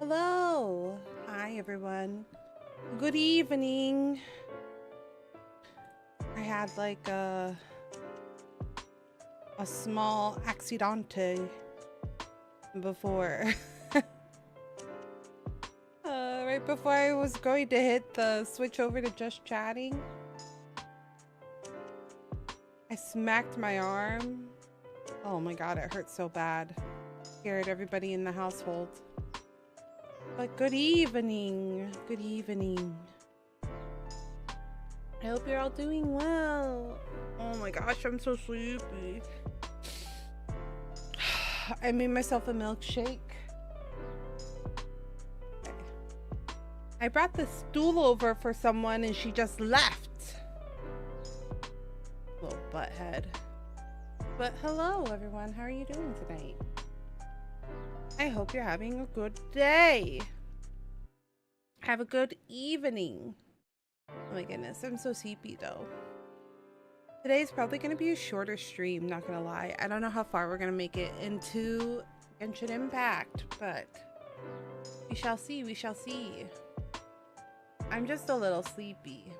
Hello. Hi, everyone. Good evening. I had like a small accidente before. Right before I was going to hit the switch over to just chatting, I smacked my arm. Oh my god, it hurt so bad. Scared everybody in the household. But good evening. Good evening. I hope you're all doing well. Oh my gosh, I'm so sleepy. I made myself a milkshake. I brought the stool over for someone and she just left. Little butthead. But hello everyone, how are you doing tonight? I hope you're having a good day. Have a good evening. Oh my goodness, I'm so sleepy though. Today's probably going to be a shorter stream, not gonna lie. I don't know how far we're gonna make it into Genshin Impact, but we shall see, we shall see. I'm just a little sleepy.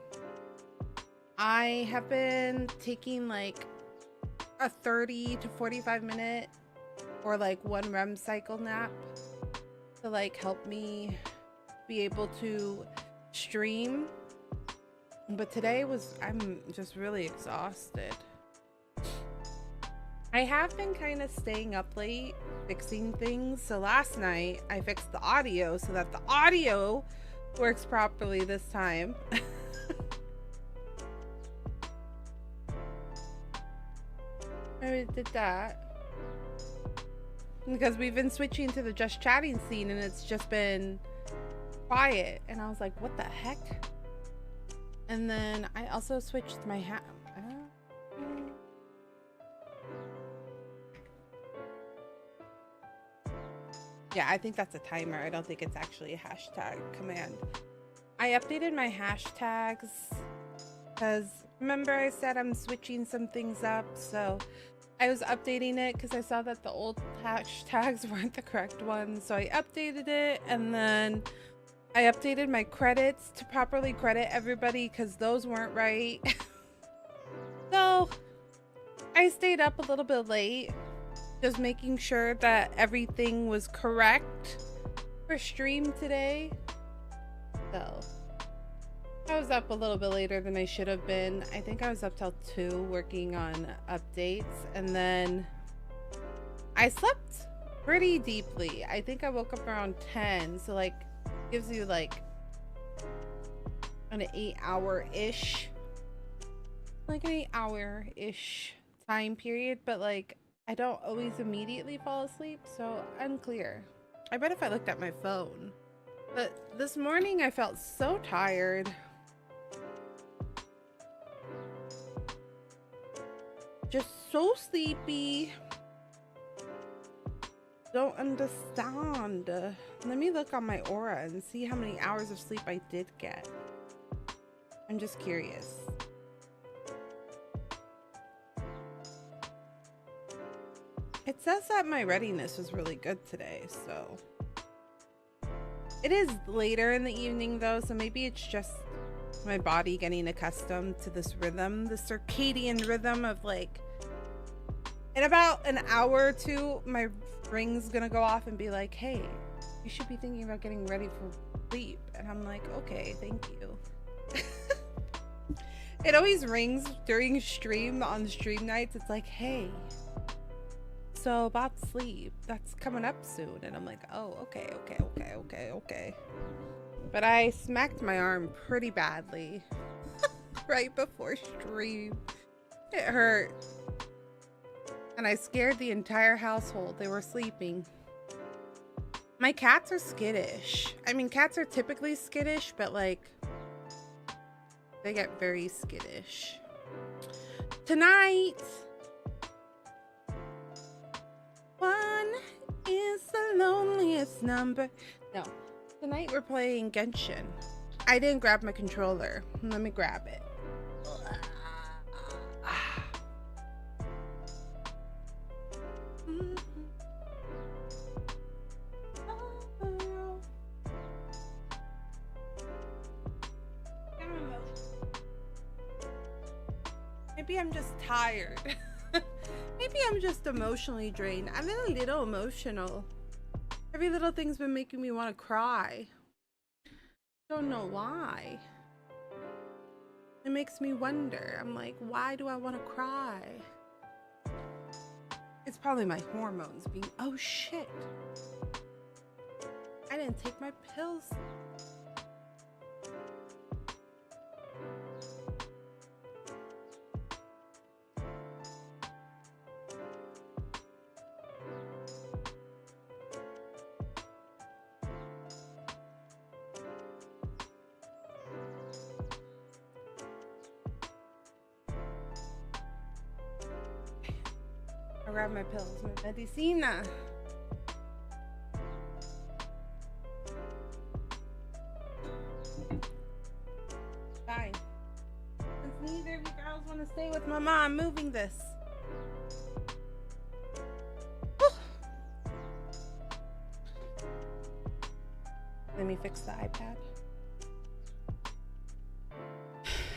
I have been taking like a 30 to 45 minute or like 1 REM cycle nap to like help me be able to stream. But today I'm just really exhausted. I have been kind of staying up late fixing things. So last night I fixed the audio so that the audio works properly this time. I did that because we've been switching to the just chatting scene and it's just been quiet, and I was like, what the heck? And then I also switched my hat. Yeah, I think that's a timer. I don't think it's actually a hashtag command. I updated my hashtags because remember I said I'm switching some things up, so I was updating it because I saw that the old hashtags weren't the correct ones, so I updated it, and then I updated my credits to properly credit everybody because those weren't right. So I stayed up a little bit late, just making sure that everything was correct for stream today. So I was up a little bit later than I should have been. I think I was up till 2 working on updates, and then I slept pretty deeply. I think I woke up around 10, so like gives you like an 8-hour-ish, like an 8-hour-ish time period, but like I don't always immediately fall asleep, so unclear. I bet if I looked at my phone. But this morning I felt so tired. Just so sleepy. Don't understand. Let me look on my aura and see how many hours of sleep I did get. I'm just curious. It says that my readiness was really good today, so it is later in the evening though, so maybe it's just my body getting accustomed to this rhythm, the circadian rhythm of like, in about an hour or 2 my ring's gonna go off and be like, hey, you should be thinking about getting ready for sleep. And I'm like, okay, thank you. It always rings during stream, on stream nights. It's like, hey, so about sleep, that's coming up soon. And I'm like, oh, okay. But I smacked my arm pretty badly right before stream. It hurt. And I scared the entire household. They were sleeping. My cats are skittish. I mean, cats are typically skittish, but like, they get very skittish. Tonight, 1 is the loneliest number. No, tonight we're playing Genshin. I didn't grab my controller. Let me grab it. maybe I'm just tired. Maybe I'm just emotionally drained. I'm a little emotional. Every little thing's been making me want to cry. Don't know why. It makes me wonder. I'm like, why do I want to cry? It's probably my hormones being, oh shit. I didn't take my pills. I grab my pills, my medicina. Fine. Since neither of you girls want to stay with Mama, I'm moving this. Let me fix the iPad.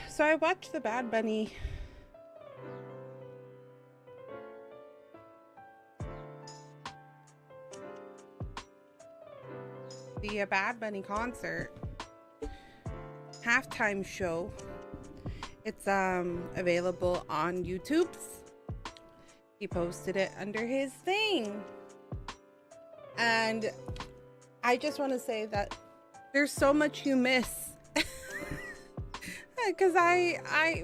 So I watched the Bad Bunny Bad Bunny concert halftime show. It's available on YouTube. He posted it under his thing, and I just want to say that there's so much you miss because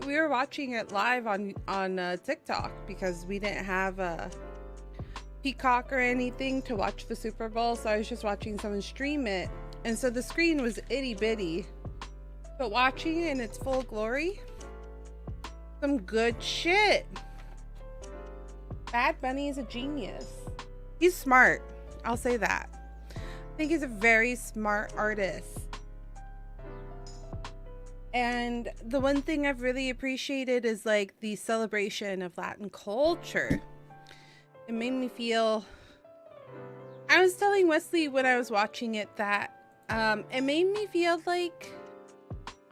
we were watching it live on TikTok because we didn't have a Peacock or anything to watch the Super Bowl, so I was just watching someone stream it, and so the screen was itty bitty, but watching it in its full glory, some good shit. Bad Bunny is a genius. He's smart, I'll say that. I think he's a very smart artist. And the one thing I've really appreciated is like the celebration of Latin culture. It made me feel, I was telling Wesley when I was watching it that it made me feel like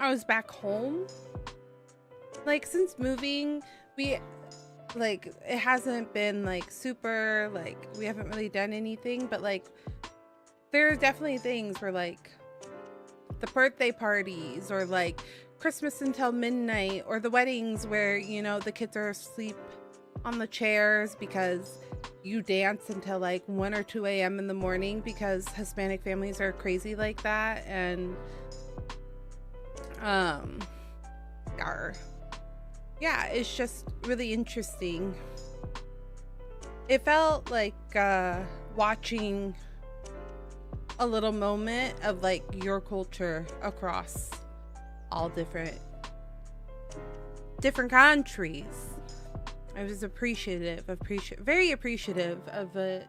I was back home. Like since moving, it hasn't been like super, like we haven't really done anything, but like there are definitely things where like the birthday parties or like Christmas until midnight, or the weddings where, you know, the kids are asleep on the chairs because you dance until like 1 or 2 a.m. in the morning because Hispanic families are crazy like that. And yeah, it's just really interesting. It felt like watching a little moment of like your culture across all different countries. I was very appreciative of it,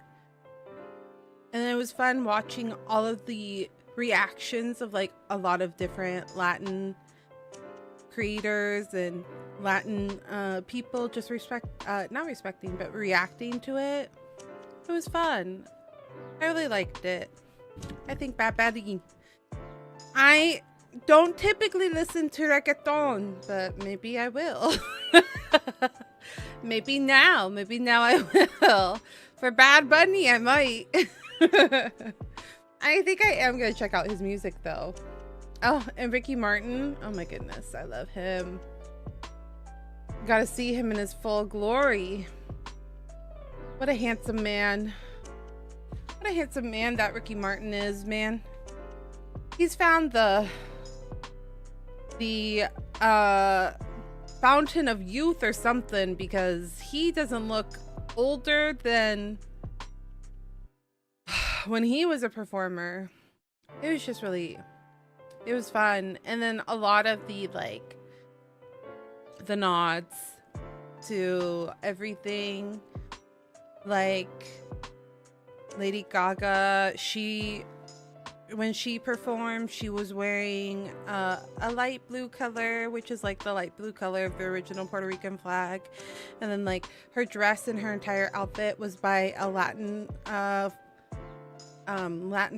and it was fun watching all of the reactions of like a lot of different Latin creators and Latin people just not respecting but reacting to it. It was fun. I really liked it. I think Bad Bunny. I don't typically listen to reggaeton, but maybe I will. Maybe now I will. For Bad Bunny, I might. I think I am gonna check out his music though. Oh, and Ricky Martin. Oh my goodness, I love him. Gotta see him in his full glory. What a handsome man. What a handsome man that Ricky Martin is, man. He's found the fountain of youth or something, because he doesn't look older than when he was a performer. It was just really, it was fun. And then a lot of the like the nods to everything, like Lady Gaga, when she performed, she was wearing a light blue color, which is like the light blue color of the original Puerto Rican flag. And then like her dress and her entire outfit was by a Latin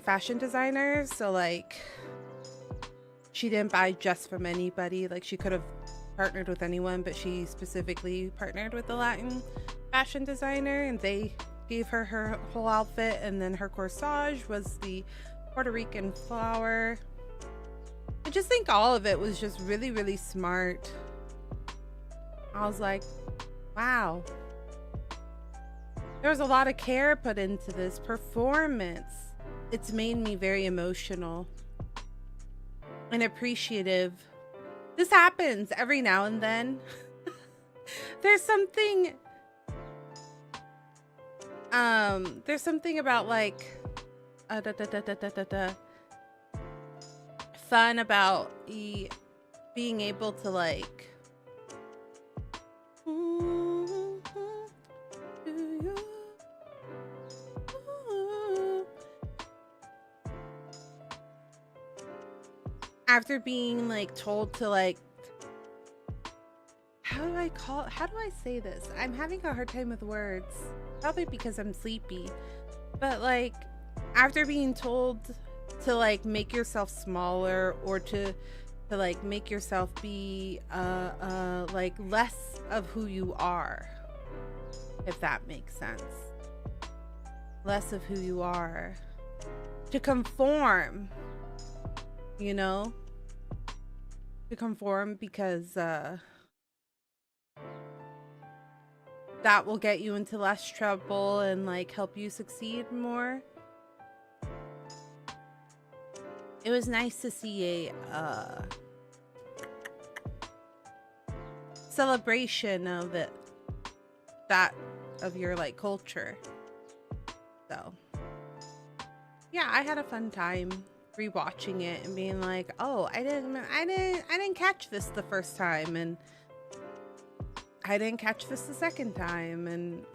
fashion designer. So like she didn't buy just from anybody. Like she could have partnered with anyone, but she specifically partnered with the Latin fashion designer, and they gave her her whole outfit, and then her corsage was the Puerto Rican flower. I just think all of it was just really, really smart. I was like, wow. There was a lot of care put into this performance. It's made me very emotional and appreciative. This happens every now and then. There's something about like fun about being able to like after being like told to like, how do I say this? I'm having a hard time with words, probably because I'm sleepy, but like after being told to like make yourself smaller or to like make yourself be like less of who you are, if that makes sense. Less of who you are, to conform, you know, to conform because that will get you into less trouble and like help you succeed more. It was nice to see a celebration of it, that of your like culture. So yeah, I had a fun time rewatching it and being like, oh, I didn't catch this the first time, and I didn't catch this the second time, and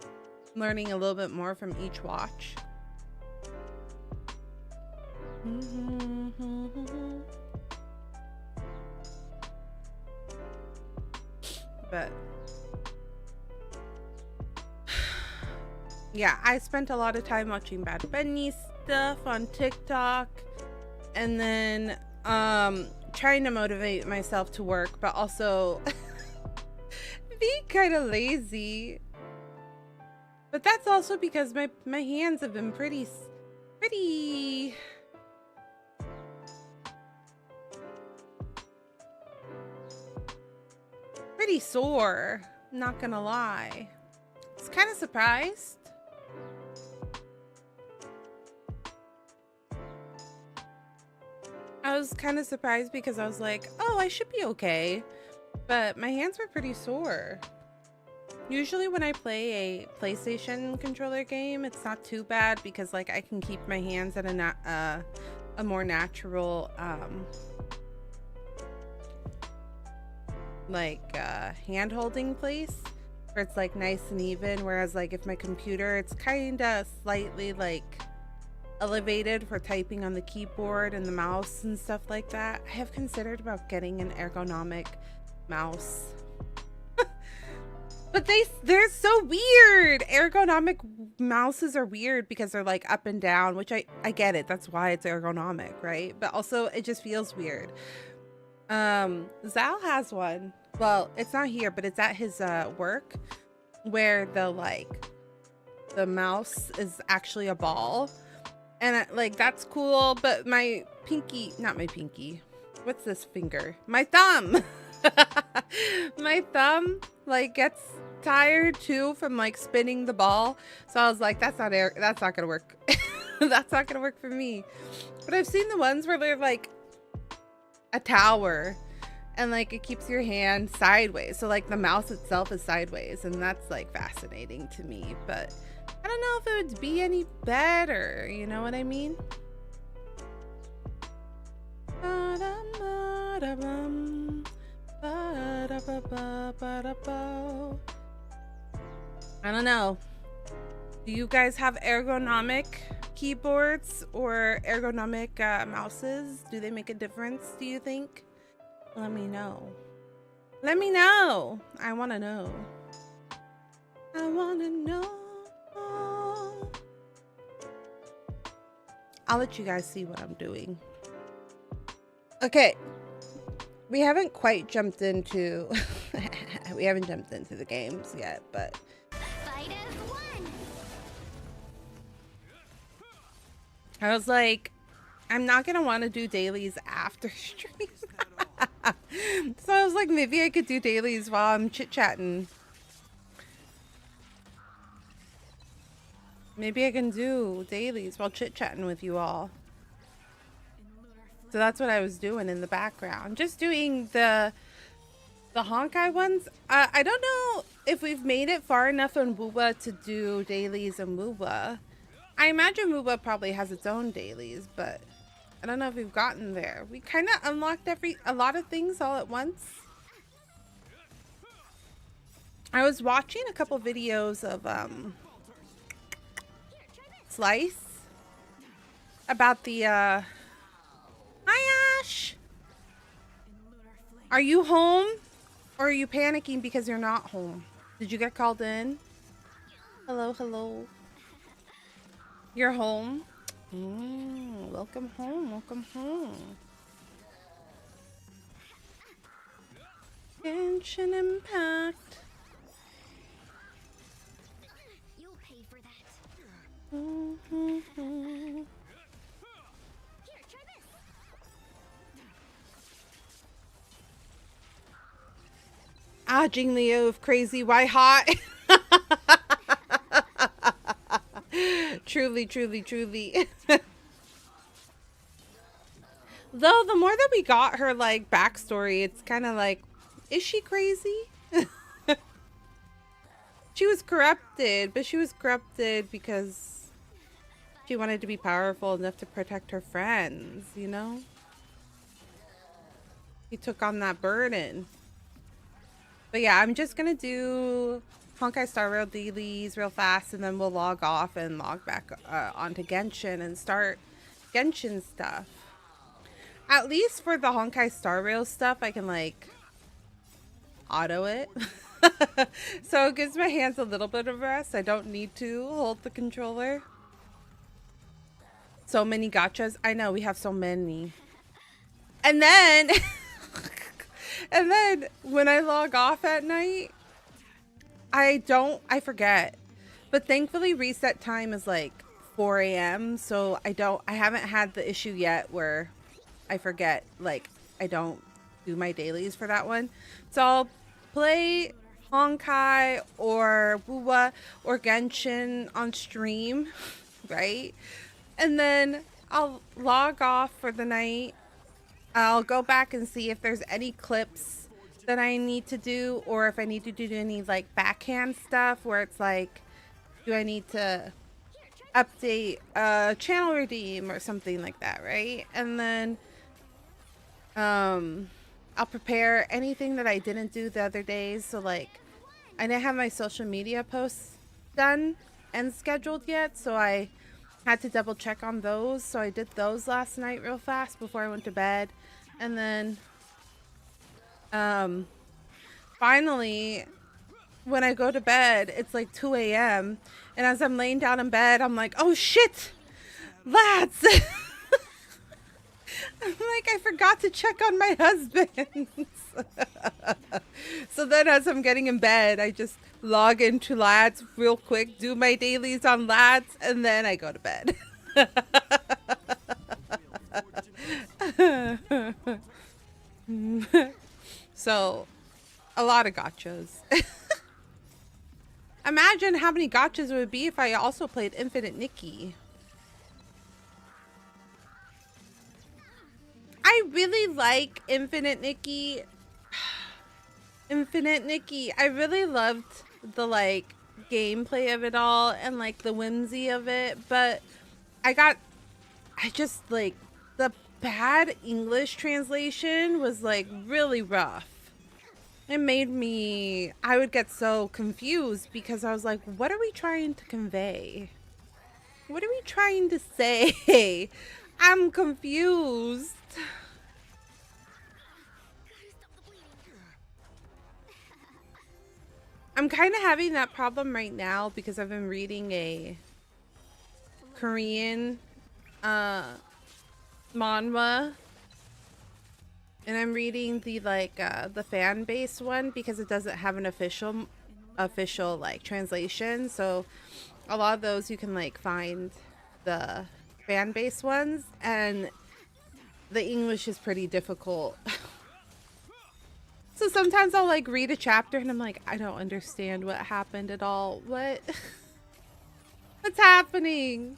learning a little bit more from each watch. But yeah, I spent a lot of time watching Bad Bunny stuff on TikTok, and then trying to motivate myself to work, but also being kind of lazy. But that's also because my hands have been pretty sore, not gonna lie. I was kind of surprised. I was kind of surprised because I was like, oh, I should be okay. But my hands were pretty sore. Usually when I play a PlayStation controller game, it's not too bad because like I can keep my hands at a more natural hand holding place where it's like nice and even, whereas like if my computer, it's kind of slightly like elevated for typing on the keyboard and the mouse and stuff like that. I have considered about getting an ergonomic mouse. But they're so weird. Ergonomic mouses are weird because they're like up and down, which I get it. That's why it's ergonomic, right? But also it just feels weird. Zal has one. Well, it's not here, but it's at his work, where the mouse is actually a ball. And like that's cool, but my pinky, not my pinky. What's this finger? My thumb. My thumb like gets tired too from like spinning the ball. So I was like, that's not gonna work. That's not gonna work for me. But I've seen the ones where they're like a tower and like it keeps your hand sideways. So like the mouse itself is sideways, and that's like fascinating to me. But I don't know if it would be any better. You know what I mean? I don't know. Do you guys have ergonomic keyboards or ergonomic mouses? Do they make a difference, do you think? Let me know. Let me know. I want to know. I want to know. I'll let you guys see what I'm doing. Okay. We haven't quite jumped into we haven't jumped into the games yet, but Fight as one. I was like, I'm not gonna want to do dailies after stream. So I was like, maybe I could do dailies while I'm chit-chatting. Maybe I can do dailies while chit-chatting with you all. So that's what I was doing in the background. Just doing the Honkai ones. I don't know if we've made it far enough on Wuba to do dailies in Wuba. I imagine Wuba probably has its own dailies, but I don't know if we've gotten there. We kind of unlocked a lot of things all at once. I was watching a couple videos of Slice about the Hi Ash! Are you home? Or are you panicking because you're not home? Did you get called in? Hello, hello. You're home? Welcome home, welcome home. Genshin Impact. You'll pay for that. Mm-hmm. Here, try this. Ah, Jing Leo of Crazy, why hot? Truly, truly, truly. Though, the more that we got her, like, backstory, it's kind of like, is she crazy? She was corrupted, but she was corrupted because she wanted to be powerful enough to protect her friends, you know? He took on that burden. But yeah, I'm just gonna do Honkai Star Rail dailies real fast, and then we'll log off and log back onto Genshin and start Genshin stuff. At least for the Honkai Star Rail stuff, I can like auto it. So it gives my hands a little bit of rest. I don't need to hold the controller. So many gachas. I know, we have so many. And then and then when I log off at night, I forget. But thankfully reset time is like 4 a.m. So I haven't had the issue yet where I forget, like I don't do my dailies for that one. So I'll play Honkai or Wuwa or Genshin on stream, right? And then I'll log off for the night. I'll go back and see if there's any clips that I need to do, or if I need to do any like backhand stuff where it's like, do I need to update channel redeem or something like that, right? And then I'll prepare anything that I didn't do the other days. So like, I didn't have my social media posts done and scheduled yet, so I had to double check on those. So I did those last night real fast before I went to bed. And then finally, when I go to bed, it's like 2 a.m. And as I'm laying down in bed, I'm like, oh shit, lads. I'm like, I forgot to check on my husband. So then as I'm getting in bed, I just log into Lads real quick, do my dailies on Lads, and then I go to bed. So, a lot of gachas. Imagine how many gachas it would be if I also played Infinite Nikki. I really like Infinite Nikki. Infinite Nikki. I really loved the like gameplay of it all and like the whimsy of it, but I just like the bad English translation was like really rough. It made me, I would get so confused because I was like, what are we trying to convey? What are we trying to say? I'm confused. I'm kind of having that problem right now because I've been reading a Korean manhwa And I'm reading the the fan base one because it doesn't have an official like translation. So a lot of those you can like find the fan base ones, and the English is pretty difficult. So sometimes I'll like read a chapter and I'm like, I don't understand what happened at all. What? What's happening?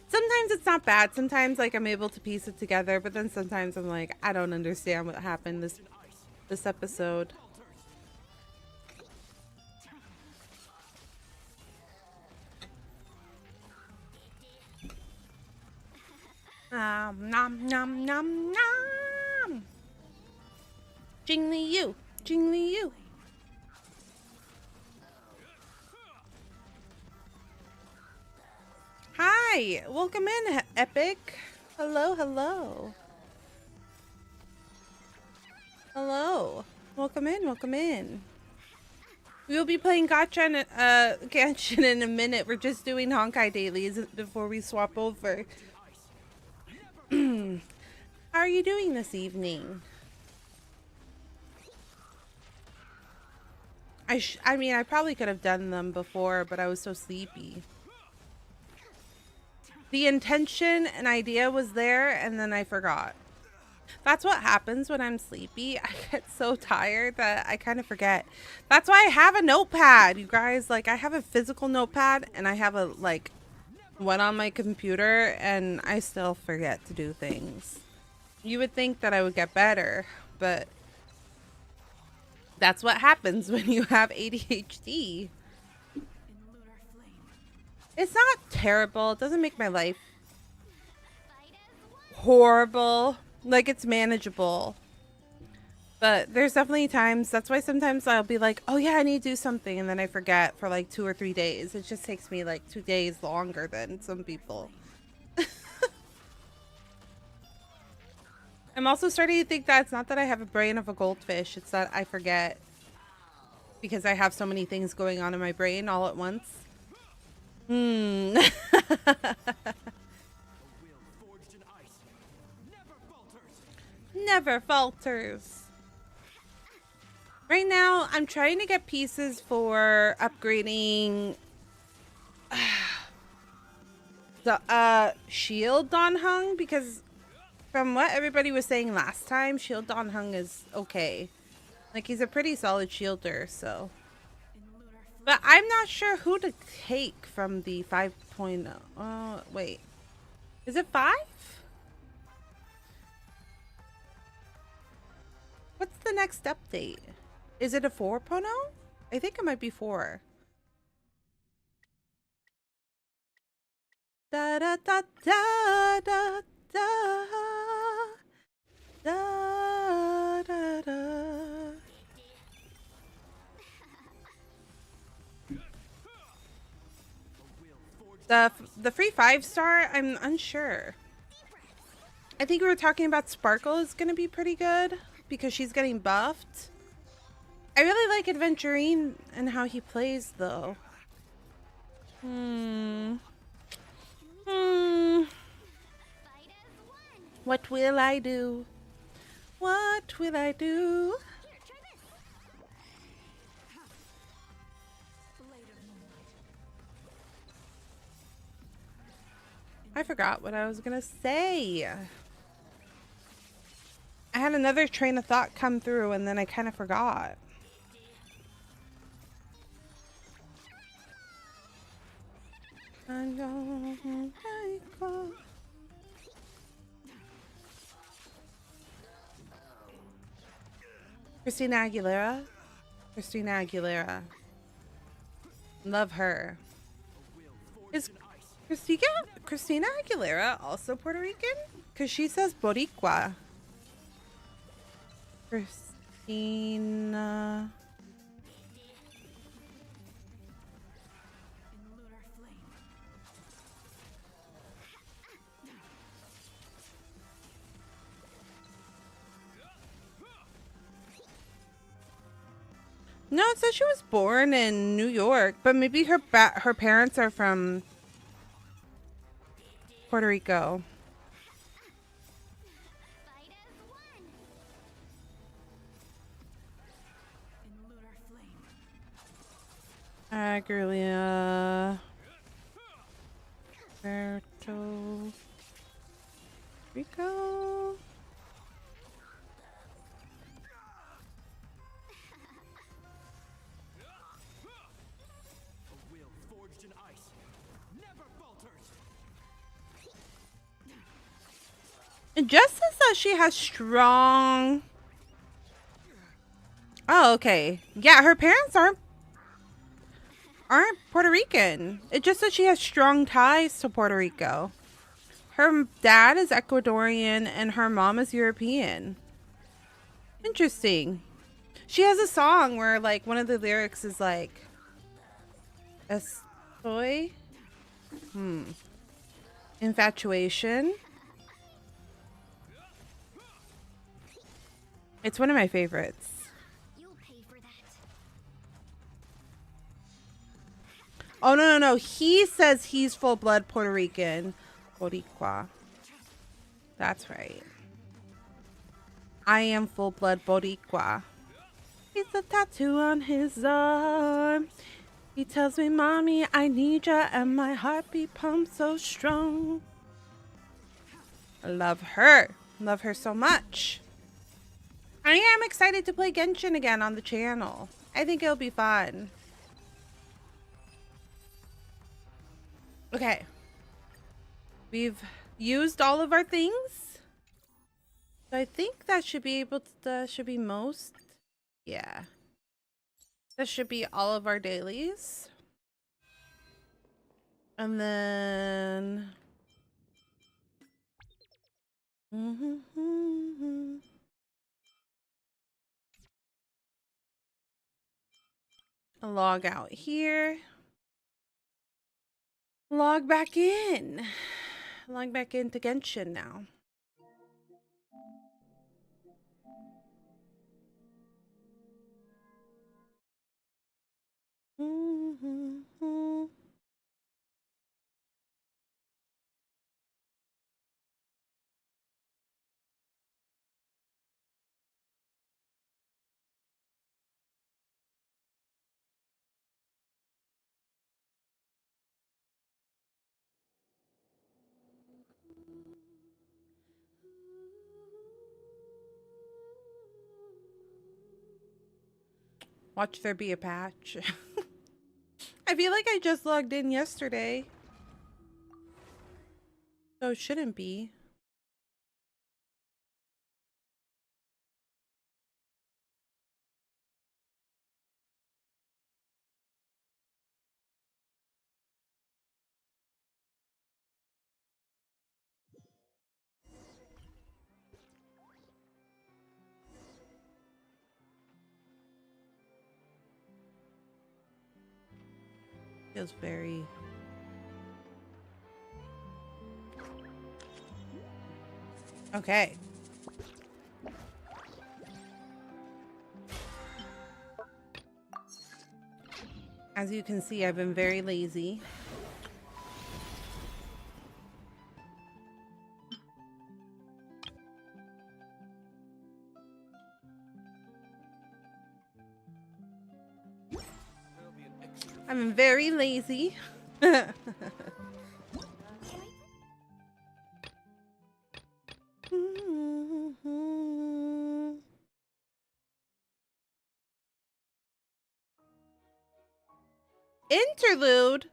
Sometimes it's not bad. Sometimes like I'm able to piece it together, but then sometimes I'm like, I don't understand what happened this episode. Nom nom nom nom. Jingly you, jingly you. Hi, welcome in, Epic. Hello, hello. Hello. Welcome in, welcome in. We will be playing Genshin in a minute. We're just doing Honkai dailies before we swap over. How are you doing this evening? I mean, I probably could have done them before, but I was so sleepy. The intention and idea was there, and then I forgot. That's what happens when I'm sleepy. I get so tired that I kind of forget. That's why I have a notepad, you guys. Like, I have a physical notepad, and I have a, like, one on my computer, and I still forget to do things. You would think that I would get better, but that's what happens when you have ADHD. It's not terrible. It doesn't make my life horrible. Like, it's manageable. But there's definitely times, that's why sometimes I'll be like, oh yeah, I need to do something, and then I forget for like 2 or 3 days. It just takes me like 2 days longer than some people. I'm also starting to think that it's not that I have a brain of a goldfish, it's that I forget because I have so many things going on in my brain all at once. Never falters. Right now, I'm trying to get pieces for upgrading the Shield Donhung, because from what everybody was saying last time, Shield Donhung is okay. Like, he's a pretty solid shielder, so. But I'm not sure who to take from the 5.0. Wait. Is it 5? What's the next update? Is it a 4.0? I think it might be 4. Da da da da da da da da da. The free 5-star, I'm unsure. I think we were talking about Sparkle is gonna be pretty good because she's getting buffed. I really like Adventurine and how he plays though. What will I do? What will I do? I forgot what I was gonna say. I had another train of thought come through and then I kind of forgot. Christina Aguilera. Christina Aguilera. Love her. Is Christina Aguilera also Puerto Rican? Because she says Boricua. Christina. No, it says she was born in New York, but maybe her parents are from Puerto Rico. Agrilia. Puerto Rico. A will forged in ice never falters. It just says that she has strong. Oh, okay. Yeah, her parents aren't Puerto Rican. It just says she has strong ties to Puerto Rico. Her dad is Ecuadorian and her mom is European. Interesting. She has a song where like one of the lyrics is like Estoy infatuation. It's one of my favorites. You'll pay for that. Oh no. He says he's full blood Puerto Rican. Boricua. That's right. I am full blood Boricua. He's a tattoo on his arm. He tells me, Mommy, I need ya, and my heartbeat pumps so strong. I love her. Love her so much. I am excited to play Genshin again on the channel. I think it'll be fun. Okay. We've used all of our things. So I think that should be able to, should be most. Yeah. That should be all of our dailies. And then. I'll log out here. Log back in. Log back into Genshin now. Watch there be a patch. I feel like I just logged in yesterday. So it shouldn't be. Feels very... Okay. As you can see, I've been very lazy. I've been very lazy. Interlude?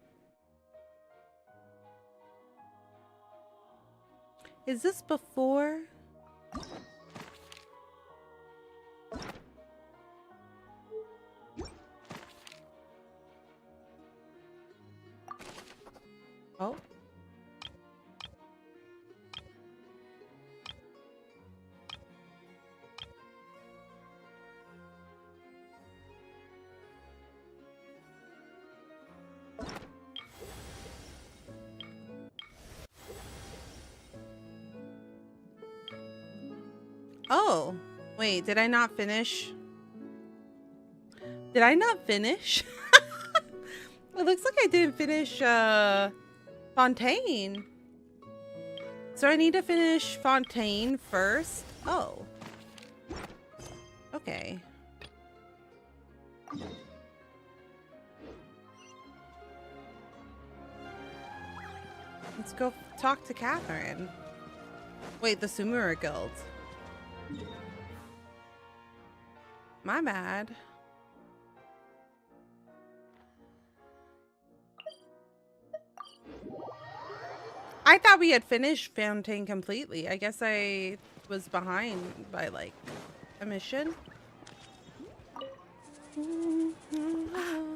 Is this before? Oh. Oh, wait, did I not finish? Did I not finish? It looks like I didn't finish Fontaine. So I need to finish Fontaine first. Oh. Okay. Let's go talk to Catherine. Wait, the Sumura Guild. My bad. I thought we had finished Fontaine completely. I guess I was behind by like a mission.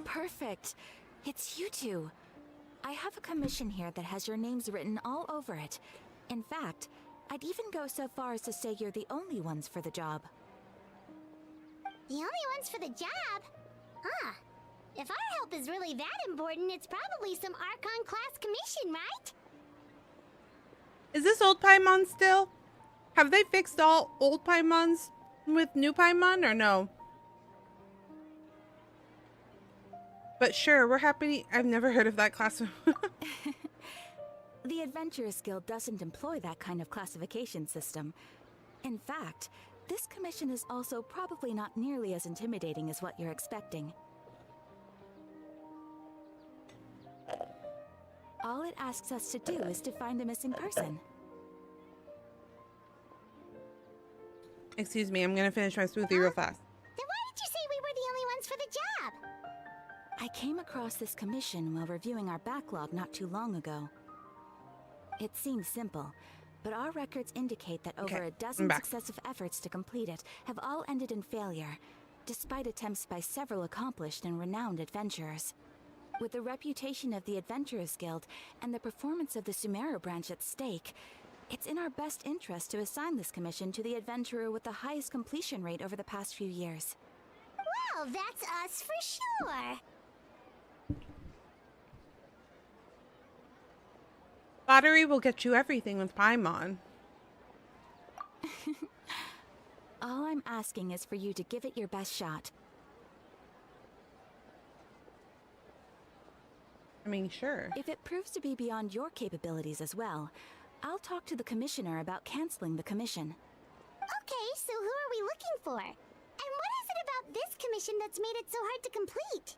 Perfect. It's you two. I have a commission here that has your names written all over it. In fact, I'd even go so far as to say you're the only ones for the job. The only ones for the job? Huh. If our help is really that important, it's probably some Archon class commission, right? Is this old Paimon still? Have they fixed all old Paimons with new Paimon or no? But sure, we're happy. I've never heard of that class. The Adventurers Guild doesn't employ that kind of classification system. In fact, this commission is also probably not nearly as intimidating as what you're expecting. All it asks us to do is to find the missing person. Excuse me, I'm gonna finish my smoothie real fast. Then why did you say we were the only ones for the job? I came across this commission while reviewing our backlog not too long ago. It seems simple, but our records indicate that over a dozen successive efforts to complete it have all ended in failure, despite attempts by several accomplished and renowned adventurers. With the reputation of the Adventurers Guild and the performance of the Sumeru branch at stake, it's in our best interest to assign this commission to the adventurer with the highest completion rate over the past few years. Well, that's us for sure. Lottery will get you everything with Paimon. All I'm asking is for you to give it your best shot. I mean, sure. If it proves to be beyond your capabilities as well, I'll talk to the commissioner about canceling the commission. Okay, so who are we looking for? And what is it about this commission that's made it so hard to complete?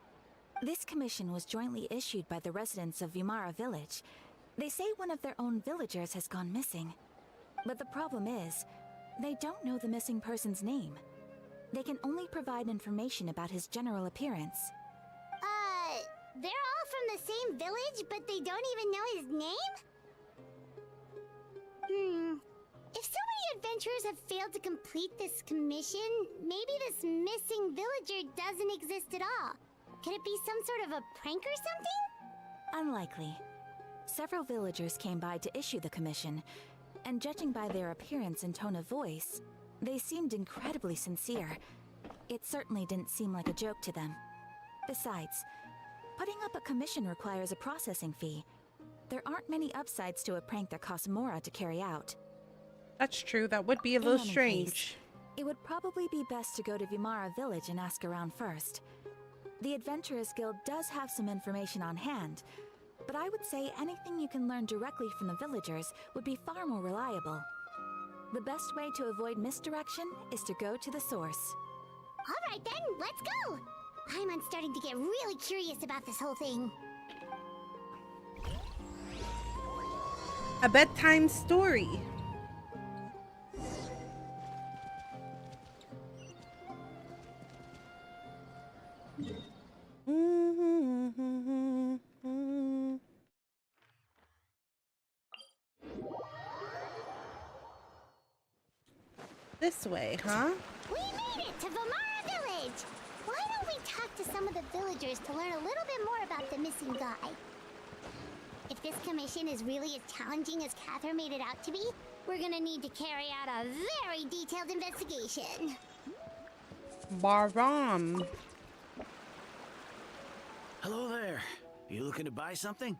This commission was jointly issued by the residents of Vimara Village. They say one of their own villagers has gone missing. But the problem is, they don't know the missing person's name. They can only provide information about his general appearance. They're all from the same village, but they don't even know his name? If so many adventurers have failed to complete this commission, maybe this missing villager doesn't exist at all. Could it be some sort of a prank or something? Unlikely. Several villagers came by to issue the commission, and judging by their appearance and tone of voice, they seemed incredibly sincere. It certainly didn't seem like a joke to them. Besides, putting up a commission requires a processing fee. There aren't many upsides to a prank that costs Mora to carry out. That's true. That would be a little strange. It would probably be best to go to Vimara Village and ask around first. The Adventurers Guild does have some information on hand, but I would say anything you can learn directly from the villagers would be far more reliable. The best way to avoid misdirection is to go to the source. All right then, let's go! I'm starting to get really curious about this whole thing. A bedtime story. This way, huh? We made it to Vimara Village! Why don't we talk to some of the villagers to learn a little bit more about the missing guy? If this commission is really as challenging as Catherine made it out to be, we're gonna need to carry out a very detailed investigation. Baram. Hello there. You looking to buy something?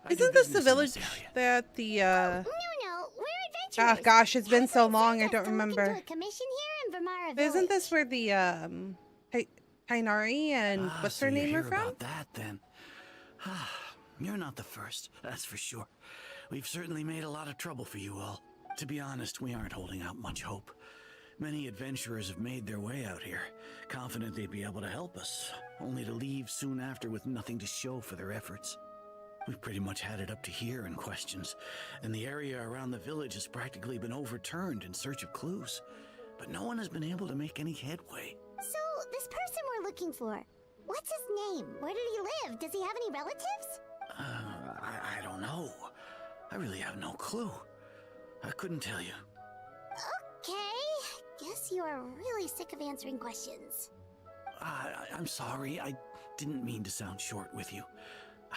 Isn't this the village that the No, we're adventurers. Oh gosh, it's been so long, I Sent us don't to look into remember. a commission here in Vimara Village. Isn't this where the Tainari and what's so her you name hear are from? about that then? You're not the first, that's for sure. We've certainly made a lot of trouble for you all. To be honest, we aren't holding out much hope. Many adventurers have made their way out here, confident they'd be able to help us, only to leave soon after with nothing to show for their efforts. We've pretty much had it up to here in questions, and the area around the village has practically been overturned in search of clues. But no one has been able to make any headway. So, this person we're looking for, what's his name? Where did he live? Does he have any relatives? I don't know. I really have no clue. I couldn't tell you. Okay, guess you are really sick of answering questions. I'm sorry, I didn't mean to sound short with you.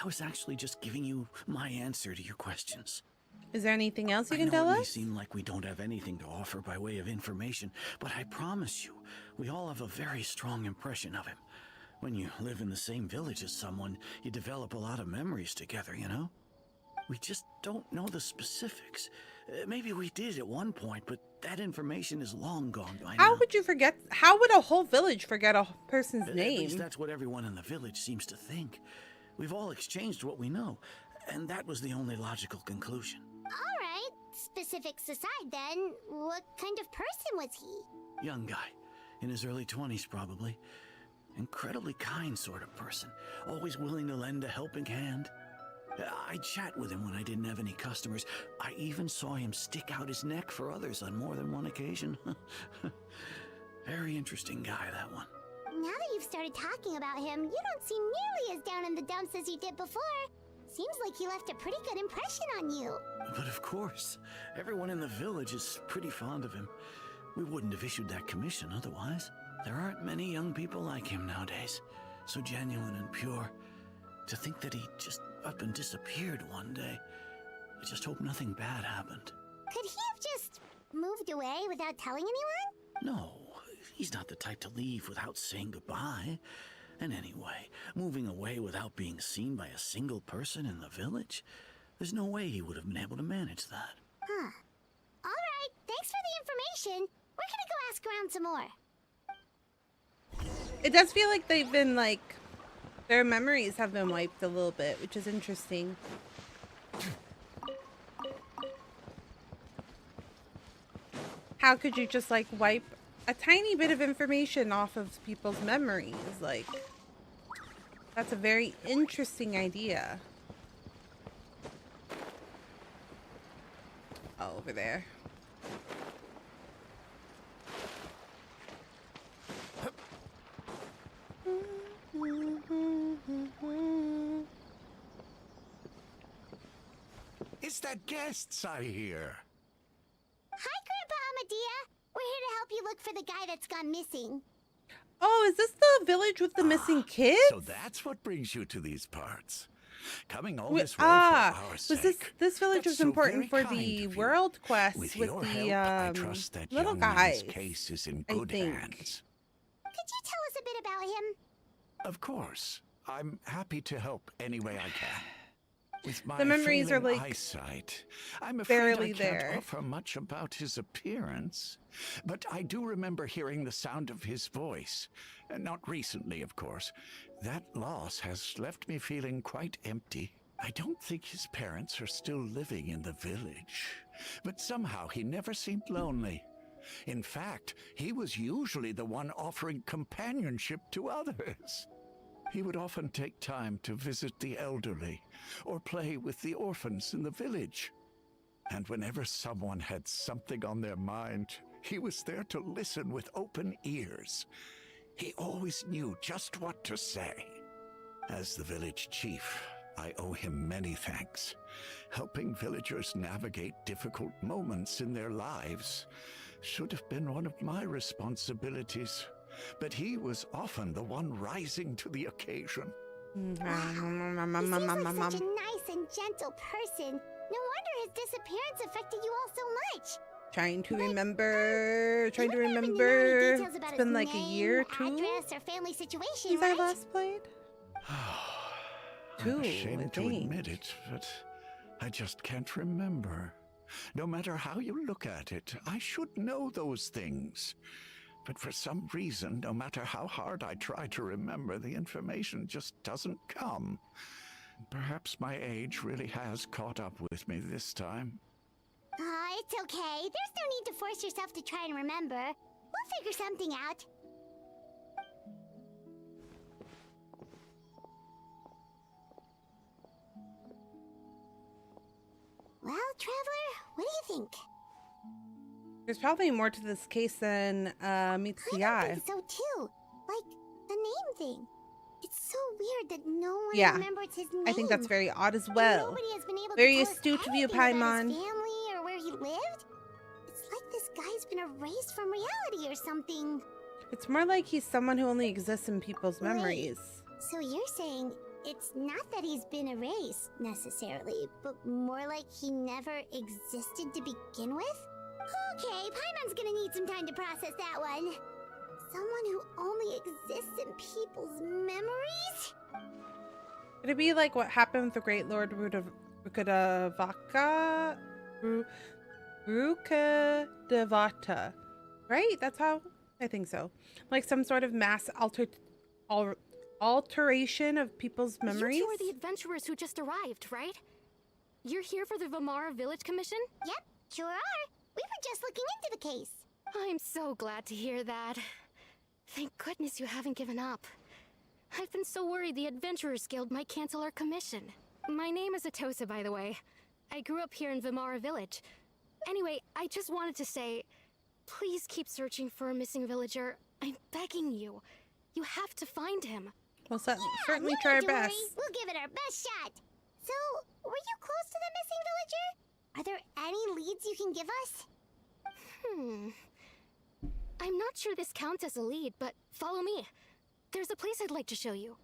I was actually just giving you my answer to your questions. Is there anything else you can tell us? tell It may us? seem like we don't have anything to offer by way of information, but I promise you, we all have a very strong impression of him. When you live in the same village as someone, you develop a lot of memories together, you know? We just don't know the specifics. Maybe we did at one point, but that information is long gone by now. How would you forget? How would a whole village forget a person's name? At least that's what everyone in the village seems to think. We've all exchanged what we know, and that was the only logical conclusion. Alright, specifics aside then, what kind of person was he? Young guy, in his early 20s probably. Incredibly kind sort of person, always willing to lend a helping hand. I'd chat with him when I didn't have any customers. I even saw him stick out his neck for others on more than one occasion. Very interesting guy, that one. Now that you've started talking about him, you don't seem nearly as down in the dumps as you did before. Seems like he left a pretty good impression on you. But of course, everyone in the village is pretty fond of him. We wouldn't have issued that commission otherwise. There aren't many young people like him nowadays, so genuine and pure. To think that he just up and disappeared one day. I just hope nothing bad happened. Could he have just moved away without telling anyone? No, he's not the type to leave without saying goodbye. And anyway, moving away without being seen by a single person in the village? There's no way he would have been able to manage that. Huh. Alright, thanks for the information. We're gonna go ask around some more. It does feel like they've been like, their memories have been wiped a little bit, which is interesting. How could you just like wipe a tiny bit of information off of people's memories? Like, that's a very interesting idea. Oh, over there. It's that guests I hear. Hi, Grandpa Amadea. We're here to help you look for the guy that's gone missing. Oh, is this the village with the missing kids? So that's what brings you to these parts. Coming all this way for our sake. Was this village was That's so important very for kind the of you. world quest with With your the help, I trust that little young man's guys. case is in I good think. hands. Could you tell us a bit about him? Of course. I'm happy to help any way I can. With my The memories are, failing like, eyesight, I'm afraid barely I can't there. offer much about his appearance. But I do remember hearing the sound of his voice. Not recently, of course. That loss has left me feeling quite empty. I don't think his parents are still living in the village. But somehow he never seemed lonely. In fact, he was usually the one offering companionship to others. He would often take time to visit the elderly or play with the orphans in the village. And whenever someone had something on their mind, he was there to listen with open ears. He always knew just what to say. As the village chief, I owe him many thanks. Helping villagers navigate difficult moments in their lives should have been one of my responsibilities. But he was often the one rising to the occasion. He seems like such a nice and gentle person. No wonder his disappearance affected you all so much. Trying to But, remember. You wouldn't happen to know any details about It's been his like a name, year or two address, or family situation, since I right? last played. I'm I ashamed to think. admit it, but I just can't remember. No matter how you look at it, I should know those things. But for some reason, no matter how hard I try to remember, the information just doesn't come. Perhaps my age really has caught up with me this time. It's okay. There's no need to force yourself to try and remember. We'll figure something out. Traveler, what do you think? There's probably more to this case than meets the I eye. think so too. Like the name thing. It's so weird that no one Yeah, remembers his name. I think that's very odd as And well. nobody has been able Very to tell astute us of you, anything about Paimon. his family or where he lived. It's like this guy's been erased from reality or something. It's more like he's someone who only exists in people's Wait. memories. So you're saying it's not that he's been erased necessarily, but more like he never existed to begin with? Okay, Paimon's gonna need some time to process that one. Someone who only exists in people's memories? Could it be like what happened with the Great Lord Rukadevata? Right? That's how I think so. Like some sort of mass alteration of people's memories. You two are the adventurers who just arrived, right? You're here for the Vamara Village Commission? Yep, sure are. We were just looking into the case. I'm so glad to hear that. Thank goodness you haven't given up. I've been so worried the Adventurers Guild might cancel our commission. My name is Atosa, by the way. I grew up here in Vamara Village. Anyway, I just wanted to say, please keep searching for a missing villager. I'm begging you. You have to find him. We'll certainly try our best. We'll give it our best shot. So, were you close to the missing villager? Are there any leads you can give us? I'm not sure this counts as a lead, but follow me. There's a place I'd like to show you.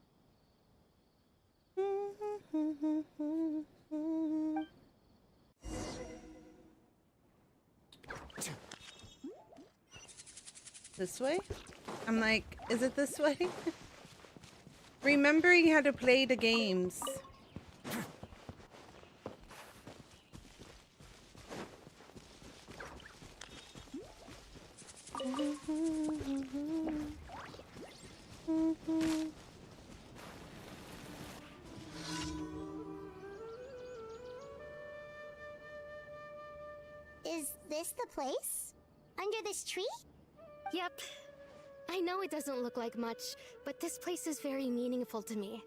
This way? I'm like, is it this way? Remembering how to play the games. Is this the place? Under this tree? Yep. I know it doesn't look like much, but this place is very meaningful to me.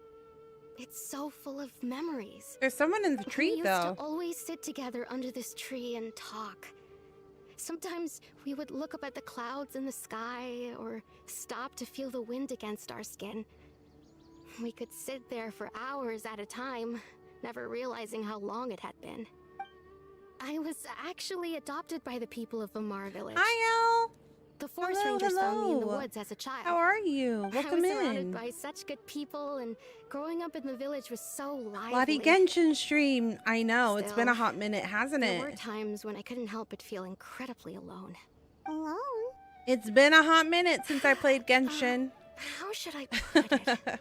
It's so full of memories. There's someone in the tree, we used though. to always sit together under this tree and talk. Sometimes we would look up at the clouds in the sky, or stop to feel the wind against our skin. We could sit there for hours at a time, never realizing how long it had been. I was actually adopted by the people of Vamara Village. Hi, Elle. The forest Hello, rangers found me in the hello. woods as a child. How are you? I Welcome was surrounded in. by such good people, and growing up in the village was so lively. Lottie Genshin stream. I know. It's been a Still, hot minute, hasn't There were it? times when I couldn't help but feel incredibly alone. Alone? It's been a hot minute since I played Genshin. How should I put it?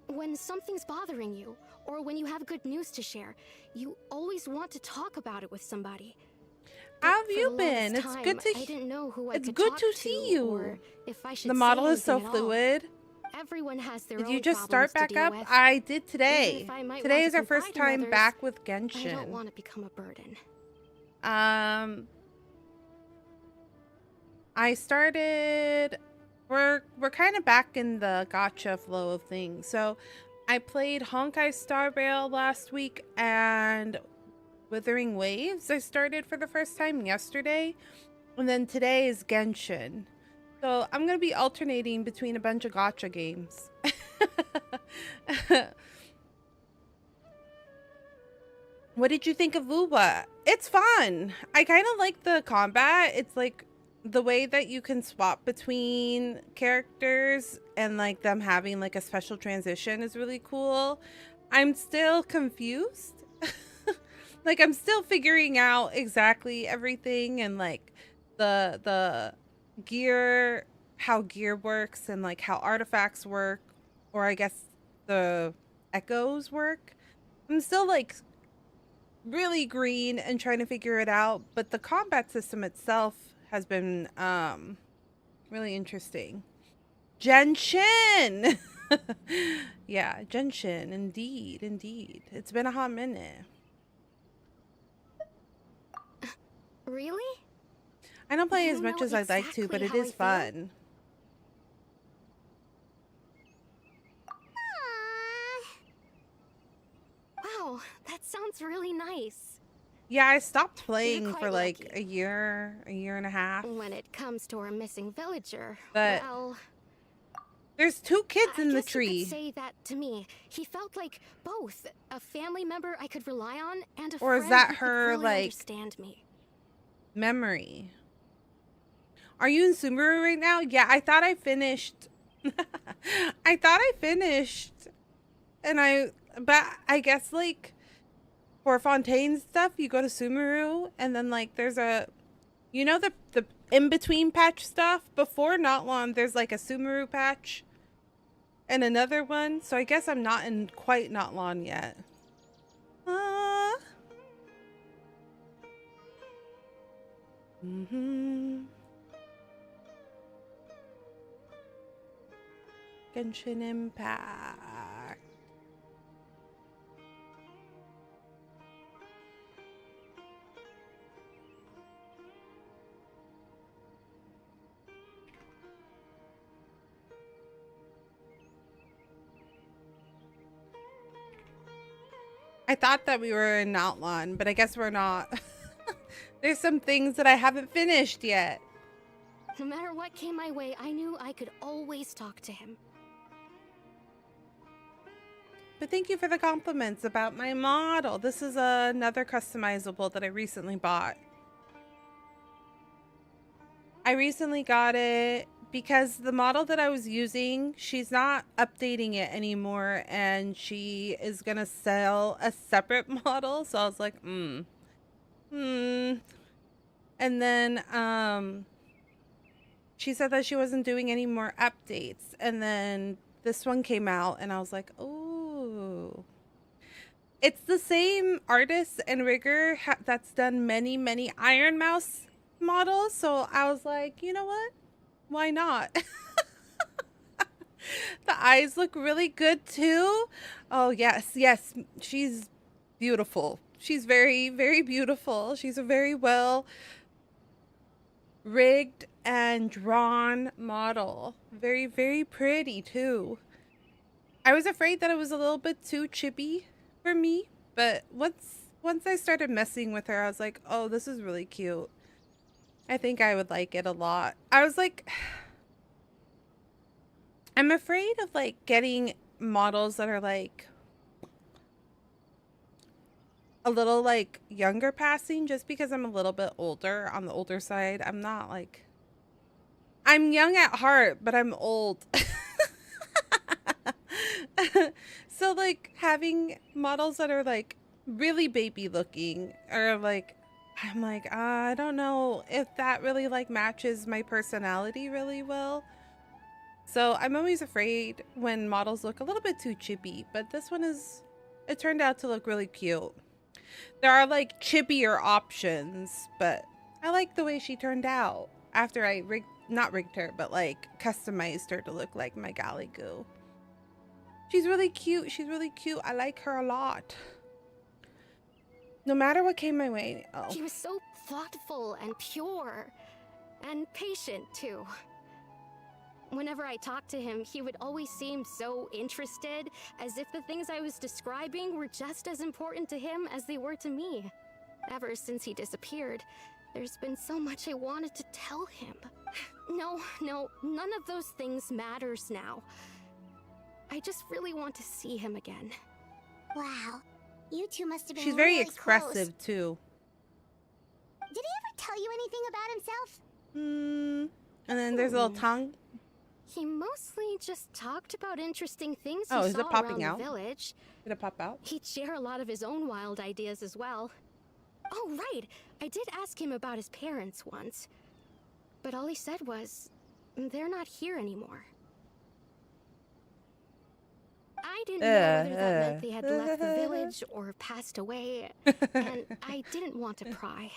When something's bothering you, or when you have good news to share, you always want to talk about it with somebody. How have For you the been? longest It's good to. I didn't know who I It's could good talk to see you. or if I should The say model is so anything at all. fluid. Everyone has their Did own you just start problems to back deal up? with. I did Even today. if I might Today want is to our first confide in time others, back with I don't Genshin. want to become a burden. I started. We're kind of back in the gacha flow of things. So, I played Honkai Star Rail last week and Withering Waves. I started for the first time yesterday, and then today is Genshin. So I'm gonna be alternating between a bunch of gacha games. What did you think of Luwa? It's fun. I kind of like the combat. It's like the way that you can swap between characters and like them having like a special transition is really cool. I'm still confused. Like I'm still figuring out exactly everything and like the gear, how gear works and like how artifacts work, or I guess the echoes work. I'm still like really green and trying to figure it out, but the combat system itself has been really interesting. Genshin. Yeah, Genshin, indeed. It's been a hot minute. Really? I don't play You as much know as I'd like to, exactly but it how I is feel. fun. Aww. Wow, that sounds really nice. Yeah, I stopped playing for like a year and a half. When it comes to our missing villager, but well, there's 2 kids in the I guess tree. you could say that to me. He felt like both a family member I could rely on and a or friend is that who her could really like understand me. memory? Are you in Sumeru right now? Yeah, I thought I finished. I thought I finished, but I guess like for Fontaine stuff, you go to Sumeru, and then like there's a, you know, the in between patch stuff before not long. There's like a Sumeru patch, and another one. So I guess I'm not in quite not long yet. Genshin Impact. I thought that we were in Outlawn, but I guess we're not. There's some things that I haven't finished yet. No matter what came my way, I knew I could always talk to him. But thank you for the compliments about my model. This is another customizable that I recently bought. I recently got it because the model that I was using, she's not updating it anymore, and she is gonna sell a separate model. So I was like, And then she said that she wasn't doing any more updates, and then this one came out, and I was like, oh, it's the same artist and rigger that's done many Iron Mouse models. So I was like, you know what? Why not? The eyes look really good too. Oh, yes. She's beautiful. She's very, very beautiful. She's a very well rigged and drawn model. Very, very pretty too. I was afraid that it was a little bit too chibi for me, but once I started messing with her, I was like, oh, this is really cute. I think I would like it a lot. I was like, I'm afraid of like getting models that are like a little like younger passing, just because I'm a little bit older, on the older side. I'm not like, I'm young at heart, but I'm old. So like having models that are like really baby looking, or like, I'm like, I don't know if that really like matches my personality really well. So I'm always afraid when models look a little bit too chibi, but this one it turned out to look really cute. There are like chibier options, but I like the way she turned out after I not rigged her, but like customized her to look like my Galligoo. She's really cute. She's really cute. I like her a lot. No matter what came my way. Oh. He was so thoughtful and pure and patient too. Whenever I talked to him, he would always seem so interested, as if the things I was describing were just as important to him as they were to me. Ever since he disappeared, there's been so much I wanted to tell him. No, none of those things matters now. I just really want to see him again. Wow, you two must have been She's very really expressive close. too. Did he ever tell you anything about himself? And then there's a little tongue. He mostly just talked about interesting things Oh, he is saw it popping around out? the village. Did it pop out? He'd share a lot of his own wild ideas as well. Oh, right! I did ask him about his parents once. But all he said was, they're not here anymore. I didn't know whether that meant they had left the village or passed away, and I didn't want to pry.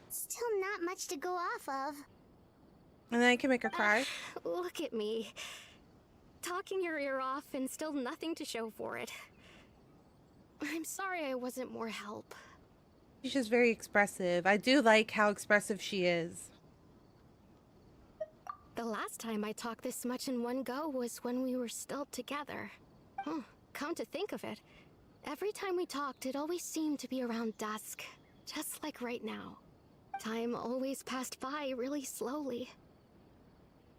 Still not much to go off of. And then I can make her cry. Look at me. Talking your ear off and still nothing to show for it. I'm sorry I wasn't more help. She's just very expressive. I do like how expressive she is. The last time I talked this much in one go was when we were still together. Come to think of it, Every time we talked, it always seemed to be around dusk, just like right now. Time always passed by really slowly.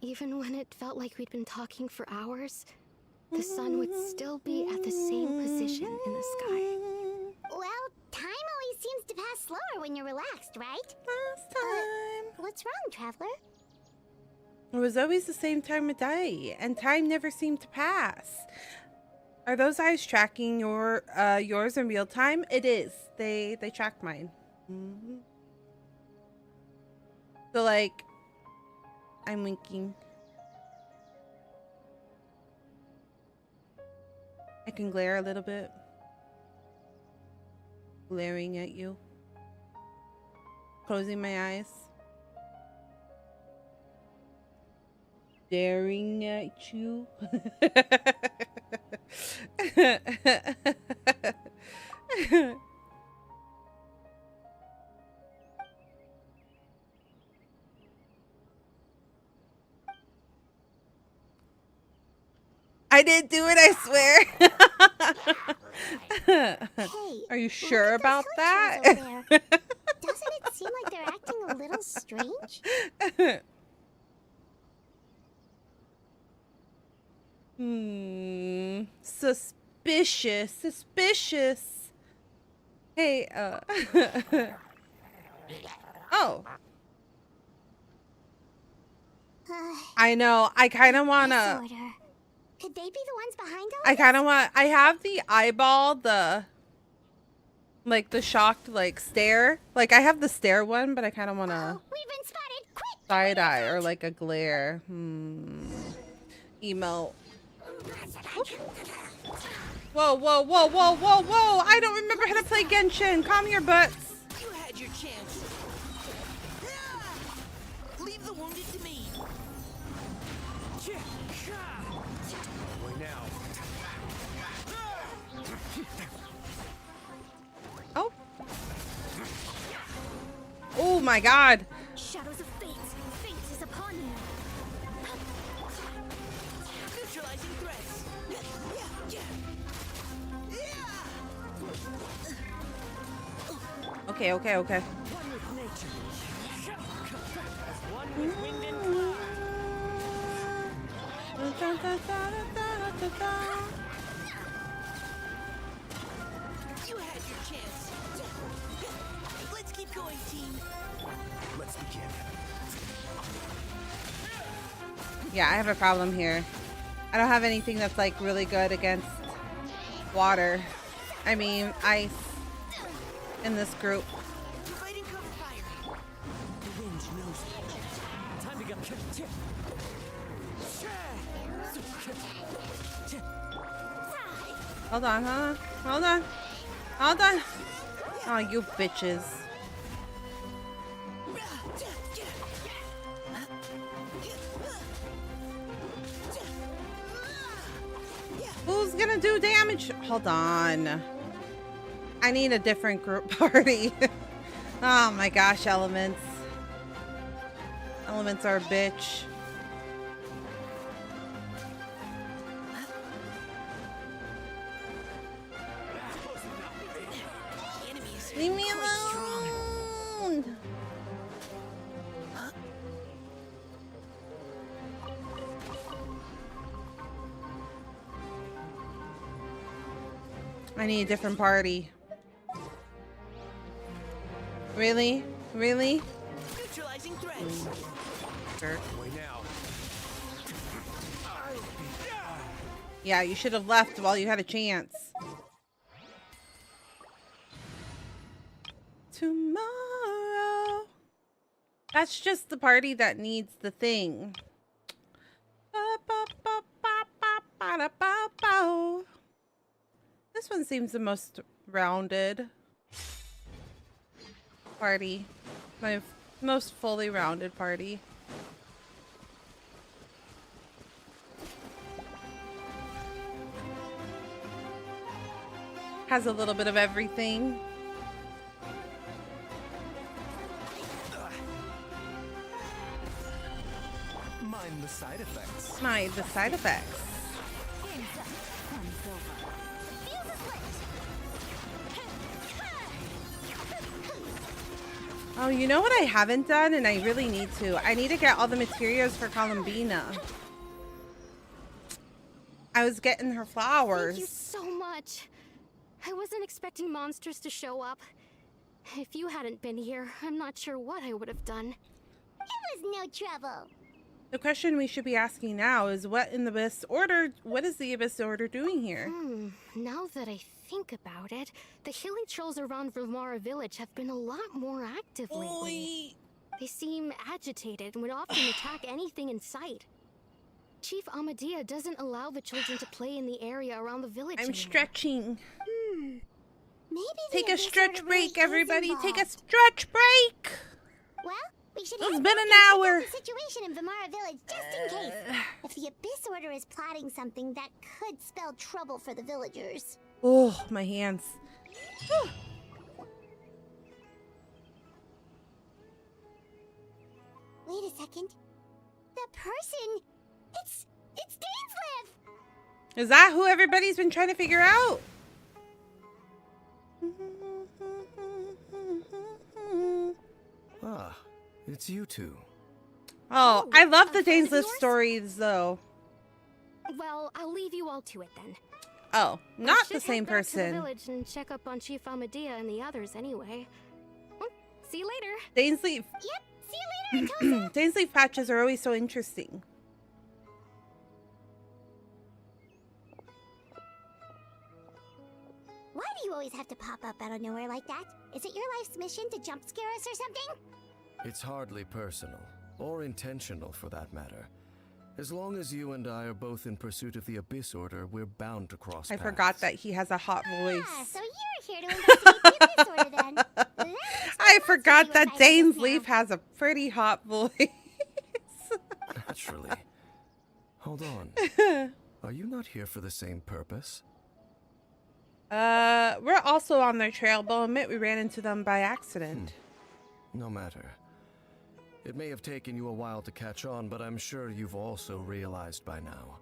Even when it felt like we'd been talking for hours, the sun would still be at the same position in the sky. Well, time always seems to pass slower when you're relaxed, right? Last time. What's wrong, Traveler? It was always the same time of day, and time never seemed to pass. Are those eyes tracking yours in real time? It is. They track mine. So like, I'm winking. I can glare a little bit. Glaring at you. Closing my eyes. Staring at you. I didn't do it, I swear. Hey, are you sure about that? Doesn't it seem like they're acting a little strange? Suspicious. Hey, oh. I know. I kind of want to. Could they be the ones behind all I kind of want. I have the eyeball, the shocked, stare. Like, I have the stare one, but I kind of want to. We've been spotted. Quick! Side eye or like a glare. Emo. Whoa, whoa, whoa, whoa, whoa, whoa! I don't remember how to play Genshin. Calm your butts. You had your chance. Leave the wounded to me. Now. Oh. Oh my God. Shadows of fate. Fate is upon you. Neutralizing threats. Okay, okay, okay. One with nature. As one with wind and cloud. You had your chance. Let's keep going, team. Let's begin. Yeah, I have a problem here. I don't have anything that's like really good against water. I mean, ice in this group. Fighting cover fire. The wind knows it. Time to go. Hold on, huh? Hold on. Hold on. Oh, you bitches. Who's gonna do damage? Hold on. I need a different group party. Oh my gosh, elements. Elements are a bitch. Leave me alone. I need a different party. Really? Really? Neutralizing threats. Yeah, you should have left while you had a chance. Tomorrow. That's just the party that needs the thing. This one seems the most rounded party. My most fully rounded party. Has a little bit of everything. Mind the side effects. Mind the side effects. Oh, you know what I haven't done, and I really need to? I need to get all the materials for Columbina. I was getting her flowers. Thank you so much. I wasn't expecting monsters to show up. If you hadn't been here, I'm not sure what I would have done. It was no trouble. The question we should be asking now is what is the Abyss Order doing here? Now that I think about it, the hilly trolls around Vimara village have been a lot more active lately. They seem agitated and would often attack anything in sight. Chief Amadea doesn't allow the children to play in the area around the village I'm anymore. stretching. Maybe Take a stretch break, really everybody. Take a stretch break. Well, we should It's head been back an and check hour. out the situation in Vimara village just in case. If the Abyss Order is plotting something that could spell trouble for the villagers. Oh, my hands. Wait a second. That person, it's Dainsleif! Is that who everybody's been trying to figure out? Ah, it's you two. Oh, I love the a friend of Dainsleif yours? stories, though. Well, I'll leave you all to it then. Oh, I not should the same head back to the person. village and check up on Chief Amadea and the others anyway. Well, see you later. Dainsleif. Yep, see you later, Tosa! Dainsleif patches are always so interesting. Why do you always have to pop up out of nowhere like that? Is it your life's mission to jump scare us or something? It's hardly personal, or intentional for that matter. As long as you and I are both in pursuit of the Abyss Order, we're bound to cross I paths. forgot that he has a hot voice. Ah, so you're here to investigate the Abyss Order then. That explains I lots of forgot you that inside of us now. Dainsleif has a pretty hot voice. Naturally. Hold on. Are you not here for the same purpose? We're also on their trail, but I'll admit we ran into them by accident. No matter. It may have taken you a while to catch on, but I'm sure you've also realized by now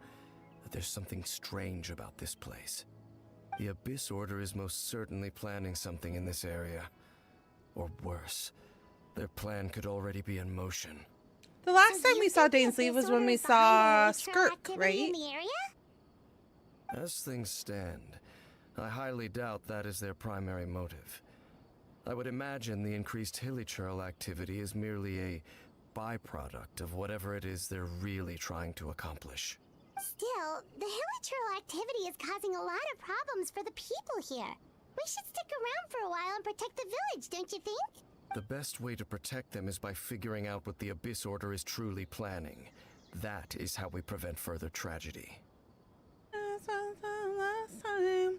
that there's something strange about this place. The Abyss Order is most certainly planning something in this area. Or worse, their plan could already be in motion. The last So time you we saw think the Dainsleif Abyss was when Order we is behind saw the ritual Skirk, activity right? in the area? As things stand, I highly doubt that is their primary motive. I would imagine the increased hilly churl activity is merely a byproduct of whatever it is they're really trying to accomplish. Still, the hilichurl activity is causing a lot of problems for the people here. We should stick around for a while and protect the village, don't you think? The best way to protect them is by figuring out what the Abyss Order is truly planning. That is how we prevent further tragedy. Last time.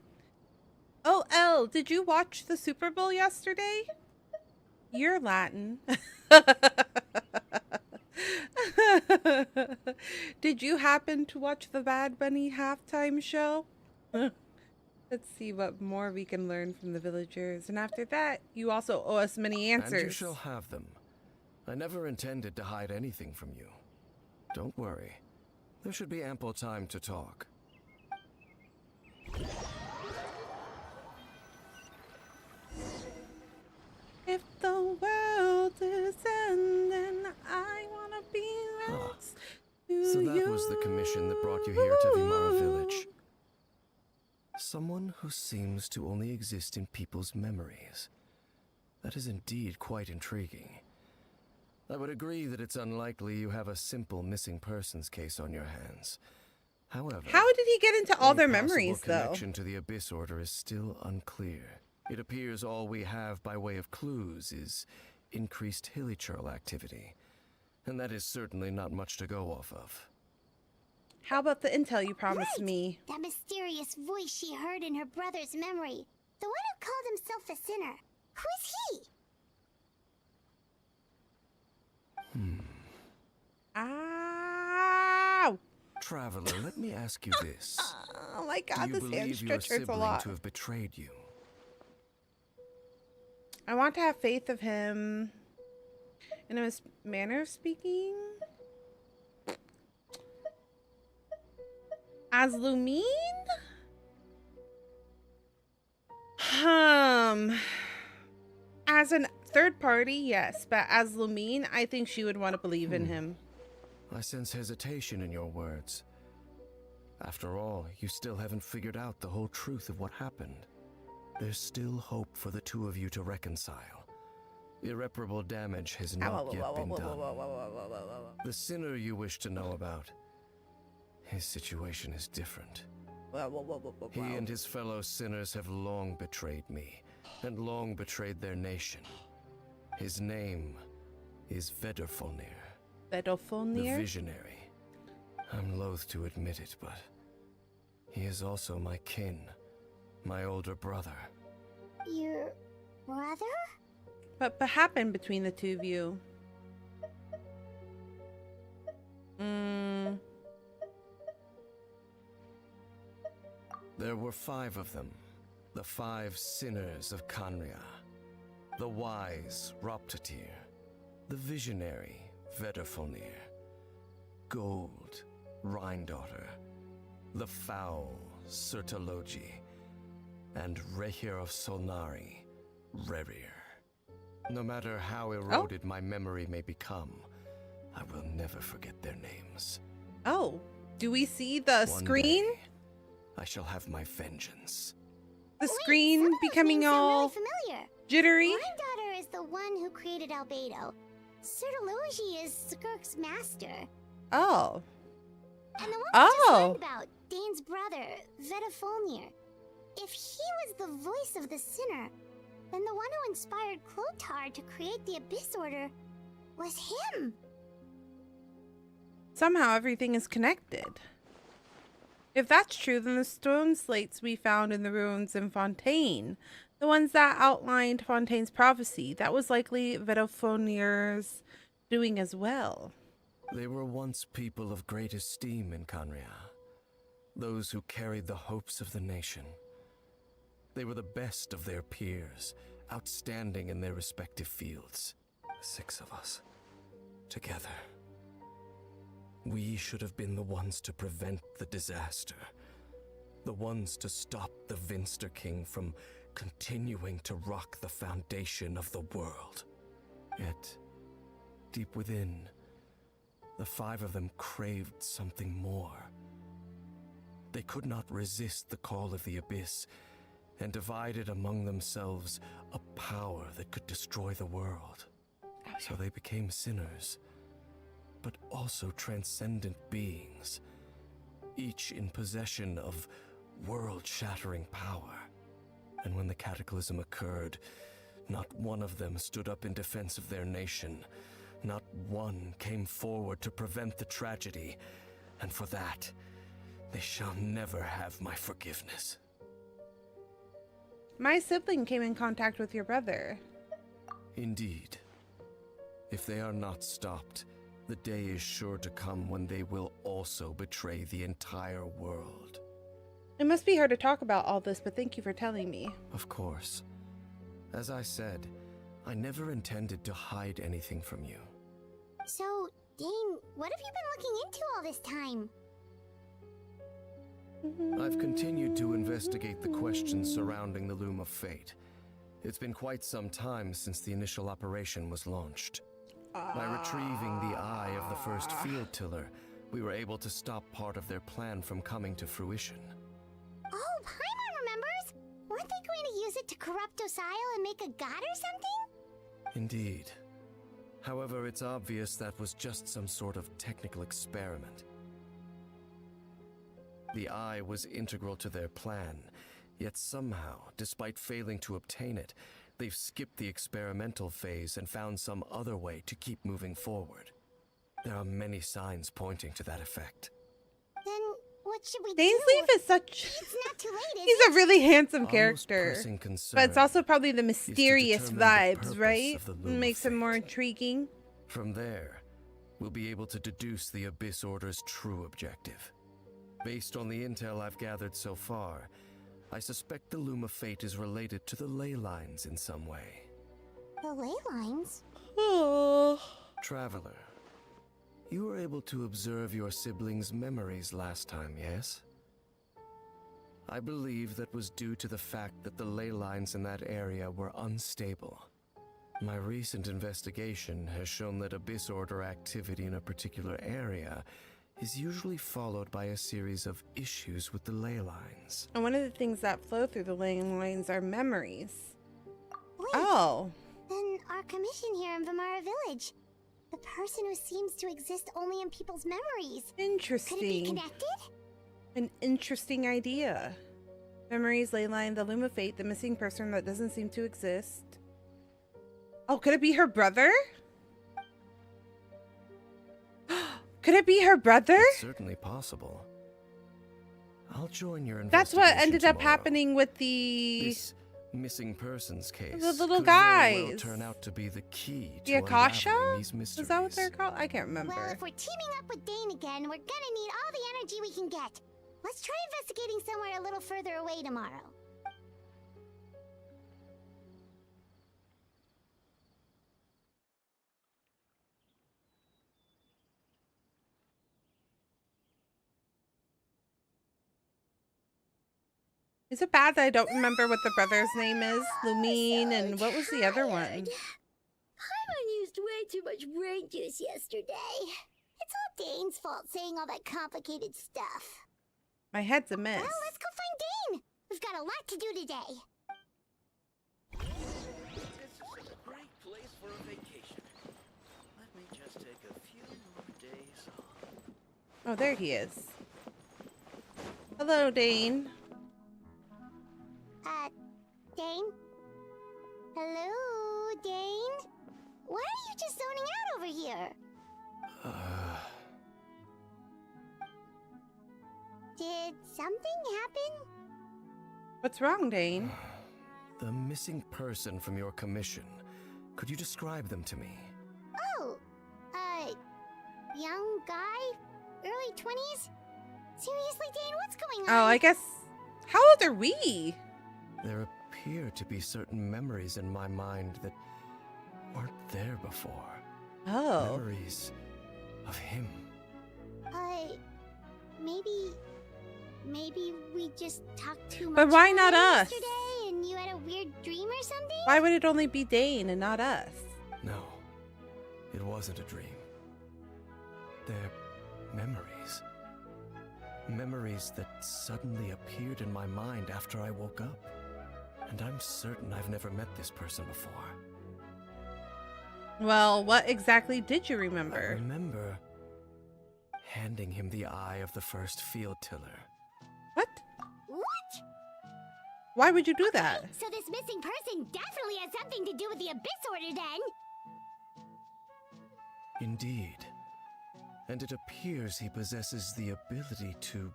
Oh, Elle, did you watch the Super Bowl yesterday? You're Latin. Did you happen to watch the Bad Bunny halftime show? Let's see what more we can learn from the villagers. And after that, you also owe us many answers. And you shall have them. I never intended to hide anything from you. Don't worry. There should be ample time to talk. If the world is ending, I wanna be next to So that you. was the commission that brought you here to Vimara village. Someone who seems to only exist in people's memories. That is indeed quite intriguing. I would agree that it's unlikely you have a simple missing persons case on your hands. However, How did he get into all any their possible memories, though? connection to the Abyss Order is still unclear. It appears all we have by way of clues is increased hilichurl activity, and that is certainly not much to go off of. How about the intel you promised Right. me? That mysterious voice she heard in her brother's memory. The one who called himself a sinner. Who is he? Ow! Traveler, let me ask you this. Oh my Do god, you this hand believe your stretch hurts a sibling lot. to have betrayed you? I want to have faith of him in his manner of speaking. As Lumine? As an third party, yes, but as Lumine, I think she would want to believe in him. I sense hesitation in your words. After all, you still haven't figured out the whole truth of what happened. There's still hope for the two of you to reconcile. Irreparable damage has not yet been done. The sinner you wish to know about, his situation is different. He and his fellow sinners have long betrayed me, and long betrayed their nation. His name is Vedrfolnir. Vedrfolnir? The Visionary. I'm loath to admit it, but he is also my kin, my older brother. Your brother? What happened between the two of you? There were 5 of them, the 5 sinners of Khaenri'ah. The wise Roptatyr, the visionary Vedrfolnir, Gold Rhindaughter, the foul Sertologi, and Rehir of Solnari, Rerir. No matter how eroded my memory may become, I will never forget their names. Oh, do we see the screen? One day, I shall have my vengeance. The screen becoming all really familiar. jittery? Rhindaughter is the one who created Albedo. Sertologi is Skirk's master. Oh. And the one we just learned about, Dane's brother, Vedrfolnir. If he was the voice of the sinner, then the one who inspired Clothar to create the Abyss Order was him. Somehow everything is connected. If that's true, then the stone slates we found in the ruins in Fontaine, the ones that outlined Fontaine's prophecy, that was likely Vedrfolnir's doing as well. They were once people of great esteem in Khaenri'ah, those who carried the hopes of the nation. They were the best of their peers, outstanding in their respective fields. 6 of us, together. We should have been the ones to prevent the disaster. The ones to stop the Vinster King from continuing to rock the foundation of the world. Yet, deep within, the 5 of them craved something more. They could not resist the call of the Abyss, and divided among themselves a power that could destroy the world. So they became sinners, but also transcendent beings, each in possession of world-shattering power. And when the cataclysm occurred, not one of them stood up in defense of their nation. Not one came forward to prevent the tragedy, and for that, they shall never have my forgiveness. My sibling came in contact with your brother. Indeed. If they are not stopped, the day is sure to come when they will also betray the entire world. It must be hard to talk about all this, but thank you for telling me. Of course. As I said, I never intended to hide anything from you. So, Dane, what have you been looking into all this time? I've continued to investigate the questions surrounding the Loom of Fate. It's been quite some time since the initial operation was launched. By retrieving the eye of the first field tiller, we were able to stop part of their plan from coming to fruition. Oh, Paimon remembers! Weren't they going to use it to corrupt Osial and make a god or something? Indeed. However, it's obvious that was just some sort of technical experiment. The eye was integral to their plan, yet somehow, despite failing to obtain it, they've skipped the experimental phase and found some other way to keep moving forward. There are many signs pointing to that effect. Then what should we Dane's do? Leaf is such... It's not too late, is He's a it? really handsome Our most character. pressing concern But it's also probably the mysterious determine the purpose vibes, right? of the Loom of Makes him more Fate. intriguing. From there, we'll be able to deduce the Abyss Order's true objective. Based on the intel I've gathered so far, I suspect the Loom of Fate is related to the ley lines in some way. The ley lines? Oh. Traveler, you were able to observe your siblings' memories last time, yes? I believe that was due to the fact that the ley lines in that area were unstable. My recent investigation has shown that Abyss Order activity in a particular area is usually followed by a series of issues with the ley lines. And one of the things that flow through the ley lines are memories. Wait, Oh. then our commission here in Vamara Village. The person who seems to exist only in people's memories. Interesting. Could it be connected? An interesting idea. Memories, ley line, the loom of fate, the missing person that doesn't seem to exist. Oh, could it be her brother? Could it be her brother? It's certainly possible. I'll join your investigation. That's what ended up tomorrow. happening with the This missing persons case. the little could very well guys. turn out to be the key The to Akasha? unraveling these mysteries. Is that what they're called? I can't remember. Well, if we're teaming up with Dane again, we're gonna need all the energy we can get. Let's try investigating somewhere a little further away tomorrow. Is it bad that I don't remember what the brother's name is? Lumine, and what was the other one? Paimon used way too much brain juice yesterday. It's all Dane's fault saying all that complicated stuff. My head's a mess. Well, let's go find Dane. We've got a lot to do today. This is a great place for a vacation. Let me just take a few more days off. Oh, there he is. Hello, Dane. Dane? Hello, Dane? Why are you just zoning out over here? Did something happen? What's wrong, Dane? The missing person from your commission. Could you describe them to me? Oh, young guy? Early 20s? Seriously, Dane, what's going on? Oh, I guess. How old are we? There appear to be certain memories in my mind that weren't there before. Oh. Memories of him. Maybe we just talked too much. But why about not it us? Yesterday and you had a weird dream or something? Why would it only be Dane and not us? No, it wasn't a dream. They're memories. Memories that suddenly appeared in my mind after I woke up. And I'm certain I've never met this person before. Well, what exactly did you I remember? remember handing him the eye of the first field tiller. What? What? Why would you do that? So this missing person definitely has something to do with the Abyss Order then? Indeed. And it appears he possesses the ability to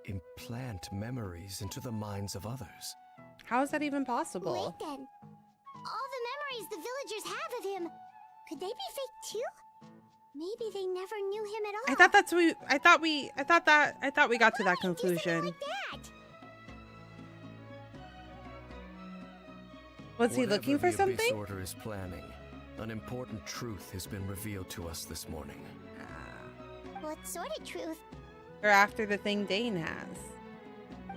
implant memories into the minds of others. How is that even possible? Wait then. All the memories the villagers have of him, could they be fake too? Maybe they never knew him at all. I thought we got to that conclusion. Like that. Was he Whatever looking for the Abyss something? Order is planning, an important truth has been revealed to us this morning. What sort of truth? Or after the thing Dane has?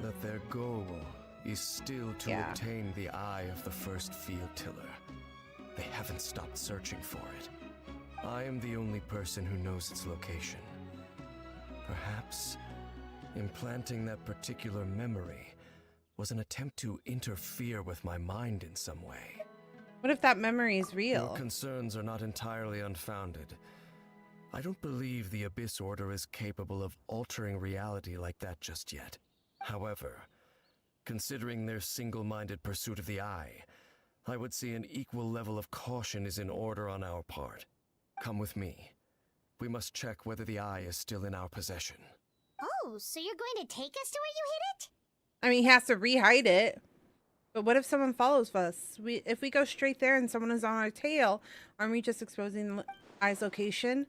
That their goal is still to Yeah. obtain the eye of the first field tiller. They haven't stopped searching for it. I am the only person who knows its location. Perhaps implanting that particular memory was an attempt to interfere with my mind in some way. What if that memory is Your real? concerns are not entirely unfounded. I don't believe the Abyss Order is capable of altering reality like that just yet. However, considering their single-minded pursuit of the eye, I would say an equal level of caution is in order on our part. Come with me. We must check whether the eye is still in our possession. Oh, so you're going to take us to where you hid it? I mean, he has to re-hide it. But what if someone follows us? If we go straight there and someone is on our tail, aren't we just exposing the eye's location?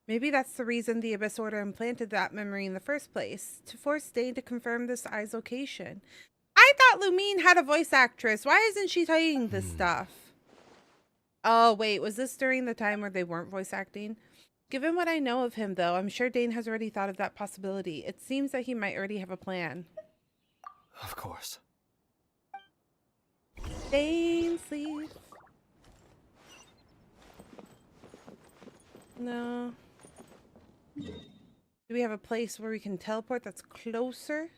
Maybe that's the reason the Abyss Order implanted that memory in the first place, to force Dane to confirm this eye's location. I thought Lumine had a voice actress. Why isn't she telling this stuff? Oh, wait, was this during the time where they weren't voice acting? Given what I know of him, though, I'm sure Dane has already thought of that possibility. It seems that he might already have a plan. Of course. Dane, sleep. No. Do we have a place where we can teleport that's closer?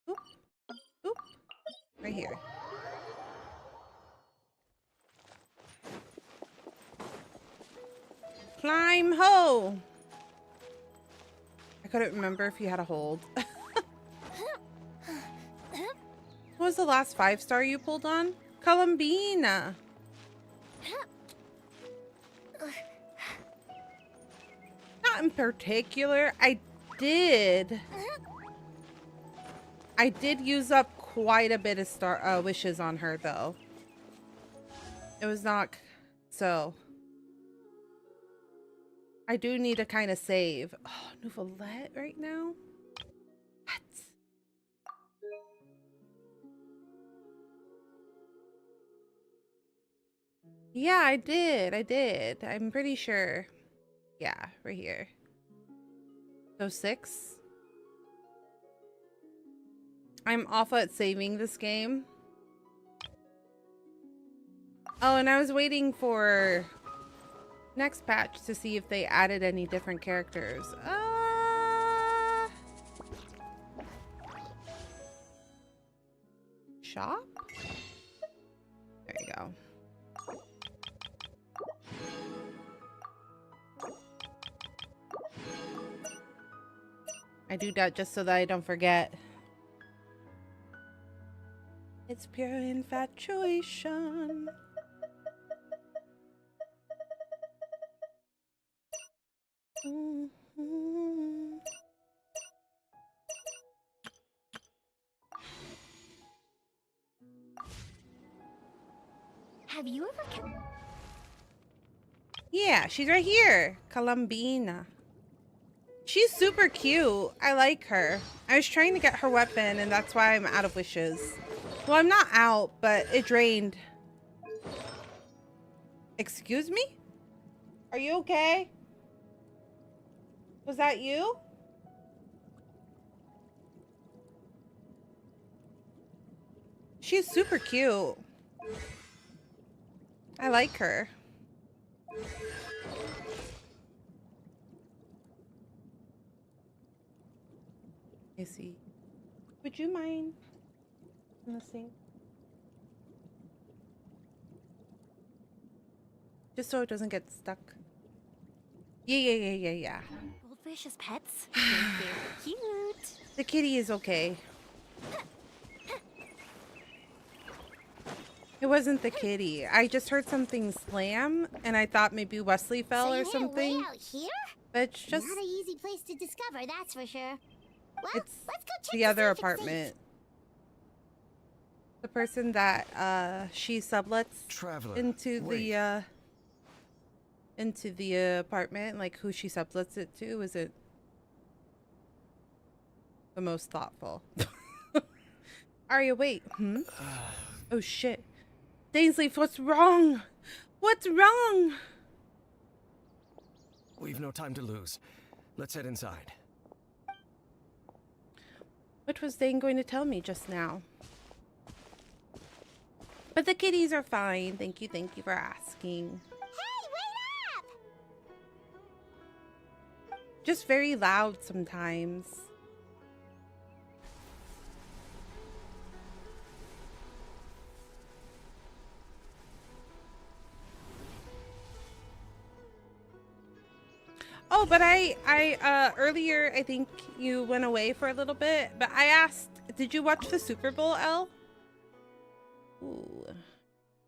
Oop. Oop. Right here. Climb ho! I couldn't remember if you had a hold. What was the last 5-star you pulled on? Columbina. Not in particular. I did use up quite a bit of wishes on her though. It was not so. I do need to kind of save. Oh, Nouvelette right now? What? Yeah, I did. I'm pretty sure. Yeah, right here. So 6. I'm awful at saving this game. Oh, and I was waiting for next patch to see if they added any different characters. Shop? There you go. I do that just so that I don't forget. It's pure infatuation. Have you ever... Yeah, she's right here. Columbina. She's super cute. I like her. I was trying to get her weapon, and that's why I'm out of wishes. Well, I'm not out, but it drained. Excuse me? Are you okay? Was that you? She's super cute. I like her. I see. Would you mind in the sink? Just so it doesn't get stuck. Yeah. Goldfish as pets? They're cute. The kitty is okay. It wasn't the kitty. I just heard something slam, and I thought maybe Wesley fell or something. Way out here? But it's just not an easy place to discover, that's for sure. Well, it's let's go check the other if it's safe. apartment. The person that she sublets Traveler, into wait. the apartment, like who she sublets it to, isn't the most thoughtful. Arya, wait. Oh shit. Dainsleif, what's wrong? What's wrong? We've no time to lose. Let's head inside. What was Dane going to tell me just now? But the kitties are fine. Thank you for asking. Hey, wait up! Just very loud sometimes. Oh, but I earlier, I think you went away for a little bit, but I asked, did you watch the Super Bowl, Elle? Ooh.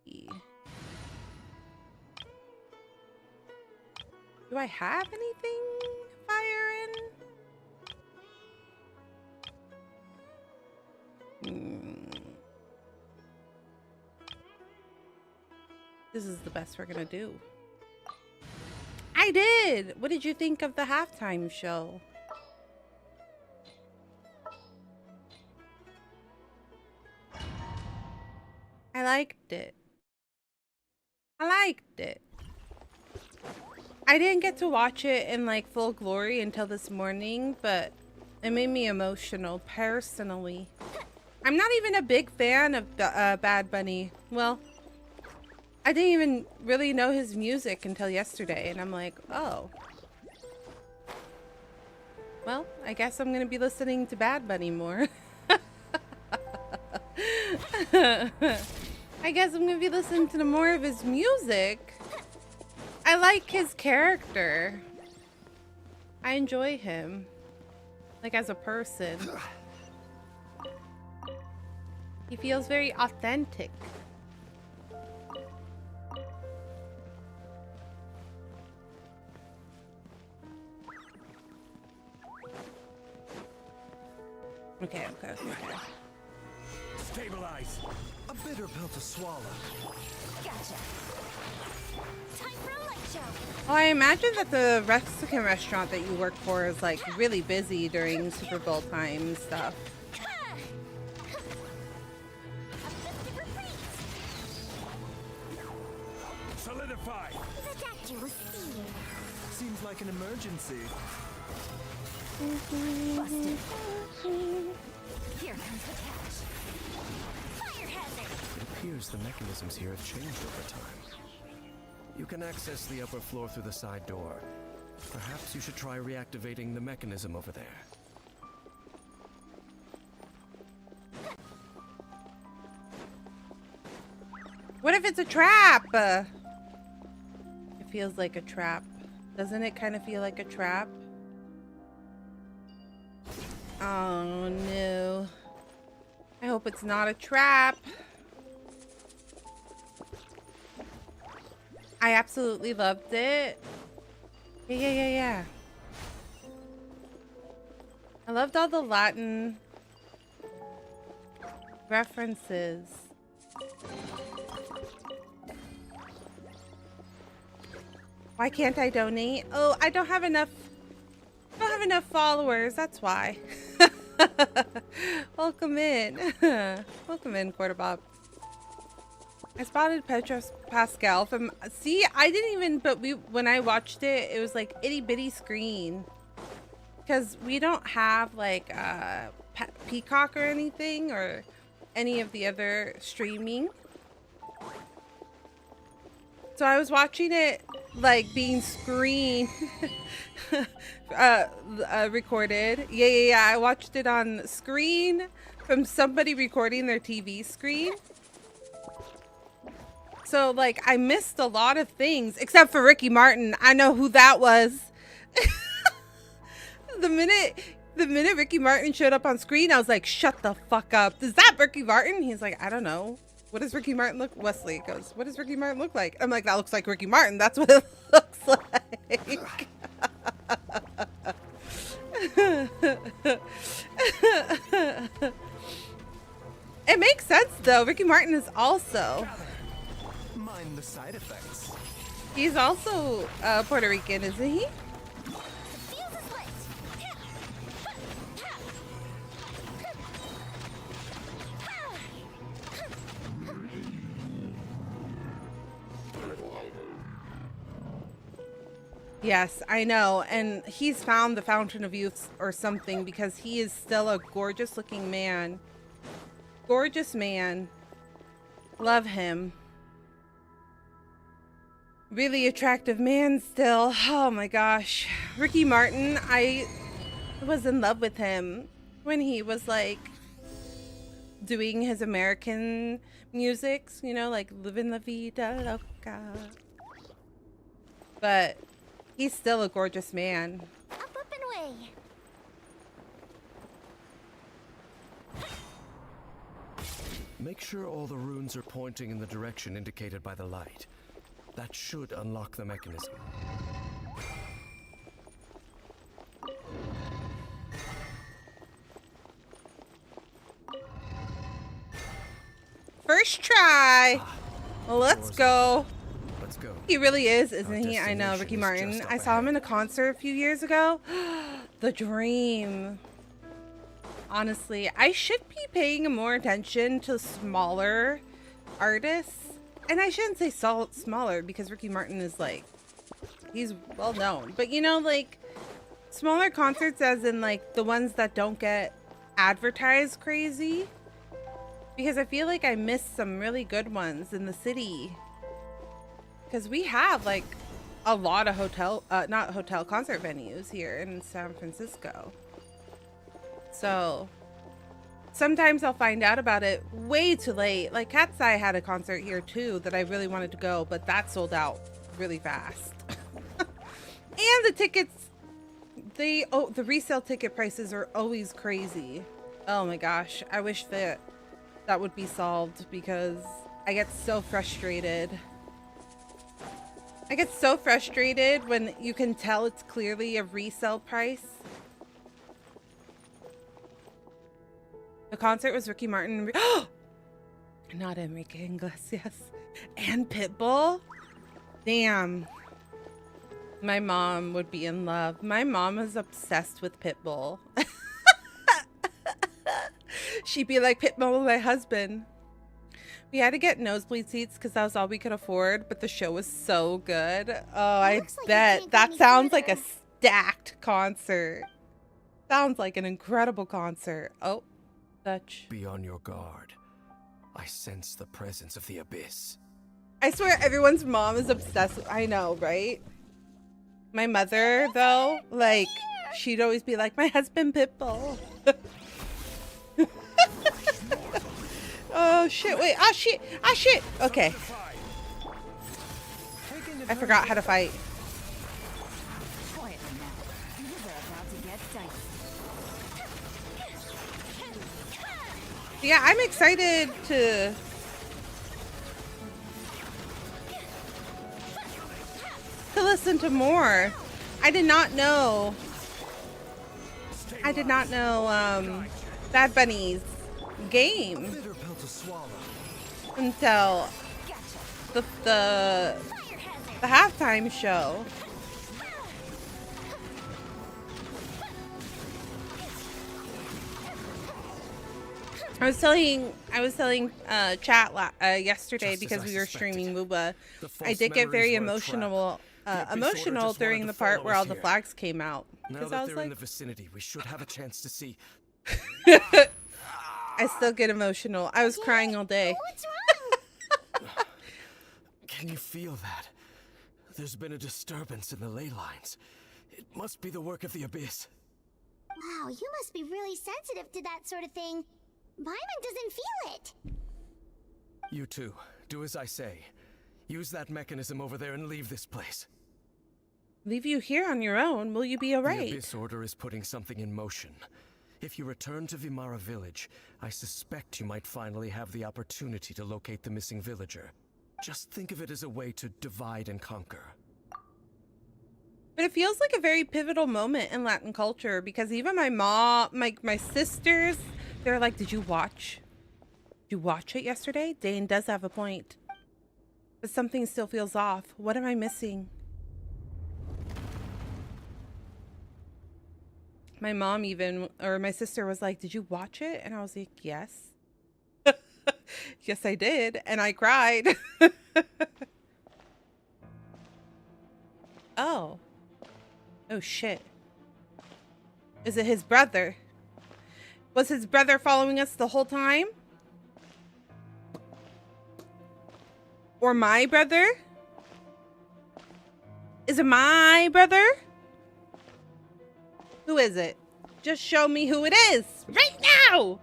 Yeah. Do I have anything fire in? This is the best we're gonna do. I did! What did you think of the halftime show? I liked it. I didn't get to watch it in like full glory until this morning, but it made me emotional personally. I'm not even a big fan of Bad Bunny. Well, I didn't even really know his music until yesterday, and I'm like, oh. Well, I guess I'm gonna be listening to Bad Bunny more. I guess I'm gonna be listening to more of his music. I like his character. I enjoy him. Like, as a person. He feels very authentic. Okay. Stabilize. A bitter pill to swallow. Gotcha. Time for a light show. Well, I imagine that the Mexican restaurant that you work for is like really busy during Super Bowl time and stuff. Solidify. Seems like an emergency. Busted. Here comes the catch. Fire hazard. It appears the mechanisms here have changed over time. You can access the upper floor through the side door. Perhaps you should try reactivating the mechanism over there. What if it's a trap? It feels like a trap. Doesn't it kind of feel like a trap? Oh no. I hope it's not a trap. I absolutely loved it. Yeah. I loved all the Latin references. Why can't I donate? Oh, I don't have enough. I don't have enough followers. That's why. Welcome in. Welcome in, Quarter Bob. I spotted Pedro Pascal from. See, I didn't even. But when I watched it, it was like itty bitty screen. Because we don't have like Peacock or anything or any of the other streaming. So I was watching it like being screen recorded. Yeah. I watched it on screen from somebody recording their TV screen. So like I missed a lot of things except for Ricky Martin. I know who that was. The minute Ricky Martin showed up on screen, I was like, shut the fuck up. Is that Ricky Martin? He's like, I don't know. What does Ricky Martin look? Wesley goes, what does Ricky Martin look like? I'm like, that looks like Ricky Martin. That's what it looks like. It makes sense though. Ricky Martin is also. Mind the side effects. He's also Puerto Rican, isn't he? Yes, I know. And he's found the Fountain of Youth or something because he is still a gorgeous looking man. Gorgeous man. Love him. Really attractive man still. Oh my gosh. Ricky Martin, I was in love with him when he was like doing his American musics, you know, like Living La Vida Loca. But he's still a gorgeous man. Up and away. Make sure all the runes are pointing in the direction indicated by the light. That should unlock the mechanism. First try. Well, let's go. Let's go. He really is, isn't he? I know, Ricky Martin. I saw him in a concert a few years ago. The dream. Honestly, I should be paying more attention to smaller artists. And I shouldn't say smaller because Ricky Martin is like, he's well known. But you know, like smaller concerts as in like the ones that don't get advertised crazy. Because I feel like I missed some really good ones in the city. Because we have like a lot of concert venues here in San Francisco. So sometimes I'll find out about it way too late. Like Cat's Eye had a concert here too that I really wanted to go, but that sold out really fast. And the tickets, the resale ticket prices are always crazy. Oh my gosh, I wish that would be solved because I get so frustrated. I get so frustrated when you can tell it's clearly a resale price. The concert was Ricky Martin. Not Enrique Iglesias. And Pitbull. Damn. My mom would be in love. My mom is obsessed with Pitbull. She'd be like, Pitbull, my husband. We had to get nosebleed seats because that was all we could afford, but the show was so good. Oh, I bet. That sounds like a stacked concert. Sounds like an incredible concert. Oh, Dutch. Be on your guard. I sense the presence of the abyss. I swear everyone's mom is obsessed with, I know, right? My mother, though, like, she'd always be like, my husband Pitbull. Oh shit, wait, ah shit, ah shit. Okay. I forgot how to fight. Yeah, I'm excited to listen to more. I did not know Bad Bunny's game until the halftime show. I was telling chat yesterday because we were streaming MUBA. I did get very emotional during the part where all the flags came out. Now that they're in the vicinity, we should have a chance to see. I still get emotional. I was crying all day. What's wrong? Can you feel that? There's been a disturbance in the ley lines. It must be the work of the abyss. Wow, you must be really sensitive to that sort of thing. Paimon doesn't feel it. You too. Do as I say. Use that mechanism over there and leave this place. Leave you here on your own? Will you be alright? The Abyss Order is putting something in motion. If you return to Vimara Village, I suspect you might finally have the opportunity to locate the missing villager. Just think of it as a way to divide and conquer. But it feels like a very pivotal moment in Latin culture because even my mom, my sisters, they're like, did you watch it yesterday? Dane does have a point. But something still feels off. What am I missing? My mom my sister was like, did you watch it? And I was like, yes. Yes, I did. And I cried. Oh. Oh, shit. Is it his brother? Was his brother following us the whole time? Or my brother? Is it my brother? Who is it? Just show me who it is right now.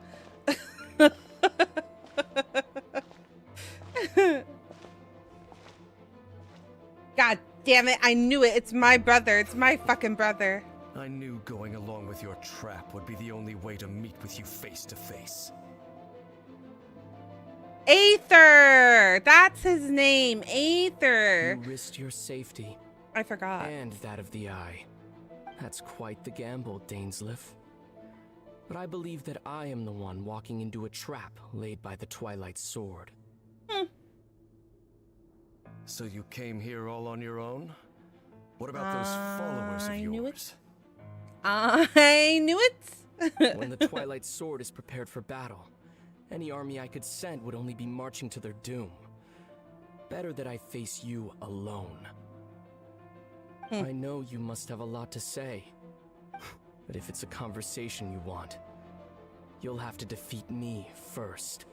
God damn it. I knew it. It's my brother. It's my fucking brother. I knew going along with your trap would be the only way to meet with you face to face. Aether. That's his name. Aether. You risked your safety. I forgot. And that of the Eye. That's quite the gamble, Dainsleif. But I believe that I am the one walking into a trap laid by the Twilight Sword. So you came here all on your own? What about those followers of yours? I knew it. When the Twilight Sword is prepared for battle, any army I could send would only be marching to their doom. Better that I face you alone. I know you must have a lot to say, but if it's a conversation you want, you'll have to defeat me first.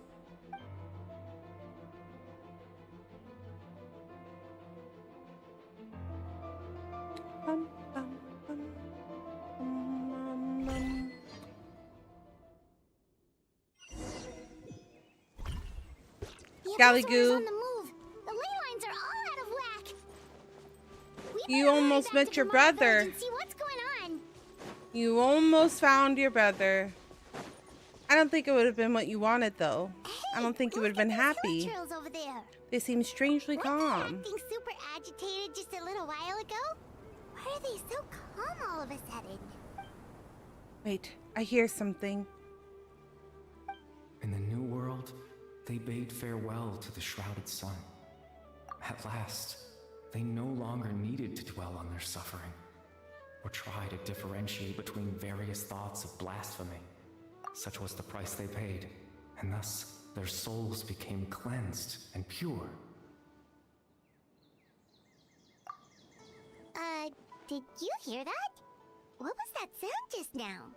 Scallygoo. On the move. The ley lines are all out of whack. You almost met your brother. See what's going on. You almost found your brother. I don't think it would have been what you wanted, though. Hey, I don't think you would have been happy. Trails over there. They seem strangely calm. Acting super agitated just a little while ago? Why are they so calm all of a sudden? Wait, I hear something. In the new world, they bade farewell to the shrouded sun. At last, they no longer needed to dwell on their suffering, or try to differentiate between various thoughts of blasphemy. Such was the price they paid, and thus their souls became cleansed and pure. Did you hear that? What was that sound just now?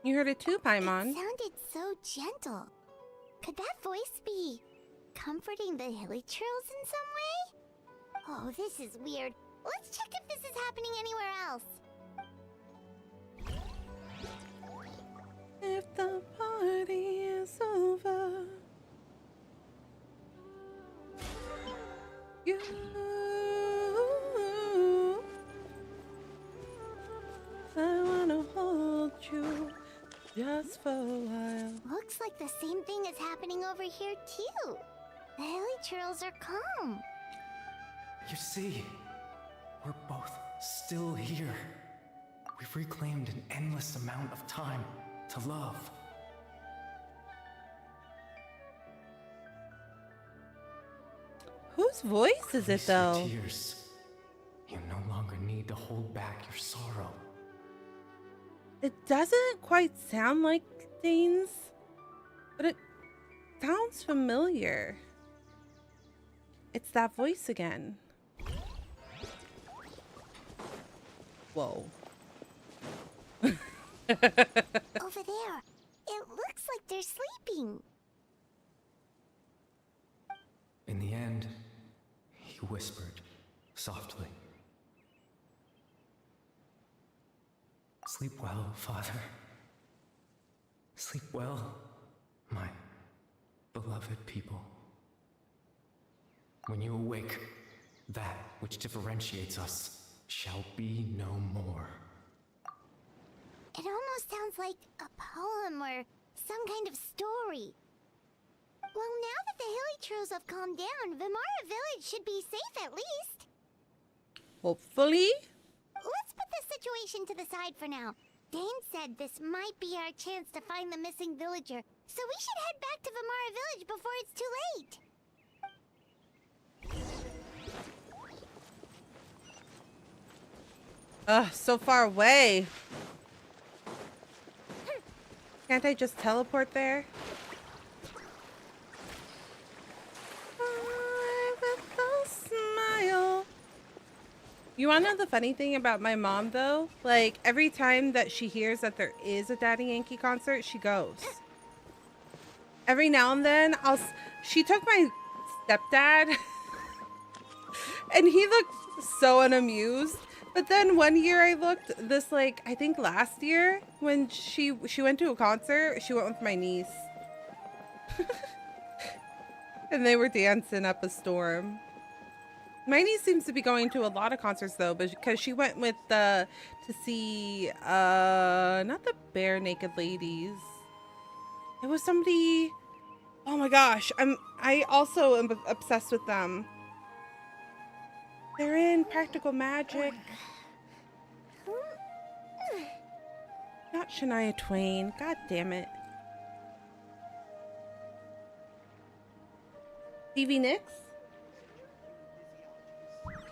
You heard it too, Paimon. It sounded so gentle. Could that voice be comforting the hilichurls in some way? Oh, this is weird. Let's check if this is happening anywhere else. If the party is over, you, I wanna hold you just for a while. Looks like the same thing is happening over here too. The hilichurls are calm. You see, we're both still here. We've reclaimed an endless amount of time to love. Whose voice is it, though? Your tears. You no longer need to hold back your sorrow. It doesn't quite sound like Dane's, but it sounds familiar. It's that voice again. Whoa. Over there. It looks like they're sleeping. In the end, he whispered softly. Sleep well, Father. Sleep well, my beloved people. When you awake, that which differentiates us shall be no more. It almost sounds like a poem or some kind of story. Well, now that the hilichurls have calmed down, Vimara Village should be safe at least. Hopefully. Let's put this situation to the side for now. Dane said this might be our chance to find the missing villager, so we should head back to Vimara Village before it's too late. Ugh, so far away. Can't I just teleport there? With a smile. You wanna know the funny thing about my mom, though? Like, every time that she hears that there is a Daddy Yankee concert, she goes. Every now and then, she took my stepdad, and he looked so unamused. But then one year I looked, I think last year, when she went to a concert, she went with my niece. And they were dancing up a storm. My niece seems to be going to a lot of concerts, though, because she went with to see not the Bare Naked Ladies. It was somebody. Oh my gosh, I also am obsessed with them. They're in Practical Magic. Not Shania Twain. God damn it. Stevie Nicks?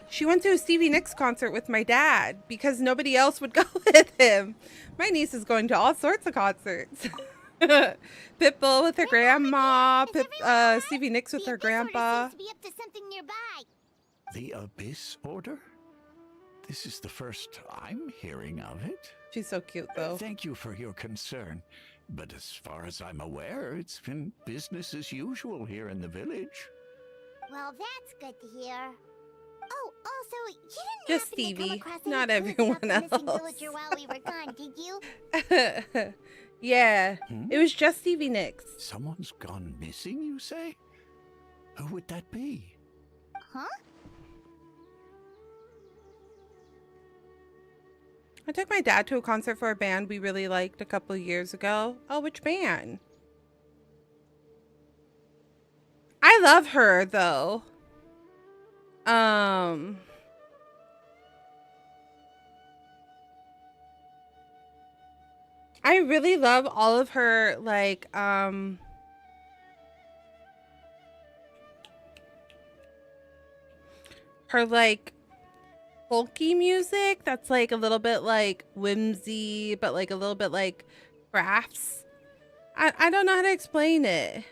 She went to a Stevie Nicks concert with my dad because nobody else would go with him. My niece is going to all sorts of concerts. Pitbull with her grandma, Stevie Nicks with her grandpa. Seems to be up to something nearby. The Abyss Order? This is the first I'm hearing of it. She's so cute, though. Thank you for your concern. But as far as I'm aware, it's been business as usual here in the village. Well, that's good to hear. Oh, also, you didn't Just happen to come Stevie, across not any clues everyone about the missing else. villager while we were gone, did you? Yeah, it was just Stevie Nicks. Someone's gone missing, you say? Who would that be? Huh? I took my dad to a concert for a band we really liked a couple of years ago. Oh, which band? I love her though. I really love all of her like her like folky music that's like a little bit like whimsy but like a little bit like crafts. I don't know how to explain it.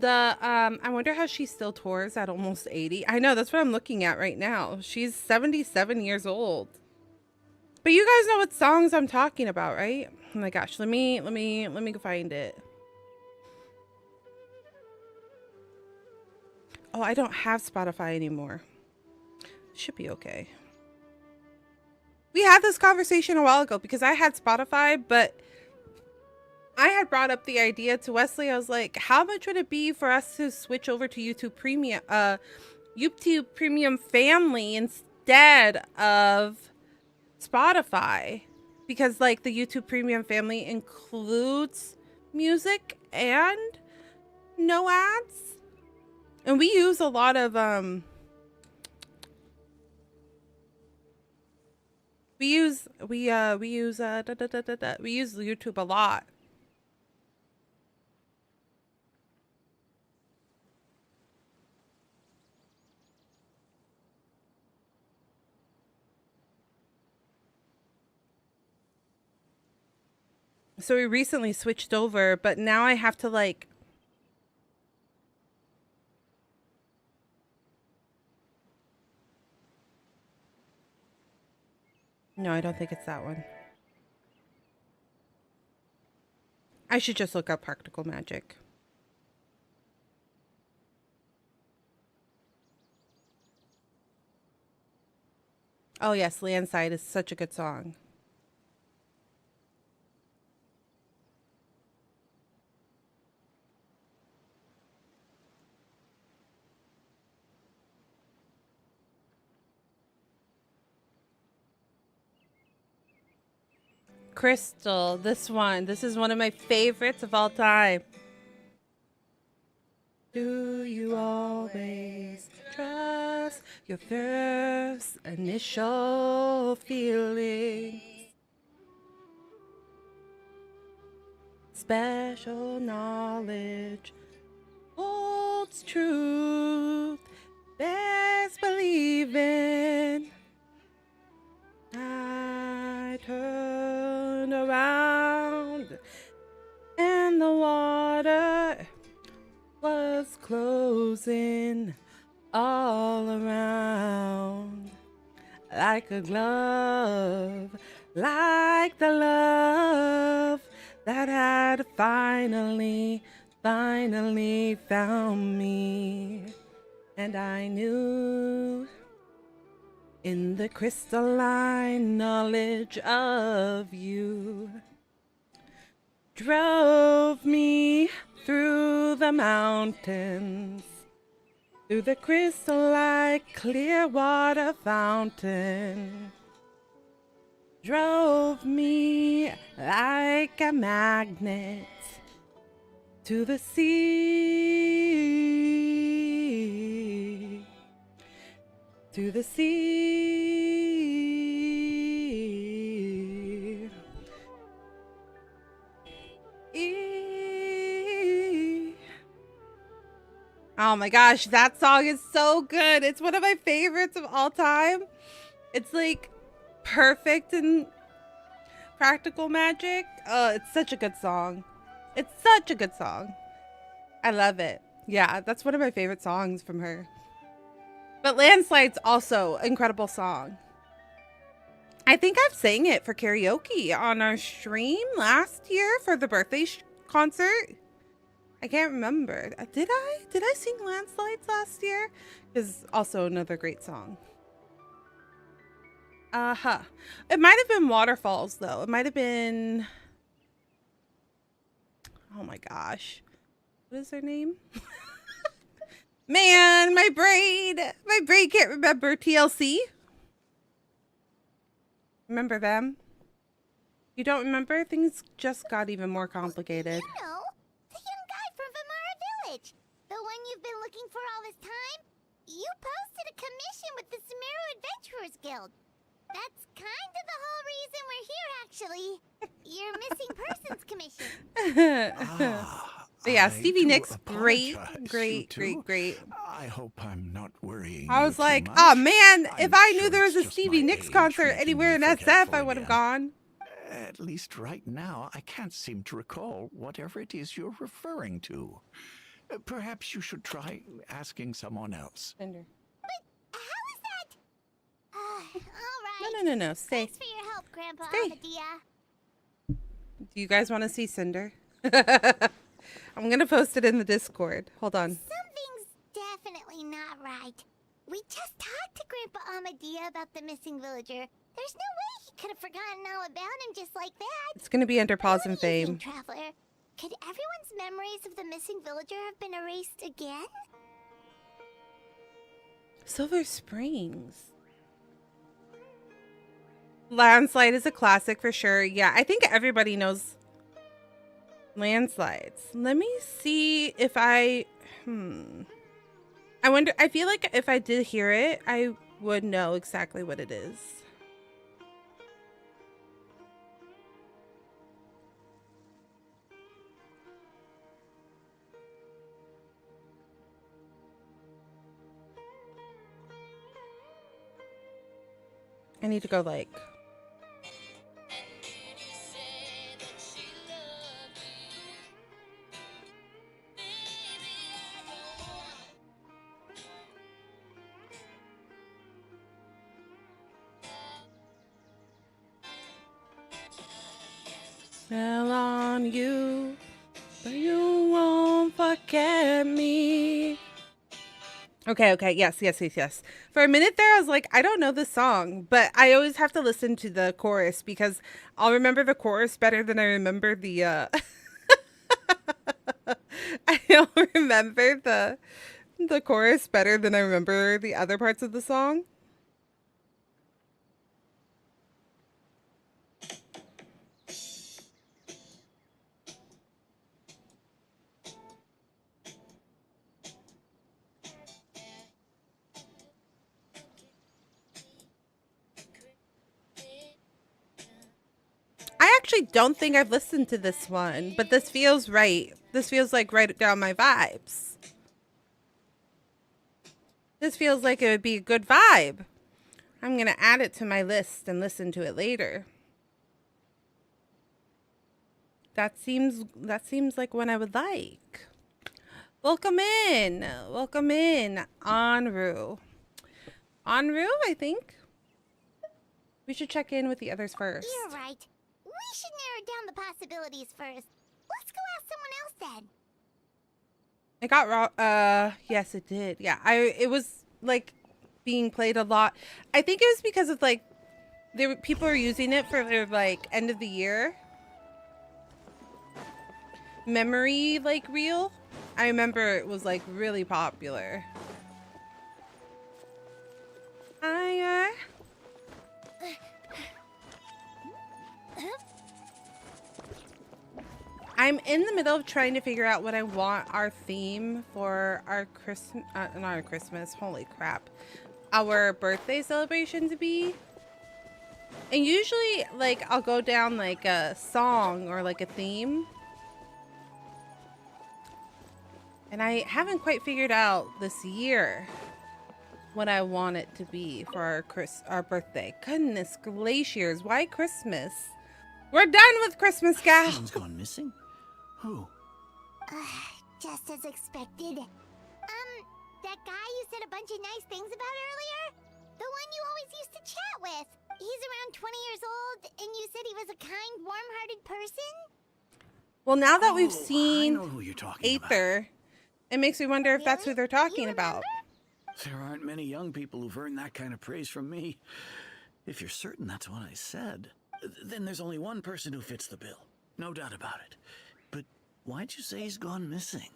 I wonder how she still tours at almost 80. I know, that's what I'm looking at right now. She's 77 years old. But you guys know what songs I'm talking about, right? Oh my gosh, let me go find it. Oh, I don't have Spotify anymore. Should be okay. We had this conversation a while ago because I had Spotify, but I had brought up the idea to Wesley. I was like, how much would it be for us to switch over to YouTube Premium Family instead of Spotify? Because like the YouTube Premium Family includes music and no ads. And we use a lot of we use YouTube a lot. So we recently switched over, but now I have to like No, I don't think it's that one. I should just look up Practical Magic. Oh yes, Landside is such a good song. Crystal, this is one of my favorites of all time. Do you always trust your first initial feelings? Special knowledge holds truth, best believing. I turned around and the water was closing all around like a glove, like the love that had finally found me. And I knew in the crystalline knowledge of you drove me through the mountains, through the crystal like clear water fountain, drove me like a magnet to the sea, to the sea. Oh my gosh, that song is so good. It's one of my favorites of all time. It's like perfect and Practical Magic. Oh, it's such a good song. It's such a good song. I love it. Yeah, that's one of my favorite songs from her. But Landslide's also an incredible song. I think I've sang it for karaoke on our stream last year for the birthday concert. I can't remember. Did I sing Landslides last year? Is also another great song. It might have been waterfalls though. It might have been. Oh my gosh, what is their name? Man, my brain can't remember. TLC. Remember them? You don't remember? Things just got even more complicated. You know, the young guy from Vamara Village. The one you've been looking for all this time. You posted a commission with the Sumeru Adventurers Guild. That's kind of the whole reason we're here, actually. Your missing persons commission. But yeah, Stevie Nicks, great. I hope I'm not worrying. I was like, oh man, if I knew there was a Stevie Nicks concert anywhere in SF, I would have gone. At least right now, I can't seem to recall whatever it is you're referring to. Perhaps you should try asking someone else. Cinder. But how is that? All right. No. Stay. Thanks for your help, Grandpa Stay. Amadia. Do you guys want to see Cinder? I'm gonna post it in the Discord. Hold on. Something's definitely not right. We just talked to Grandpa Amadia about the missing villager. There's no way he could have forgotten all about him just like that. It's gonna be under pause and fame. Traveler? Could everyone's memories of the missing villager have been erased again? Silver Springs. Landslide is a classic for sure. Yeah, I think everybody knows landslides. Let me see if I wonder, I feel like if I did hear it, I would know exactly what it is. I need to go like fell on you, but you won't forget me. Okay, yes. For a minute there, I was like, I don't know this song, but I always have to listen to the chorus because I'll remember the chorus better than I remember the, I don't remember the chorus better than I remember the other parts of the song. I actually don't think I've listened to this one, but this feels right. This feels like right down my vibes. This feels like it would be a good vibe. I'm going to add it to my list and listen to it later. That seems like one I would like. Welcome in, Anru. Anru, I think. We should check in with the others first. You're right. We should narrow down the possibilities first. Let's go ask someone else then. It got raw. Yes, it did. Yeah, it was like being played a lot. I think it was because of like people were using it for their like end of the year memory like reel. I remember it was like really popular. I'm in the middle of trying to figure out what I want our theme for our Christmas, not our Christmas, holy crap, our birthday celebration to be. And usually, like, I'll go down like a song or like a theme. And I haven't quite figured out this year what I want it to be for our birthday. Goodness glaciers, why Christmas? We're done with Christmas, gal. Someone's gone missing? Who? Just as expected. That guy you said a bunch of nice things about earlier? The one you always used to chat with. He's around 20 years old, and you said he was a kind, warm-hearted person? Well, now that we've seen I know who you're talking Aether, it makes me wonder if that's who they're talking about. There aren't many young people who've earned that kind of praise from me. If you're certain that's what I said, then there's only one person who fits the bill. No doubt about it. But why'd you say he's gone missing?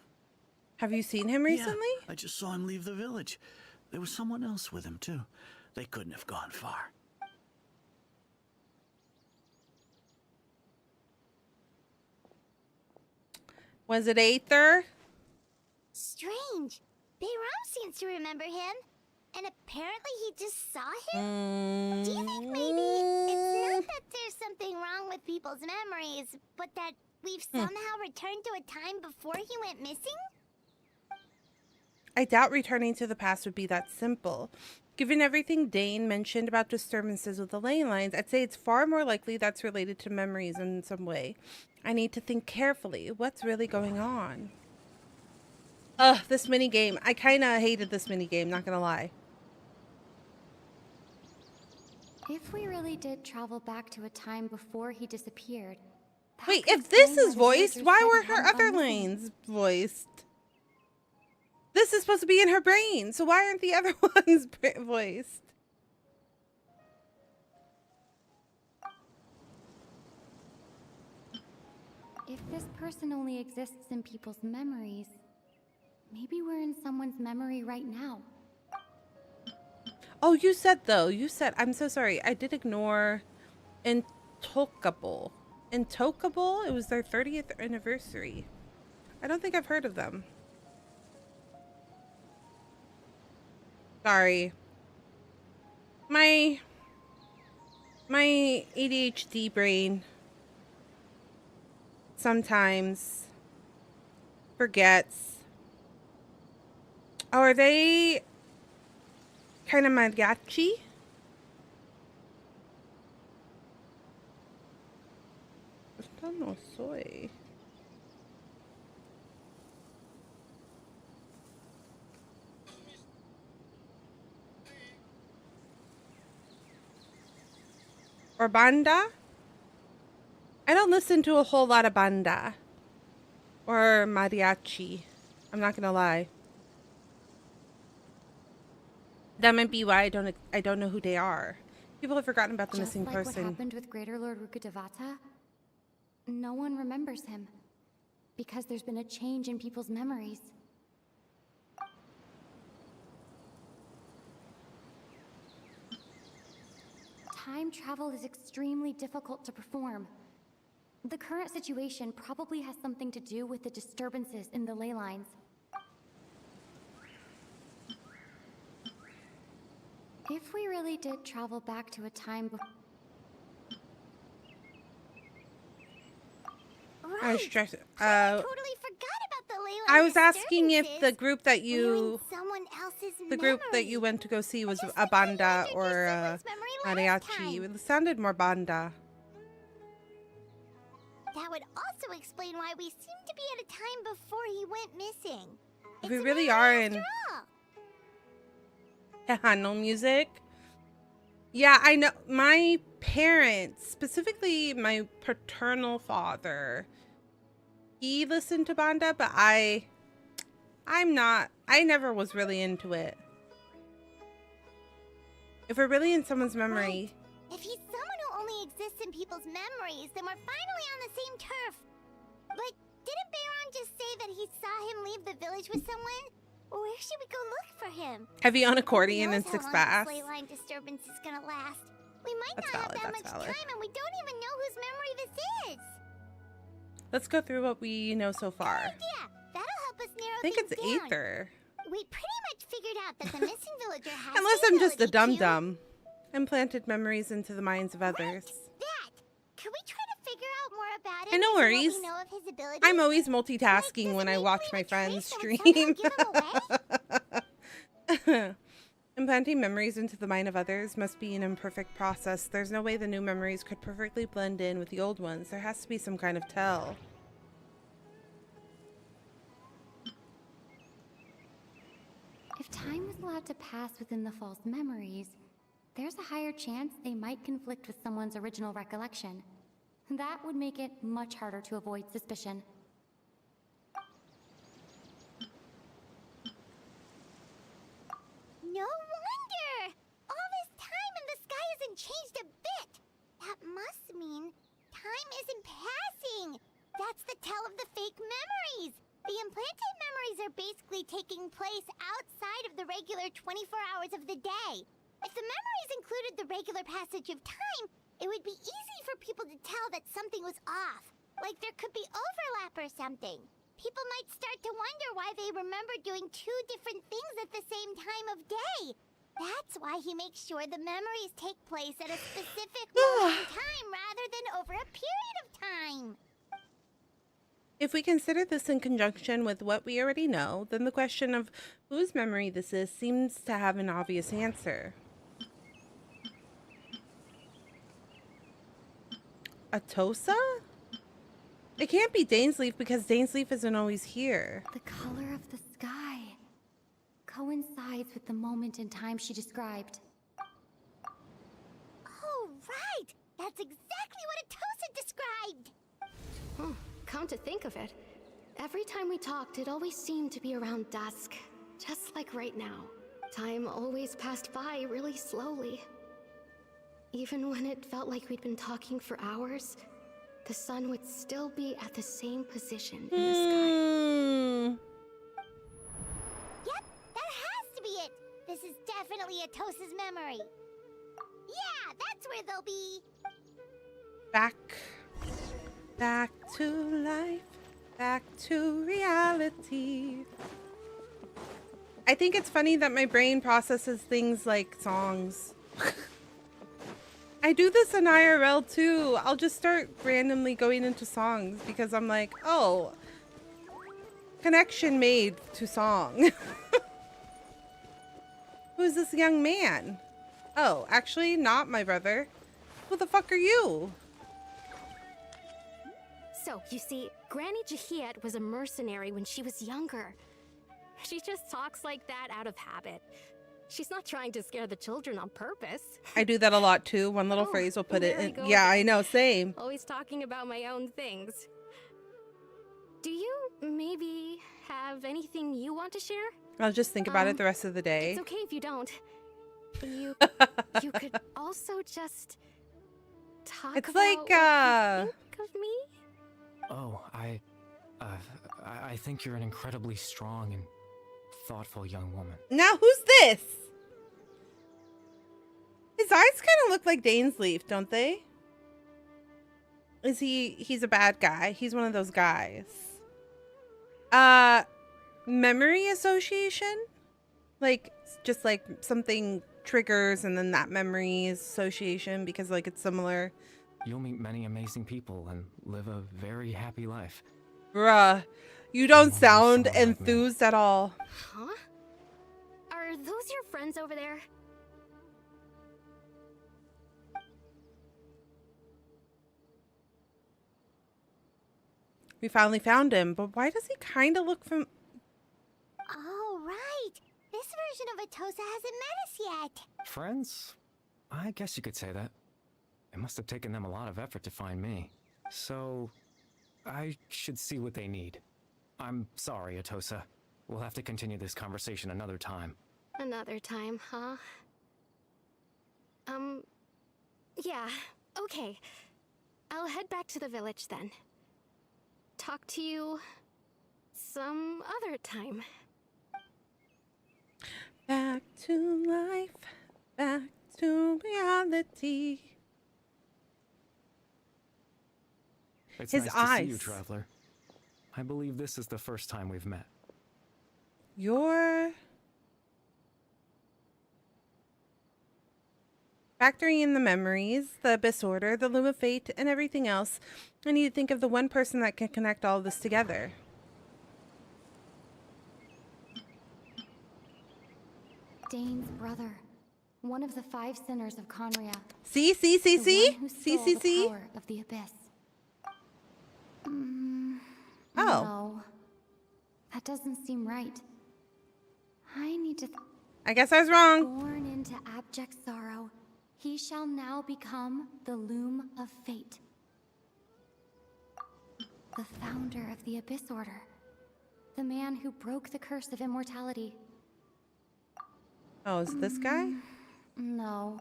Have you seen him recently? Yeah, I just saw him leave the village. There was someone else with him, too. They couldn't have gone far. Was it Aether? Strange. Bayram seems to remember him. And apparently he just saw him? Do you think maybe it's not that there's something wrong with people's memories, but that we've somehow returned to a time before he went missing? I doubt returning to the past would be that simple. Given everything Dane mentioned about disturbances with the ley lines, I'd say it's far more likely that's related to memories in some way. I need to think carefully. What's really going on? Ugh, this minigame. I kind of hated this minigame, not gonna lie. If we really did travel back to a time before he disappeared... Wait, if this is voiced, why were her other lines voiced? This is supposed to be in her brain, so why aren't the other ones voiced? If this person only exists in people's memories, maybe we're in someone's memory right now. Oh, you said though. You said, I'm so sorry. I did ignore Intocable. Intocable? It was their 30th anniversary. I don't think I've heard of them. Sorry. My ADHD brain sometimes forgets. Oh, are they kind of mariachi? Esto no soy. Or banda? I don't listen to a whole lot of banda or mariachi. I'm not gonna lie. That might be why I don't know who they are. People have forgotten about the missing person. Just like what happened with Greater Lord Rukkhadevata, no one remembers him because there's been a change in people's memories. Time travel is extremely difficult to perform. The current situation probably has something to do with the disturbances in the ley lines. If we really did travel back to a time before... Right. I was stressed. I totally forgot about the ley line I was asking if the group that you went to go see was a banda or a mariachi. It sounded more banda. That would also explain why we seem to be at a time before he went missing. If we really are in... no music. Yeah, I know. My parents, specifically my paternal father, he listened to banda, but I'm not. I never was really into it. If we're really in someone's memory... Right. If he's someone who only exists in people's memories, then we're finally on the same turf. But didn't Bayron just say that he saw him leave the village with someone? Where should we go look for him? Heavy on accordion and 6 bass. Ley line disturbance is gonna last. We might not have that much time, and we don't even know whose memory this is. Let's go through what we know so far. Good idea. That'll help us narrow I think it's down. Aether. We pretty much figured out that the missing villager has Unless I'm just a dum-dum. Implanted memories into the minds of others. That. Could we try to figure out more about him? And no worries. Know of his abilities? I'm always multitasking when I watch my friends stream. Implanting memories into the mind of others must be an imperfect process. There's no way the new memories could perfectly blend in with the old ones. There has to be some kind of tell. If time was allowed to pass within the false memories, there's a higher chance they might conflict with someone's original recollection. That would make it much harder to avoid suspicion. No wonder! All this time and the sky hasn't changed That must mean time isn't passing. That's the tell of the fake memories. The implanted memories are basically taking place outside of the regular 24 hours of the day. If the memories included the regular passage of time, it would be easy for people to tell that something was off. Like there could be overlap or something. People might start to wonder why they remember doing two different things at the same time of day. That's why he makes sure the memories take place at a specific moment in time rather than over a period of time. If we consider this in conjunction with what we already know, then the question of whose memory this is seems to have an obvious answer. Atosa? It can't be Dainsleif because Dainsleif isn't always here. The color of the sky coincides with the moment in time she described. Oh, right! That's exactly what Atosa described! Oh, come to think of it, every time we talked, it always seemed to be around dusk. Just like right now. Time always passed by really slowly. Even when it felt like we'd been talking for hours, the sun would still be at the same position in the sky. Yep, that has to be it! This is definitely Atosa's memory. Yeah, that's where they'll be! Back to life, back to reality. I think it's funny that my brain processes things like songs. I do this in IRL too. I'll just start randomly going into songs because I'm like, oh, connection made to song. Who's this young man? Oh, actually not my brother. Who the fuck are you? So, you see, Granny Jahiet was a mercenary when she was younger. She just talks like that out of habit. She's not trying to scare the children on purpose. I do that a lot too. One little phrase will put it in. Yeah, I know, same. Always talking about my own things. Do you maybe have anything you want to share? I'll just think about it the rest of the day. It's okay if you don't. You could also just talk it's about like, what you think of me? Oh, I think you're an incredibly strong and thoughtful young woman. Now who's this? His eyes kind of look like Dainsleif, don't they? Is he's a bad guy. He's one of those guys. Memory association? Like, just like something triggers and then that memory is association because like it's similar. You'll meet many amazing people and live a very happy life. Bruh, you don't sound enthused at all. Huh? Are those your friends over there? We finally found him, but why does he kind of look from... Oh, right. This version of Atosa hasn't met us yet. Friends? I guess you could say that. It must have taken them a lot of effort to find me. So, I should see what they need. I'm sorry, Atosa. We'll have to continue this conversation another time. Another time, huh? Yeah, okay. I'll head back to the village then. Talk to you some other time. Back to life, back to reality. It's His nice eyes. to see you, Traveler. I believe this is the first time we've met. You're... factoring in the memories, the Abyss Order, the Loom of Fate, and everything else, I need to think of the one person that can connect all of this together. Dane's brother. One of the 5 sinners of Conria. See? The power of the Abyss. No. That doesn't seem right. I need to... I guess I was wrong. Born into abject sorrow, he shall now become the Loom of Fate. The founder of the Abyss Order. The man who broke the curse of immortality. Oh, is it this guy? No.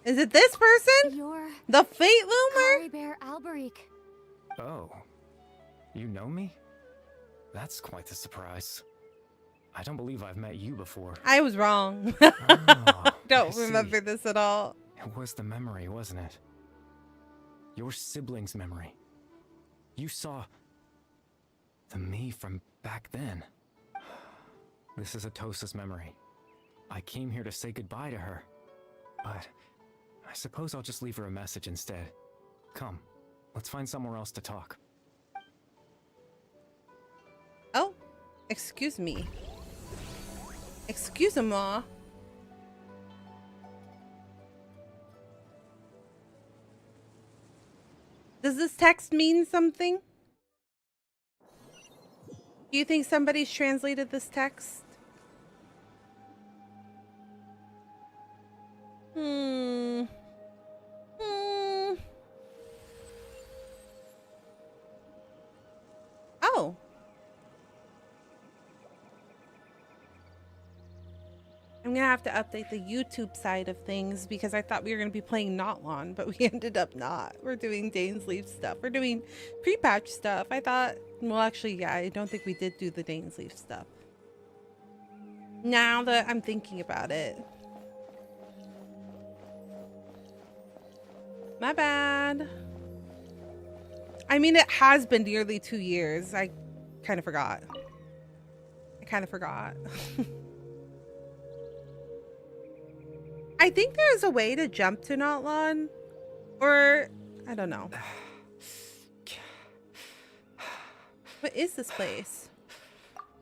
Is it this person? You're The Fate Loomer? Kari Bear Alberic. Oh. You know me? That's quite the surprise. I don't believe I've met you before. I was wrong. Oh, Don't I remember see. this at all. It was the memory, wasn't it? Your sibling's memory. You saw the me from back then. This is Atosa's memory. I came here to say goodbye to her, but I suppose I'll just leave her a message instead. Come, let's find somewhere else to talk. Oh, excuse me. Excuse-moi. Does this text mean something? Do you think somebody's translated this text? Oh. I'm gonna have to update the YouTube side of things because I thought we were gonna be playing Notlon, but we ended up not. We're doing Dainsleif stuff. We're doing pre-patch stuff. I thought, well, actually, yeah, I don't think we did do the Dainsleif stuff. Now that I'm thinking about it. My bad. I mean, it has been nearly 2 years. I kind of forgot. I think there is a way to jump to Notlon, or I don't know. What is this place?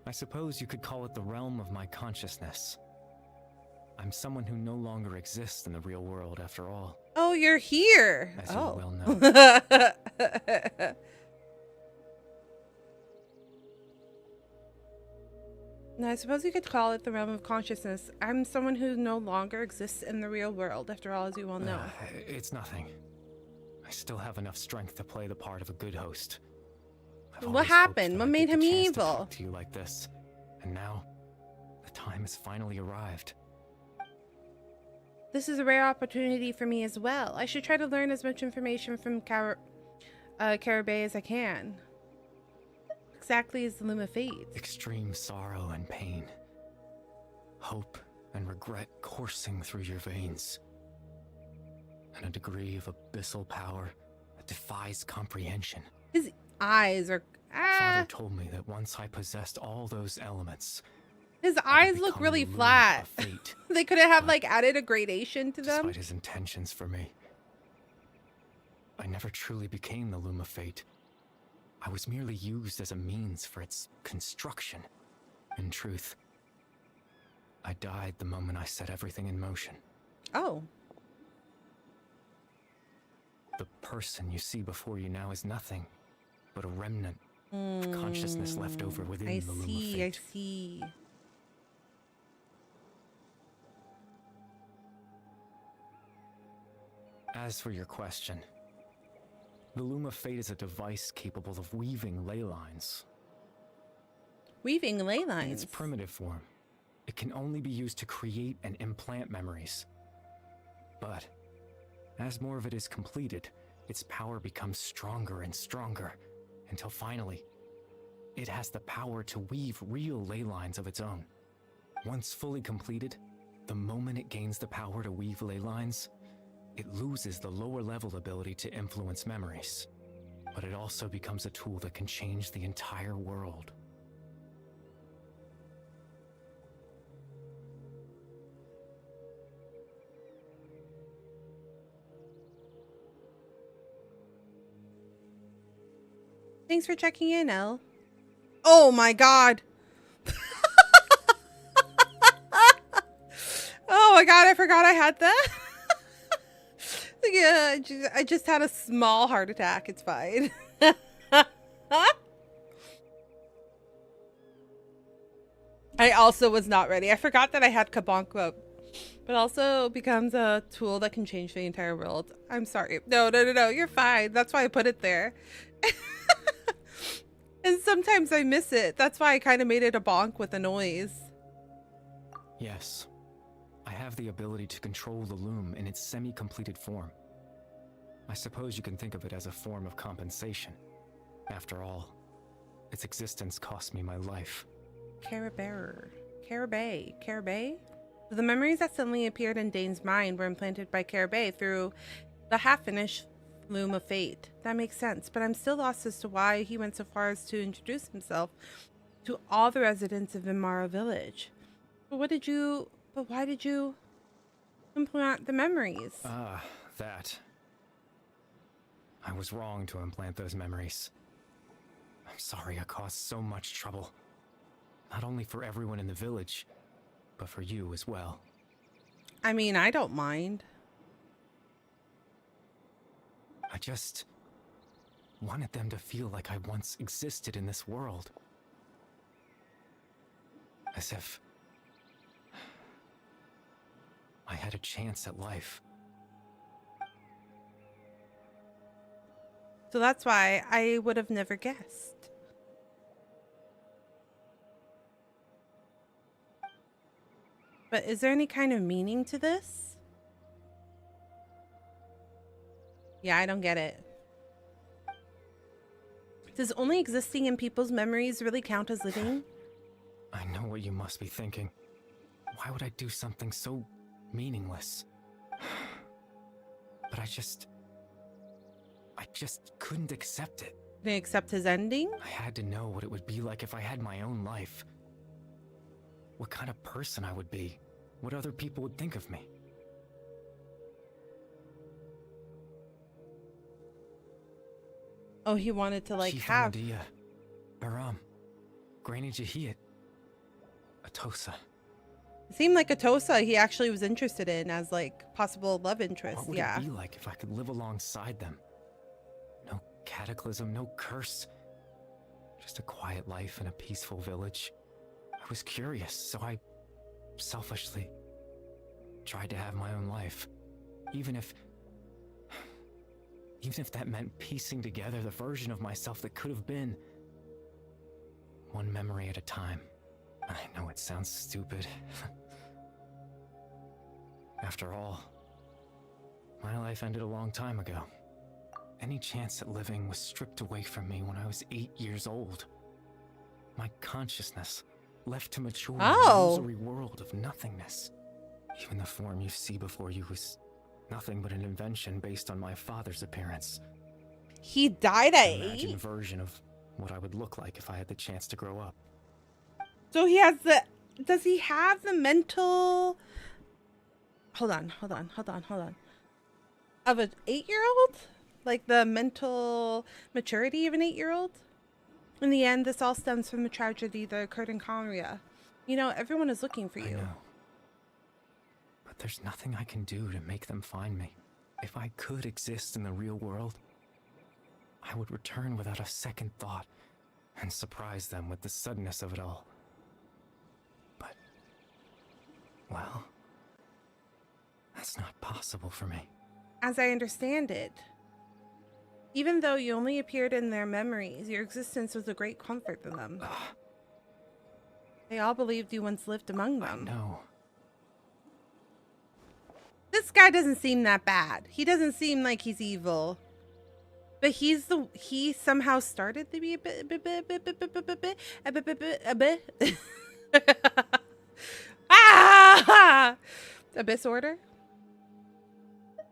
I suppose you could call it the realm of my consciousness. I'm someone who no longer exists in the real world after all. Oh, you're here. As you well know. No, I suppose you could call it the realm of consciousness. I'm someone who no longer exists in the real world, after all, as you well know. It's nothing. I still have enough strength to play the part of a good host. What happened? What made him evil? Talk to you like this, and now the time has finally arrived. This is a rare opportunity for me as well. I should try to learn as much information from Caribay as I can. Exactly as the Loom of Fate. Extreme sorrow and pain. Hope and regret coursing through your veins. And a degree of abyssal power that defies comprehension. His eyes are... Father told me that once I possessed all those elements... His eyes look really flat. They couldn't have, like, added a gradation to them. Despite his intentions for me, I never truly became the Loom of Fate. I was merely used as a means for its construction. In truth, I died the moment I set everything in motion. Oh. The person you see before you now is nothing but a remnant of consciousness left over within the Loom of Fate. I see. As for your question, the Loom of Fate is a device capable of weaving ley lines. Weaving ley lines? In its primitive form, it can only be used to create and implant memories. But, as more of it is completed, its power becomes stronger and stronger, until finally, it has the power to weave real ley lines of its own. Once fully completed, the moment it gains the power to weave ley lines, it loses the lower level ability to influence memories, but it also becomes a tool that can change the entire world. Thanks for checking in, Elle. Oh my god. Oh my god, I forgot I had that. Yeah, I just had a small heart attack. It's fine. I also was not ready. I forgot that I had Kabonko, but also becomes a tool that can change the entire world. I'm sorry. No. You're fine. That's why I put it there. And sometimes I miss it. That's why I kind of made it a bonk with a noise. Yes, I have the ability to control the loom in its semi-completed form. I suppose you can think of it as a form of compensation. After all, its existence cost me my life. Carabay. The memories that suddenly appeared in Dane's mind were implanted by Carabay through the half-finished loom of fate. That makes sense, but I'm still lost as to why he went so far as to introduce himself to all the residents of Imara village. But why did you implant the memories? That. I was wrong to implant those memories. I'm sorry I caused so much trouble. Not only for everyone in the village, but for you as well. I mean, I don't mind. I just wanted them to feel like I once existed in this world. As if I had a chance at life. So that's why I would have never guessed. But is there any kind of meaning to this? Yeah, I don't get it. Does only existing in people's memories really count as living? I know what you must be thinking. Why would I do something so meaningless? But I just couldn't accept it. Didn't accept his ending? I had to know what it would be like if I had my own life. What kind of person I would be. What other people would think of me. Oh, he wanted to like have... Baram. Granny Jahiyat. Atosa. It seemed like Atosa he actually was interested in as like possible love interest. What would it be like if I could live alongside them? No cataclysm, no curse. Just a quiet life in a peaceful village. I was curious, so I selfishly tried to have my own life. Even if that meant piecing together the version of myself that could have been. One memory at a time. I know it sounds stupid. After all, my life ended a long time ago. Any chance at living was stripped away from me when I was 8 years old. My consciousness left to mature in an illusory world of nothingness. Even the form you see before you was nothing but an invention based on my father's appearance. He died at 8? Imagined version of what I would look like if I had the chance to grow up. So he has the... Does he have the mental... Hold on. Of an 8-year-old? Like the mental maturity of an 8-year-old? In the end, this all stems from the tragedy that occurred in Conria. You know, everyone is looking for you. I know. But there's nothing I can do to make them find me. If I could exist in the real world, I would return without a second thought and surprise them with the suddenness of it all. But, well, that's not possible for me. As I understand it, even though you only appeared in their memories, your existence was a great comfort to them. They all believed you once lived among them. No. This guy doesn't seem that bad. He doesn't seem like he's evil. But he somehow started to be a bit Abyss order?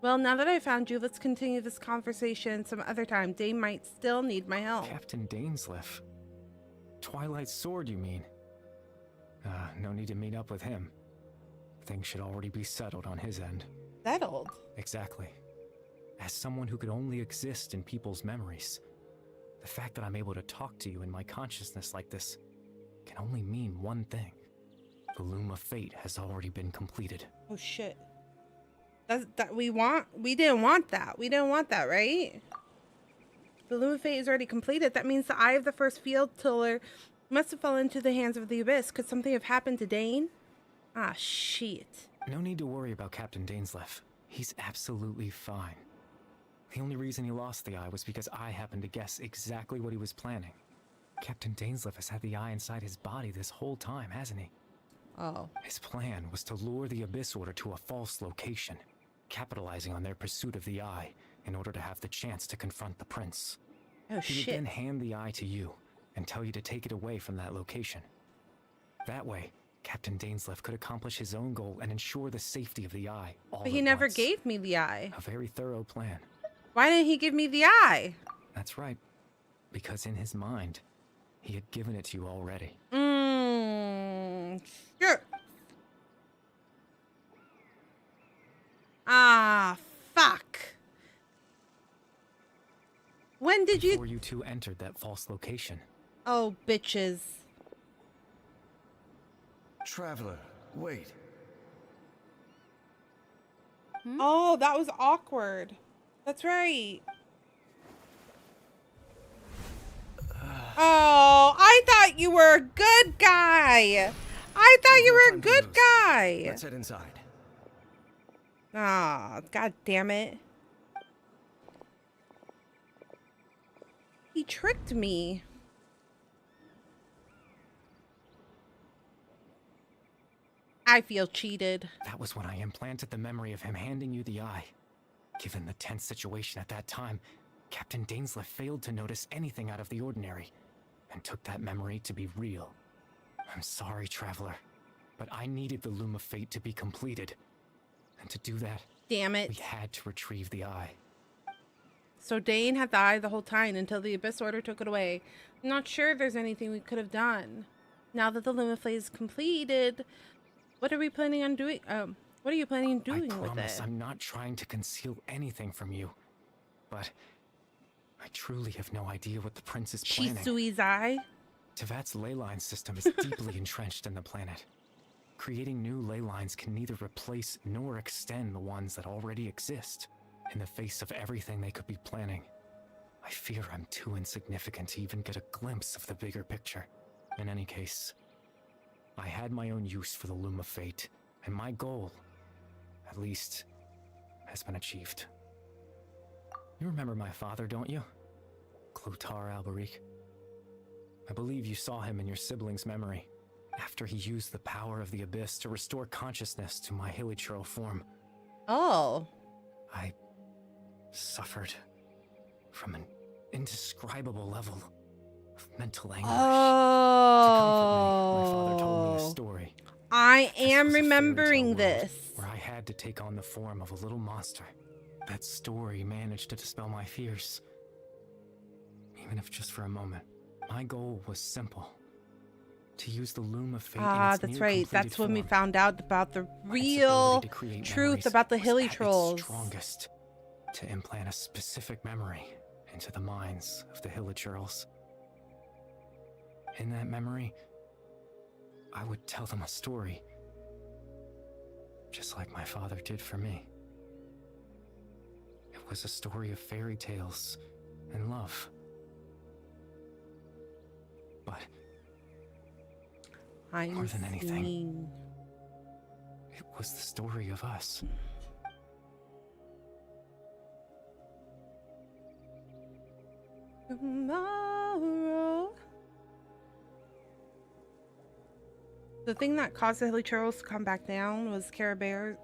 Well, now that I found you, let's continue this conversation some other time. Dane might still need my help. Captain Dainsleif. Twilight Sword, you mean? No need to meet up with him. Things should already be settled on his end. Settled? Exactly. As someone who could only exist in people's memories, the fact that I'm able to talk to you in my consciousness like this can only mean one thing. The Loom of Fate has already been completed. Oh shit. We didn't want that. We didn't want that, right? The Loom of Fate is already completed. That means the Eye of the First Field Tiller must have fallen into the hands of the Abyss. Could something have happened to Dane? Ah, shit. No need to worry about Captain Dainsleif. He's absolutely fine. The only reason he lost the eye was because I happened to guess exactly what he was planning. Captain Dainsleif has had the eye inside his body this whole time, hasn't he? Oh. His plan was to lure the Abyss Order to a false location, capitalizing on their pursuit of the Eye in order to have the chance to confront the Prince. Oh, He would shit. then hand the Eye to you and tell you to take it away from that location. That way, Captain Dainsleif could accomplish his own goal and ensure the safety of the Eye all But he at never once. gave me the eye. A very thorough plan. Why didn't he give me the eye? That's right. Because in his mind, he had given it to you already. Sure. Ah, fuck. When did Before you two entered that false location. Oh, bitches. Traveler, wait. Oh, that was awkward. That's right. Oh, I thought you were a good guy. I thought you were a good guy. Let's head inside. Ah, god damn it. He tricked me. I feel cheated. That was when I implanted the memory of him handing you the eye. Given the tense situation at that time, Captain Dainsleif failed to notice anything out of the ordinary, and took that memory to be real. I'm sorry, Traveler, but I needed the Loom of Fate to be completed. And to do that, damn it, we had to retrieve the eye. So Dane had the eye the whole time until the Abyss Order took it away. I'm not sure if there's anything we could have done. Now that the Loom of Fate is completed, what are we planning on doing? What are you planning on doing I with promise it? I'm not trying to conceal anything from you, but I truly have no idea what the Prince is planning. Shisui's eye? Tevat's ley line system is deeply entrenched in the planet. Creating new ley lines can neither replace nor extend the ones that already exist. In the face of everything they could be planning, I fear I'm too insignificant to even get a glimpse of the bigger picture. In any case, I had my own use for the Loom of Fate, and my goal, at least, has been achieved. You remember my father, don't you? Clotar Alberic. I believe you saw him in your sibling's memory, after he used the power of the Abyss to restore consciousness to my hilichurl form. Oh. I suffered from an indescribable level of mental anguish. Oh. To comfort me, my father told me a story. I This am was a remembering fairy tale world this. where I had to take on the form of a little monster. That story managed to dispel my fears, even if just for a moment. My goal was simple: to use the Loom of Fate in its That's near right. completed That's when we form. found out about the Its real ability to create truth memories about the was hilly at its trolls. strongest, to implant a specific memory into the minds of the hilichurls. In that memory, I would tell them a story, just like my father did for me. It was a story of fairy tales and love. But more than anything, it was the story of us. Tomorrow. The thing that caused the hilichurls to come back down was Care Bear?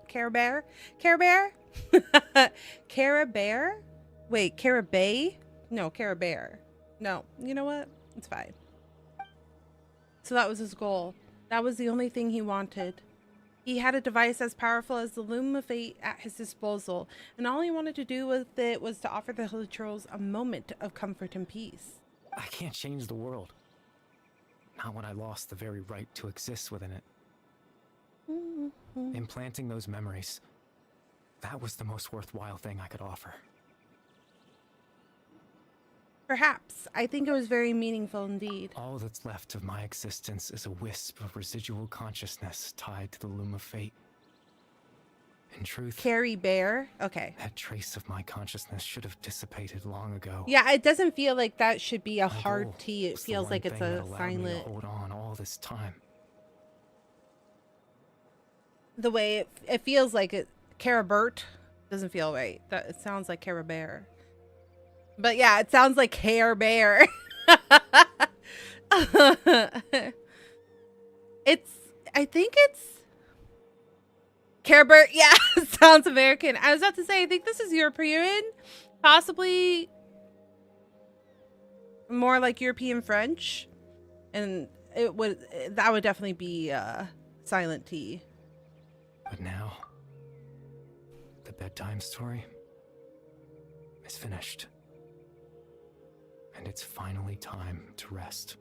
Wait, Carabay? No, Carabear. No, you know what? It's fine. So that was his goal. That was the only thing he wanted. He had a device as powerful as the Loom of Fate at his disposal, and all he wanted to do with it was to offer the hilichurls a moment of comfort and peace. I can't change the world. Not when I lost the very right to exist within it. Implanting those memories, that was the most worthwhile thing I could offer. Perhaps. I think it was very meaningful indeed. All that's left of my existence is a wisp of residual consciousness tied to the Loom of Fate. In truth, Carrie Bear? Okay. that trace of my consciousness should have dissipated long ago. Yeah, it doesn't feel like that should be a My hard goal T. It was the feels one like it's thing a that allowed me to silent. hold on all this time. The way it feels like it. Carabert doesn't feel right. That it sounds like Cara Bear. But yeah, it sounds like Care Bear. I think it's Care Bear. Yeah, sounds American. I was about to say, I think this is European, possibly more like European French, and that would definitely be silent T. But now, the bedtime story is finished. And it's finally time to rest.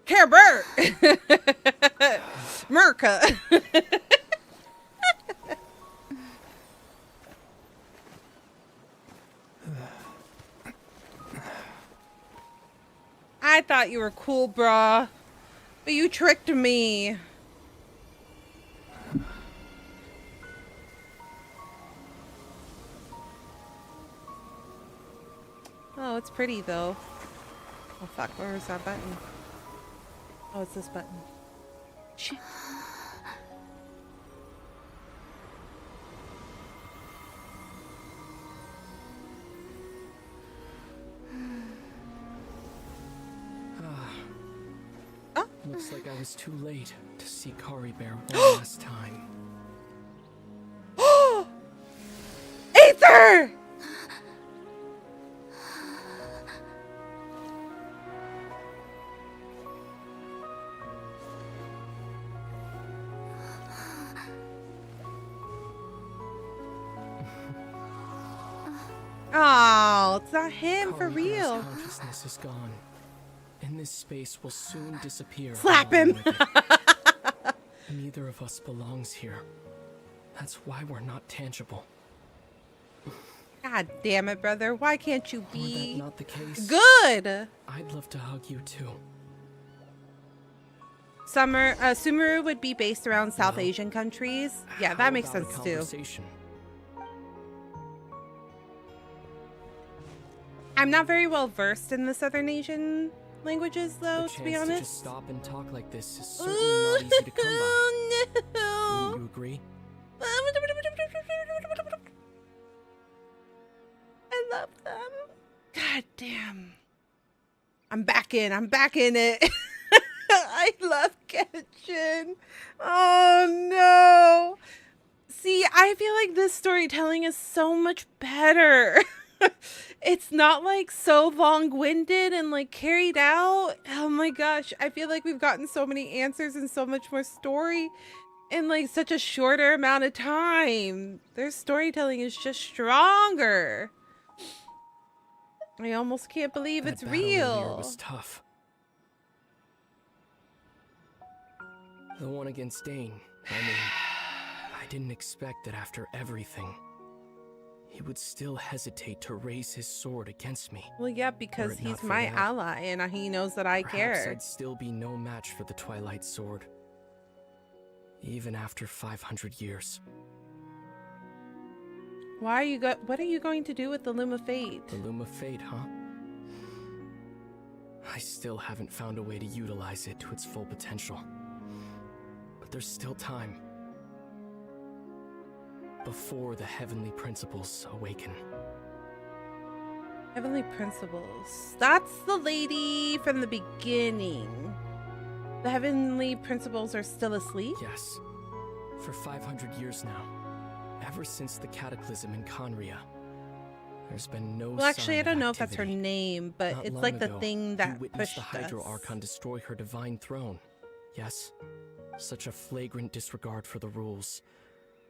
Care Bear! Merca! I thought you were cool, brah. But you tricked me. Oh, it's pretty though. Oh fuck, where was that button? Oh, it's this button. Shit. Oh. Looks like I was too late to see Kari Bear one last time. Aether! Oh, it's not him for real. Consciousness is gone, and this space will soon disappear. Slap him. Neither of us belongs here. That's why we're not tangible. God damn it, brother. Why can't you be Were that not the case? good? I'd love to hug you too. Sumeru would be based around South Asian countries. Yeah, that makes sense too. I'm not very well versed in the Southern Asian languages, though, to be honest. To just stop and talk like this is certainly not easy to come by. No. You agree? I love them. God damn. I'm back in it. I love Genshin. Oh no. See, I feel like this storytelling is so much better. It's not like so long-winded and like carried out. Oh my gosh, I feel like we've gotten so many answers and so much more story in like such a shorter amount of time. Their storytelling is just stronger. I almost can't believe it's real. Was tough. The one against Dane. I mean, I didn't expect that after everything, he would still hesitate to raise his sword against me. Well, yeah, because he's my ally and he knows that I care. Perhaps I'd still be no match for the Twilight Sword, even after 500 years. What are you going to do with the Loom of Fate? The Loom of Fate, huh? I still haven't found a way to utilize it to its full potential. But there's still time. Before the Heavenly Principles awaken. Heavenly Principles. That's the lady from the beginning. The Heavenly Principles are still asleep? Yes. For 500 years now. Ever since the cataclysm in Conria. There's been no Well, actually, I don't know if that's her activity. name, but Not it's long like the ago, thing that you witnessed pushed the Hydro us. Archon destroy her divine throne. Yes. Such a flagrant disregard for the rules.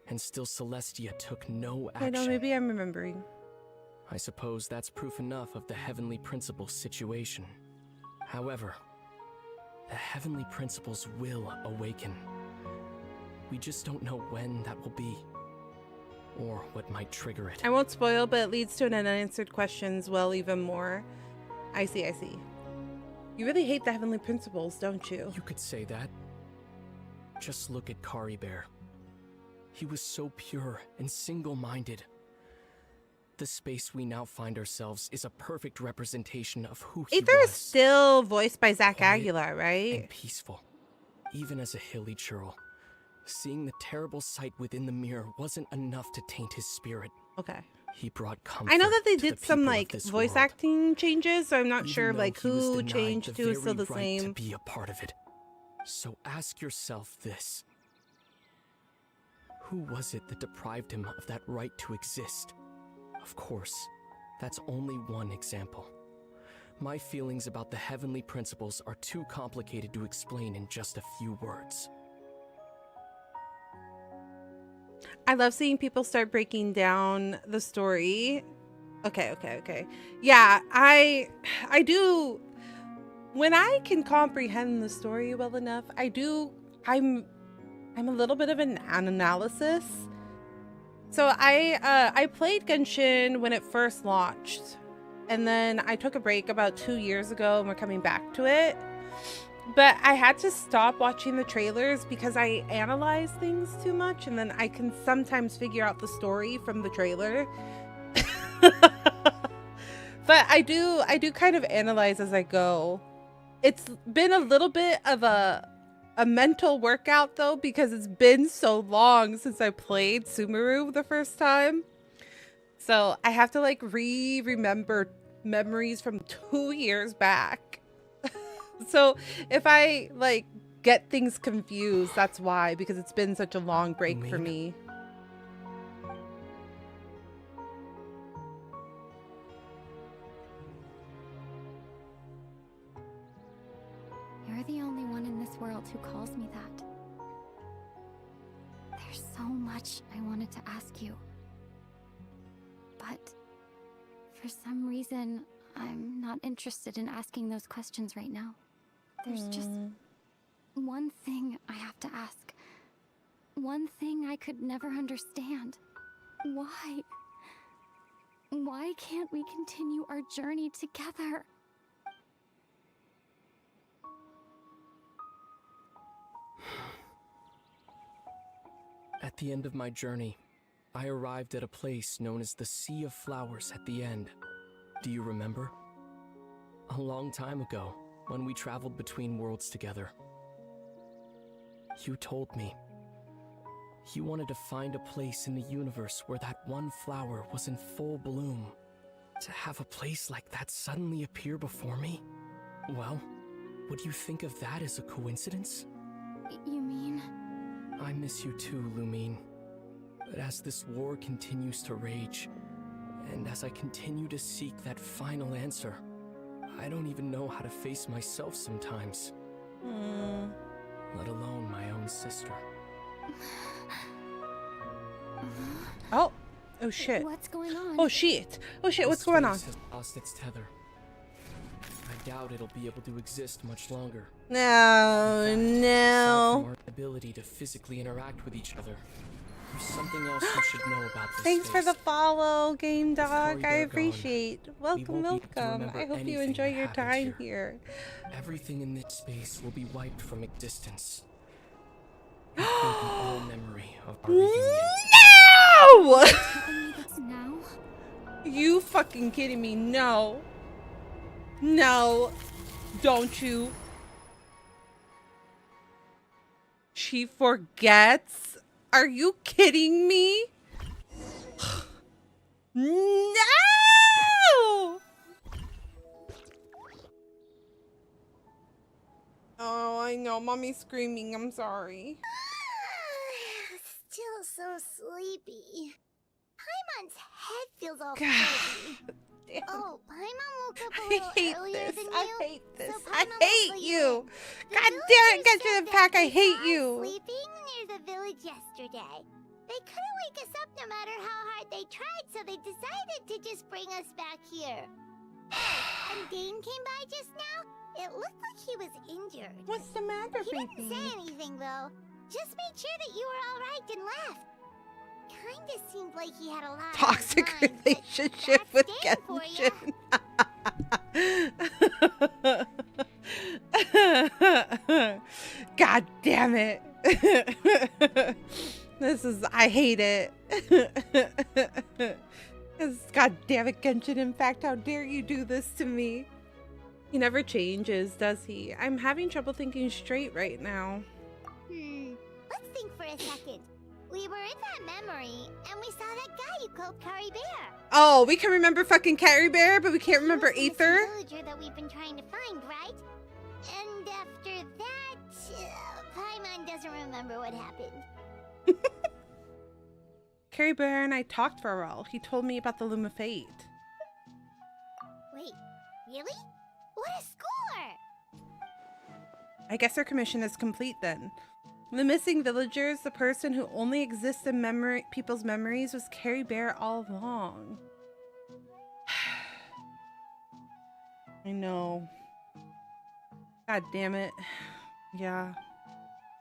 And still Celestia took no action. I know, maybe I'm remembering. I suppose that's proof enough of the Heavenly Principles situation. However, the Heavenly Principles will awaken. We just don't know when that will be. Or what might trigger it. I won't spoil, but it leads to an unanswered questions, well, even more. I see. You really hate the Heavenly Principles, don't you? You could say that. Just look at Kari Bear. He was so pure and single-minded. The space we now find ourselves is a perfect representation of who he Aether was. is still voiced by Zach Quiet Aguilar, right? And peaceful, even as a hilly churl. Seeing the terrible sight within the mirror wasn't enough to taint his spirit. Okay. He brought comfort. I know that they to the did some people of like this voice world. acting changes, so I'm not Even sure though like he was who denied changed, the who is still very the right to same. be a part of it. So ask yourself this. Who was it that deprived him of that right to exist? Of course, that's only one example. My feelings about the heavenly principles are too complicated to explain in just a few words. I love seeing people start breaking down the story. Okay. Yeah, I do. When I can comprehend the story well enough, I'm a little bit of an analysis. So I played Genshin when it first launched, and then I took a break about 2 years ago, and we're coming back to it. But I had to stop watching the trailers because I analyze things too much, and then I can sometimes figure out the story from the trailer. But I do kind of analyze as I go. It's been a little bit of a mental workout though, because it's been so long since I played Sumeru the first time. So I have to like remember memories from 2 years back. So if I like get things confused, that's why, because it's been such a long break for me. You're the only one in this world who calls me that. There's so much I wanted to ask you. But for some reason, I'm not interested in asking those questions right now. There's just one thing I have to ask. One thing I could never understand. Why? Why can't we continue our journey together? At the end of my journey, I arrived at a place known as the Sea of Flowers at the end. Do you remember? A long time ago, when we traveled between worlds together. You told me you wanted to find a place in the universe where that one flower was in full bloom. To have a place like that suddenly appear before me? Well, would you think of that as a coincidence? You mean? I miss you too, Lumine. But as this war continues to rage, and as I continue to seek that final answer, I don't even know how to face myself sometimes. Let alone my own sister. Oh shit. What's going on? Oh shit, what's going on? This space has lost its tether. I doubt it'll be able to exist much longer. No. Aside from our ability to physically interact with each other, there's something else you should know about this Thanks for space. the follow, Game Dog. I they're appreciate. won't Welcome. be able to remember I hope you anything enjoy that your happened time here. Everything in this space will be wiped from existence. Including all memory of our reunion. No! Telling me this now? You fucking kidding me? No. No. Don't you? She forgets? Are you kidding me? No! Oh, I know. Mommy's screaming. I'm sorry. Still so sleepy. Paimon's head feels all fuzzy. Oh, Paimon woke up a little earlier than you. I hate this. So I Paimon hate was you. The God damn it, villagers Genshin said Impact. that I we hate saw you. sleeping near the village yesterday. They couldn't wake us up no matter how hard they tried, so they decided to just bring us back here. Oh, and Dane came by just now. It looked like he was injured. What's the matter, He baby? didn't say anything, though. Just made sure that you were all right and left. Kinda seemed like he had a lot Toxic on his mind, but relationship that's with Dane for ya. Genshin. God damn it. I hate it. God damn it, Genshin Impact, how dare you do this to me? He never changes, does he? I'm having trouble thinking straight right now. Let's think for a second. We were in that memory, and we saw that guy you called Kari Bear. Oh, we can remember fucking Kari Bear, but we can't remember Aether? The villager that we've been trying to find, right? And after that, Paimon doesn't remember what happened. Kari Bear and I talked for a while. He told me about the Loom of Fate. Wait, really? What a score! I guess our commission is complete then. The missing villagers, the person who only exists in people's memories, was Kari Bear all along. I know. God damn it. Yeah.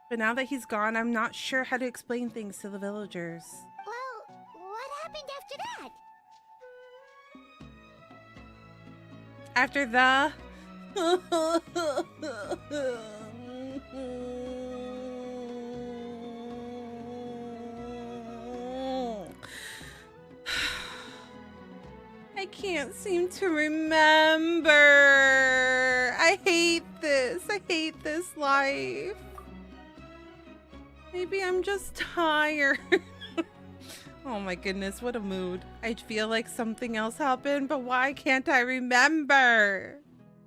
But now that he's gone, I'm not sure how to explain things to the villagers. Well, what happened after that? After the... I can't seem to remember. I hate this. I hate this life. Maybe I'm just tired. Oh my goodness, what a mood. I feel like something else happened, but why can't I remember?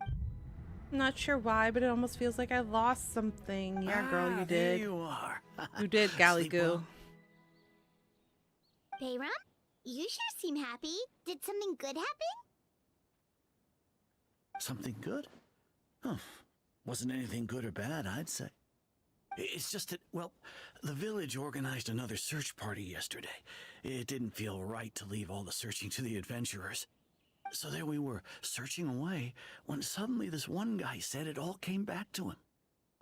I'm not sure why, but it almost feels like I lost something. Yeah, girl, you did. There you are. You did, Gallagoo. Bayram? You sure seem happy. Did something good happen? Something good? Oh, wasn't anything good or bad, I'd say. It's just that, well, the village organized another search party yesterday. It didn't feel right to leave all the searching to the adventurers. So there we were, searching away, when suddenly this one guy said it all came back to him.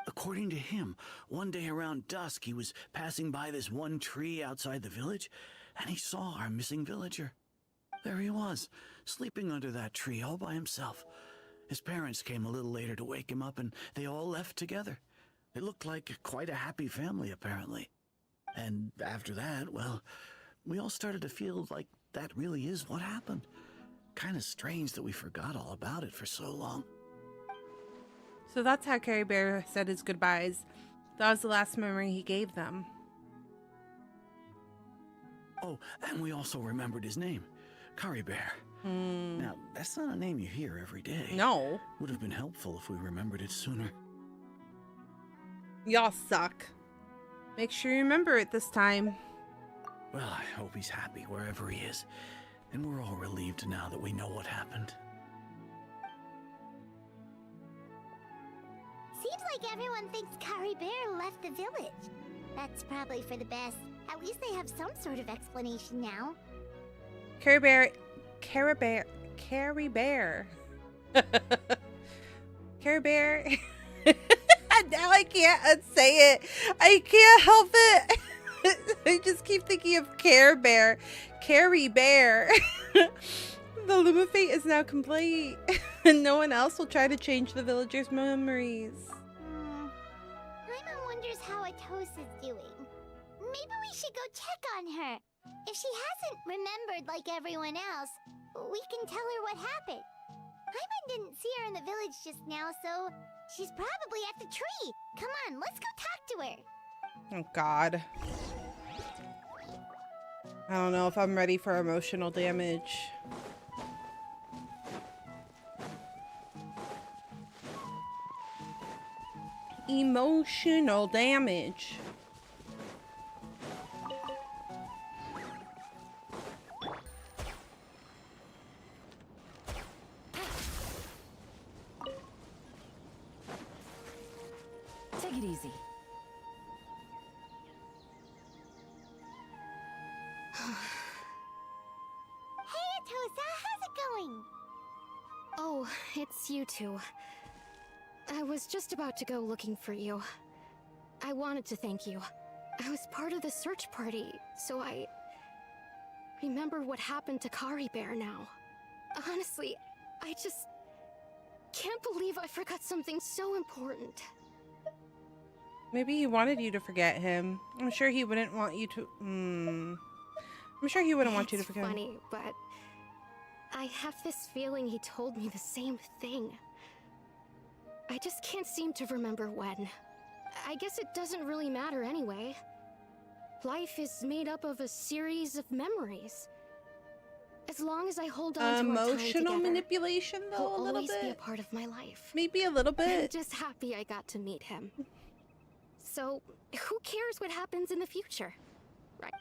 According to him, one day around dusk, he was passing by this one tree outside the village, and he saw our missing villager. There he was, sleeping under that tree all by himself. His parents came a little later to wake him up, and they all left together. It looked like quite a happy family, apparently. And after that, well, we all started to feel like that really is what happened. Kind of strange that we forgot all about it for so long. So that's how Kari Bear said his goodbyes. That was the last memory he gave them. Oh, and we also remembered his name, Kari Bear. Now, that's not a name you hear every day. No. Would have been helpful if we remembered it sooner. Y'all suck. Make sure you remember it this time. Well, I hope he's happy wherever he is. And we're all relieved now that we know what happened. Seems like everyone thinks Kari Bear left the village. That's probably for the best. At least they have some sort of explanation now. Kari Bear. Kari Bear. Now I can't unsay it. I can't help it. I just keep thinking of Kari Bear. Kari Bear. The Loom of Fate is now complete. And no one else will try to change the villagers' memories. Paimon wonders how Atosa's doing. Maybe we should go check on her. If she hasn't remembered like everyone else, we can tell her what happened. Paimon didn't see her in the village just now, so she's probably at the tree. Come on, let's go talk to her. Oh, God. I don't know if I'm ready for emotional damage. Emotional damage. Take it easy. Hey, Atosa, how's it going? Oh, it's you two. I was just about to go looking for you. I wanted to thank you. I was part of the search party, so I remember what happened to Kari Bear now. Honestly, I just can't believe I forgot something so important. Maybe he wanted you to forget him. I'm sure he wouldn't want you to... I'm sure he wouldn't want you to forget It's funny, him. but I have this feeling he told me the same thing. I just can't seem to remember when. I guess it doesn't really matter anyway. Life is made up of a series of memories. As long as I hold on to our time Emotional together, manipulation, though, he'll a little always bit. be a part of my life. Maybe a little I'm bit. just happy I got to meet him. So, who cares what happens in the future? Right.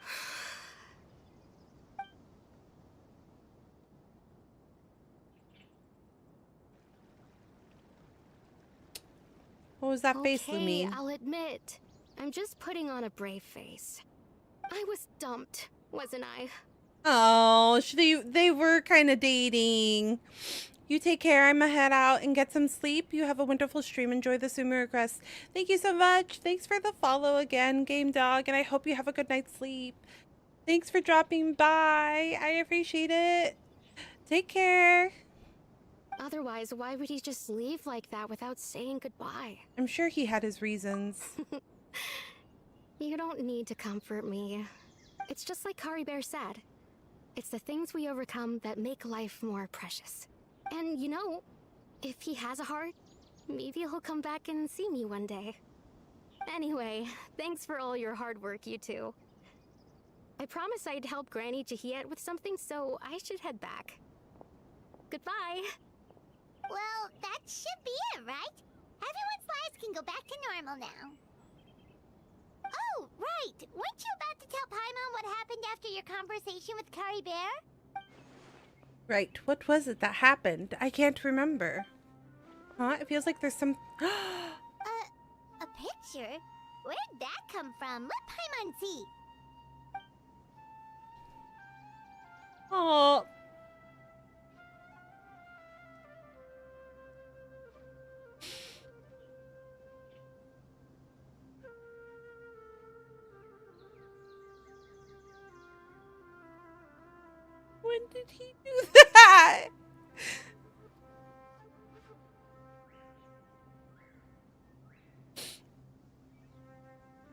What was that face, Okay, Lumi? I'll admit. I'm just putting on a brave face. I was dumped, wasn't I? Oh, they were kind of dating. You take care. I'm gonna head out and get some sleep. You have a wonderful stream. Enjoy the Sumo request. Thank you so much. Thanks for the follow again, Game Dog, and I hope you have a good night's sleep. Thanks for dropping by. I appreciate it. Take care. Otherwise, why would he just leave like that without saying goodbye? I'm sure he had his reasons. You don't need to comfort me. It's just like Kari Bear said. It's the things we overcome that make life more precious. And you know, if he has a heart, maybe he'll come back and see me one day. Anyway, thanks for all your hard work, you two. I promised I'd help Granny Jahiet with something, so I should head back. Goodbye! Well, that should be it, right? Everyone's lives can go back to normal now. Oh, right! Weren't you about to tell Paimon what happened after your conversation with Kari Bear? Right. What was it that happened? I can't remember. Huh? It feels like there's some... A picture? Where'd that come from? Let Paimon see. Oh. When did he do that?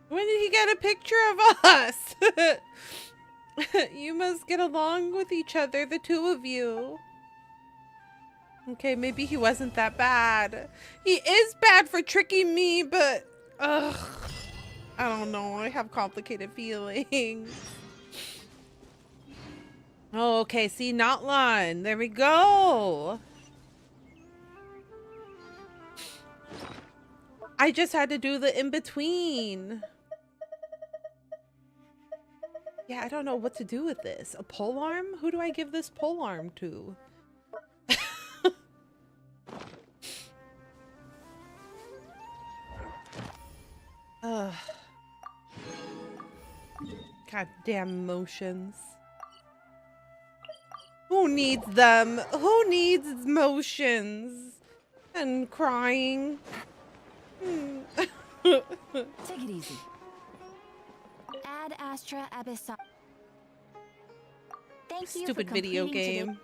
When did he get a picture of us? You must get along with each other, the two of you. Okay, maybe he wasn't that bad. He is bad for tricking me, but... Ugh. I don't know. I have complicated feelings. Oh, okay. See, not line. There we go. I just had to do the in-between. Yeah, I don't know what to do with this. A pole arm? Who do I give this pole arm to? Ugh. Goddamn motions. Who needs them? Who needs motions? And crying. Take it easy. Ad Astra Abyssal. Thank you Stupid for video completing game.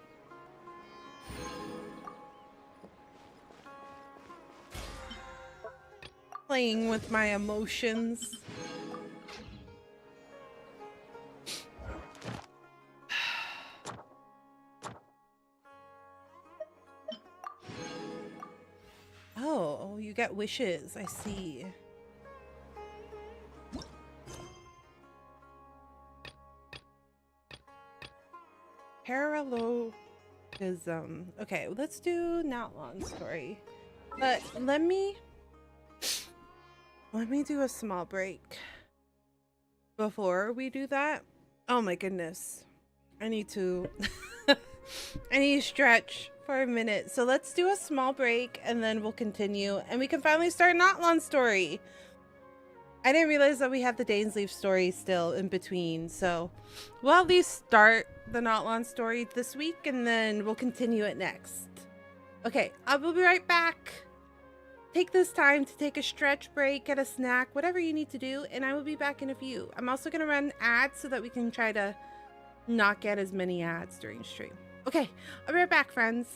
Playing with my emotions. Oh, you get wishes. I see. Parallelism. Okay, let's do Natlon story. But let me do a small break before we do that. Oh my goodness. I need to I need to stretch for a minute. So let's do a small break and then we'll continue and we can finally start Natlon story. I didn't realize that we have the Dainsleif story still in between. So we'll at least start the Natlon story this week and then we'll continue it next. Okay, I will be right back. Take this time to take a stretch break, get a snack, whatever you need to do, and I will be back in a few. I'm also going to run ads so that we can try to not get as many ads during stream. Okay, I'll be right back, friends.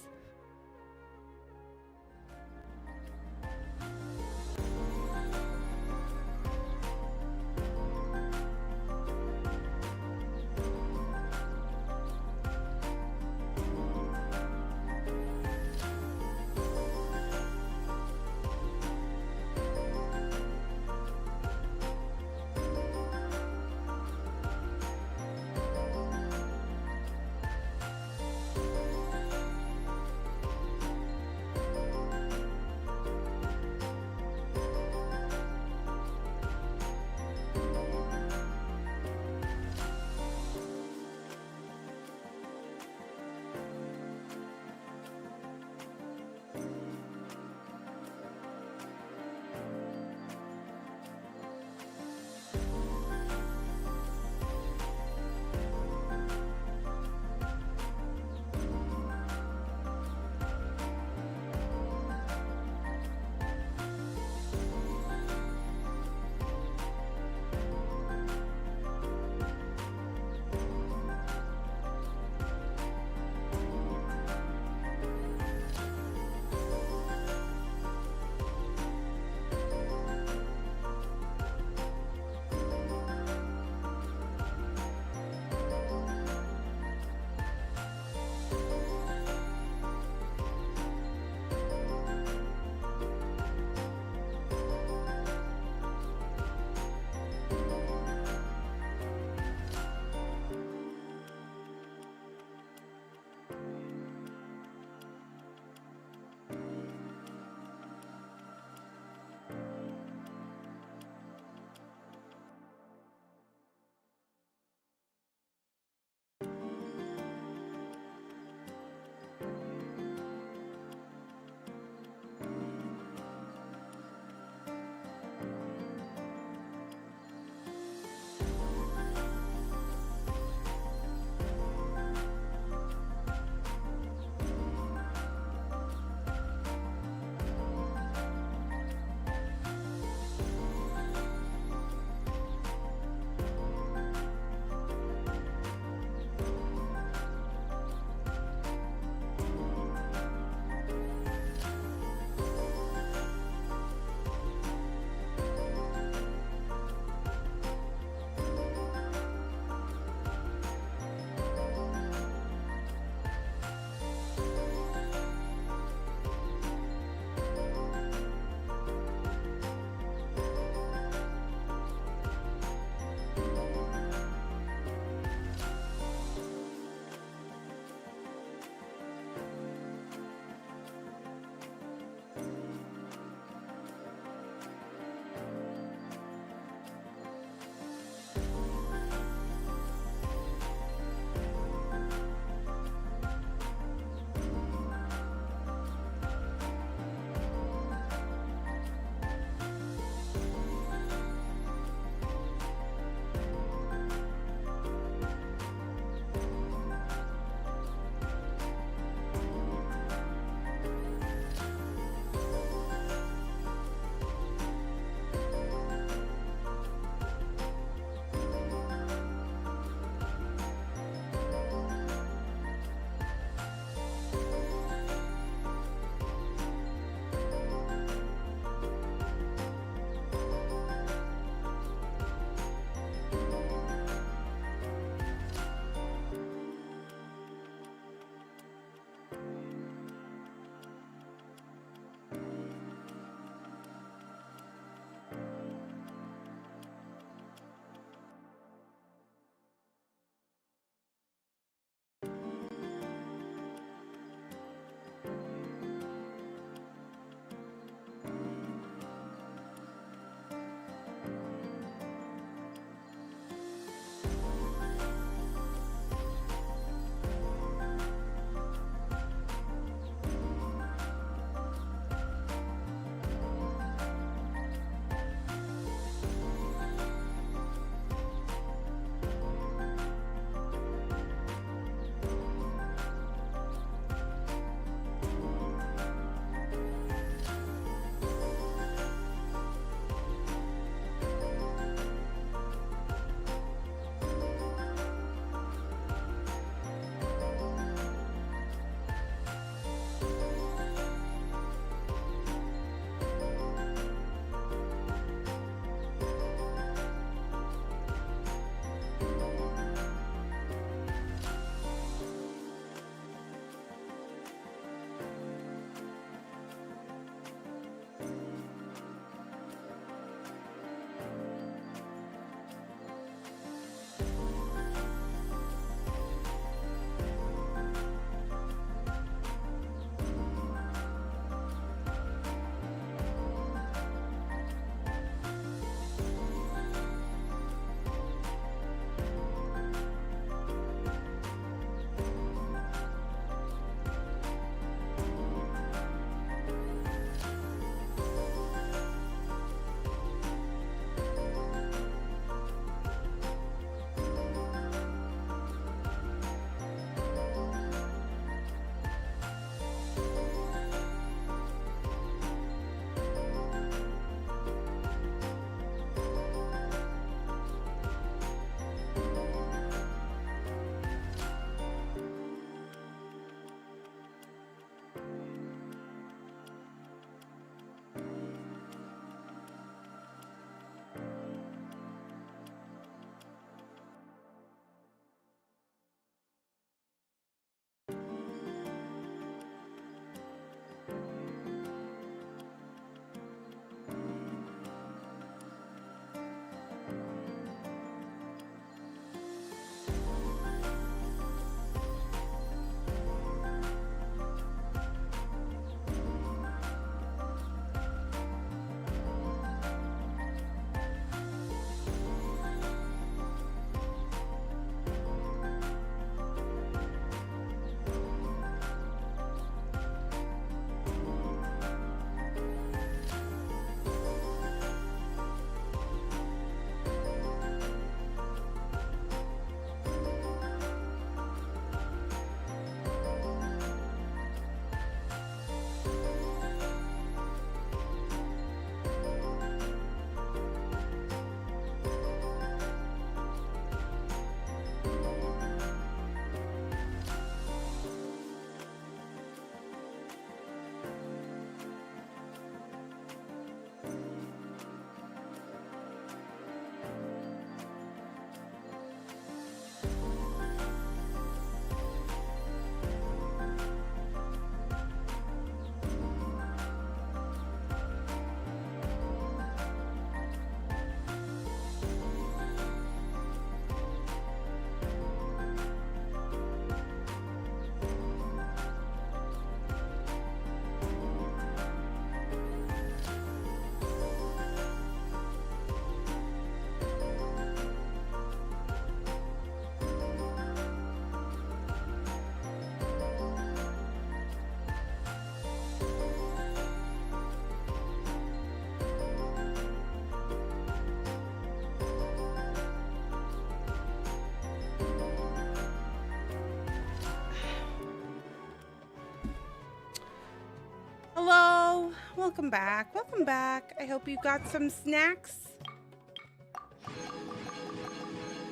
welcome back. Welcome back. I hope you got some snacks.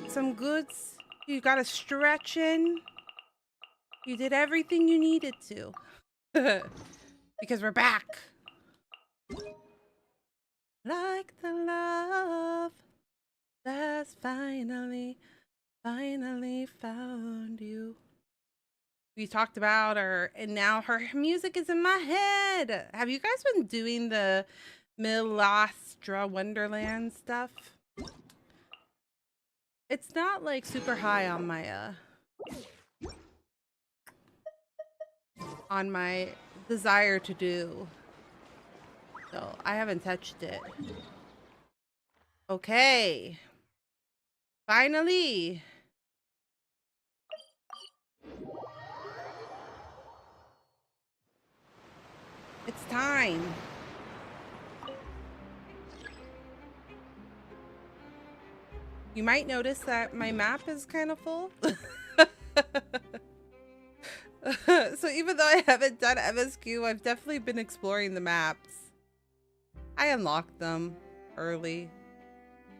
Some goods. You got a stretch in. You did everything you needed to. Because we're back. Like the love that's finally found you. We talked about her, and now her music is in my head. Have you guys been doing the Milastra Wonderland stuff? It's not like super high on my desire to do. So I haven't touched it. Okay. Finally. It's time. You might notice that my map is kind of full. So even though I haven't done MSQ, I've definitely been exploring the maps. I unlocked them early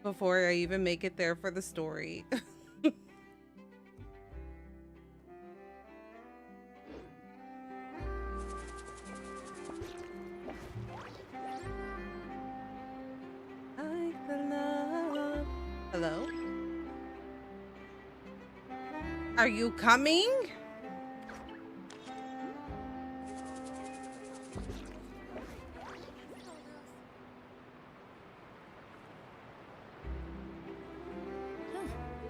before I even make it there for the story. Hello? Are you coming?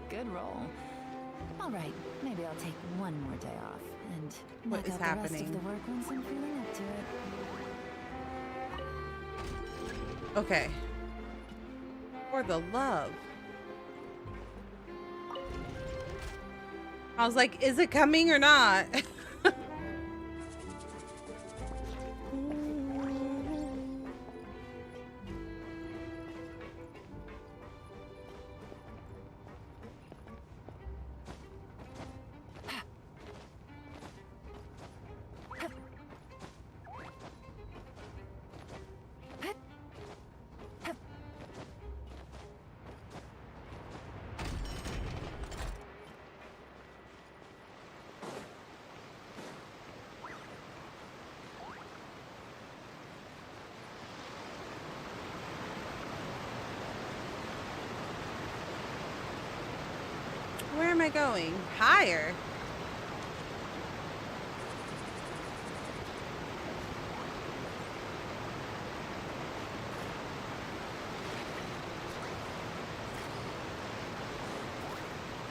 Good roll. All right, maybe I'll take one more day off and what is happening? The rest of the work once I'm feeling up to it. Okay. For the love. I was like, is it coming or not? Where am I going? Higher?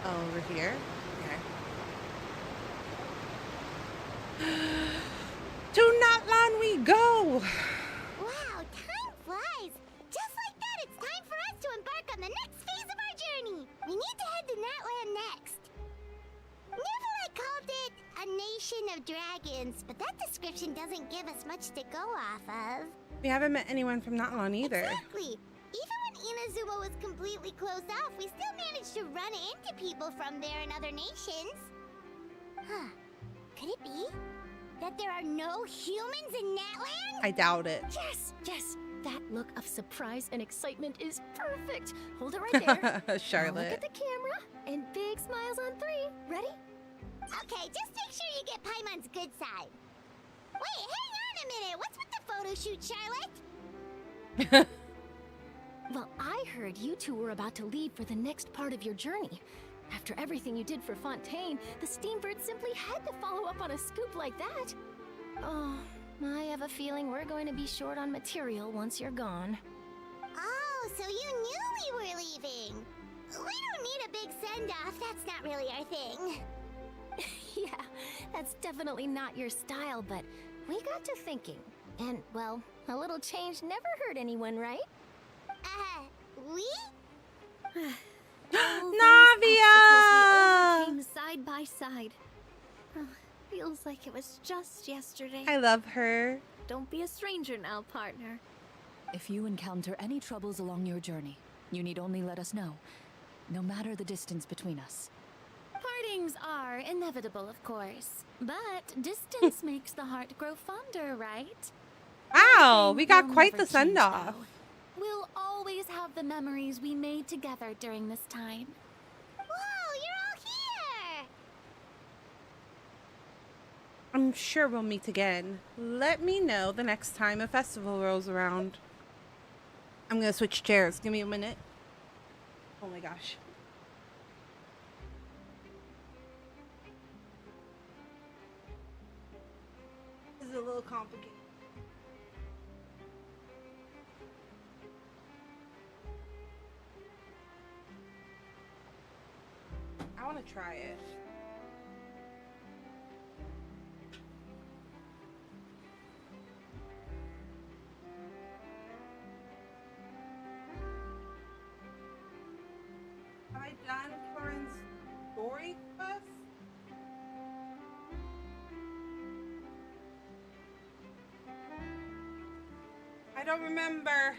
Oh, over here? Okay. To Natlan we go! Wow, time flies! Just like that, it's time for us to embark on the next phase of our journey! We need to head to Natlan next. Neverland called it a nation of dragons, but that description doesn't give us much to go off of. We haven't met anyone from Natlan either. Exactly! Even when Inazuma was completely closed off, we still managed to run into people from there and other nations. Huh. Could it be that there are no humans in Natlan? I doubt it. Yes, yes. That look of surprise and excitement is perfect. Hold it right there. Charlotte. Now look at the camera and big smiles on 3. Ready? Okay, just make sure you get Paimon's good side. Wait, hang on a minute. What's with the photo shoot, Charlotte? Well, I heard you two were about to leave for the next part of your journey. After everything you did for Fontaine, the Steambird simply had to follow up on a scoop like that. Oh, I have a feeling we're going to be short on material once you're gone. Oh, so you knew we were leaving. We don't need a big send-off. That's not really our thing. Yeah, that's definitely not your style, but we got to thinking. And, well, a little change never hurt anyone, right? We? Navia! Came side by side. Oh, feels like it was just yesterday. I love her. Don't be a stranger now, partner. If you encounter any troubles along your journey, you need only let us know, no matter the distance between us. Partings are inevitable, of course. But distance makes the heart grow fonder, right? Wow, we got quite the send-off. We'll always have the memories we made together during this time. Whoa, you're all here! I'm sure we'll meet again. Let me know the next time a festival rolls around. I'm gonna switch chairs. Give me a minute. Oh my gosh. This is a little complicated. I want to try it. Have I done Corin's story quest? I don't remember.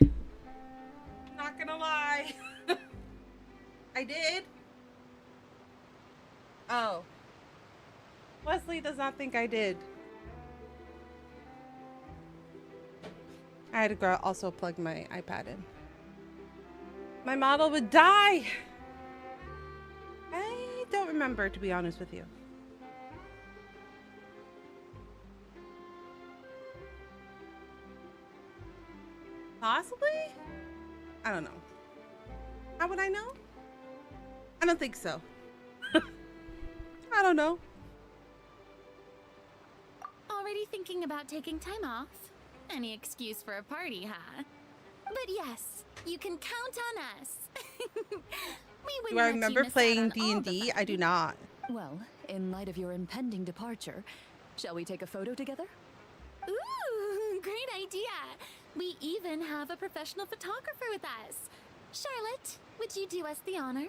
Not gonna lie. I did. Oh. Wesley does not think I did. I had to go also plug my iPad in. My model would die. I don't remember, to be honest with you. Possibly? I don't know. How would I know? I don't think so. I don't know. Already thinking about taking time off? Any excuse for a party, huh? But yes, you can count on us. Do I remember playing D&D? I do not. Well, in light of your impending departure, shall we take a photo together? Ooh, great idea. We even have a professional photographer with us. Charlotte, would you do us the honor?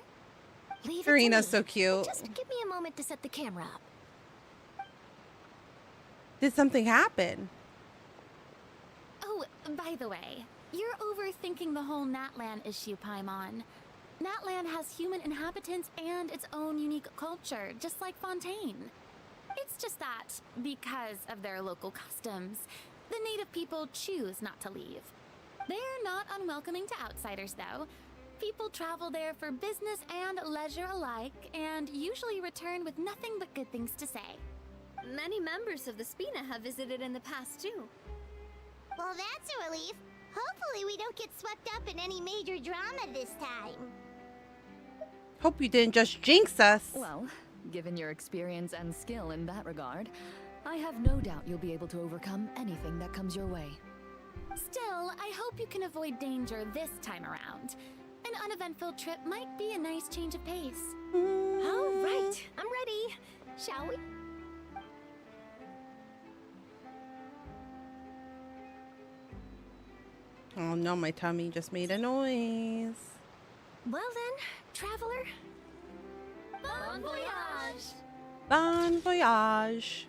Leave Serena's it to me. so cute. Just give me a moment to set the camera up. Did something happen? Oh, by the way, you're overthinking the whole Natlan issue, Paimon. Natlan has human inhabitants and its own unique culture, just like Fontaine. It's just that, because of their local customs, the native people choose not to leave. They're not unwelcoming to outsiders, though. People travel there for business and leisure alike, and usually return with nothing but good things to say. Many members of the Spina have visited in the past, too. Well, that's a relief. Hopefully we don't get swept up in any major drama this time. Hope you didn't just jinx us. Well, given your experience and skill in that regard, I have no doubt you'll be able to overcome anything that comes your way. Still, I hope you can avoid danger this time around. An uneventful trip might be a nice change of pace. All right, I'm ready. Shall we? Oh no, my tummy just made a noise. Well then, traveler. Bon voyage! Bon voyage.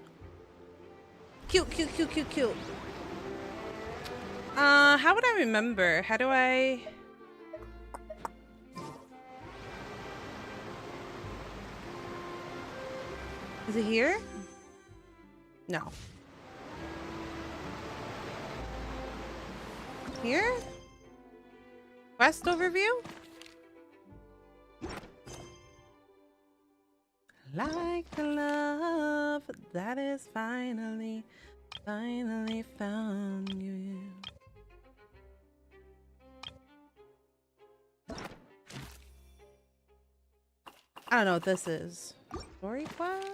Cute, cute, cute, cute, cute. How would I remember? How do I... Is it here? No. Here? Quest overview? Like the love that is finally found you. I don't know what this is. Story quest?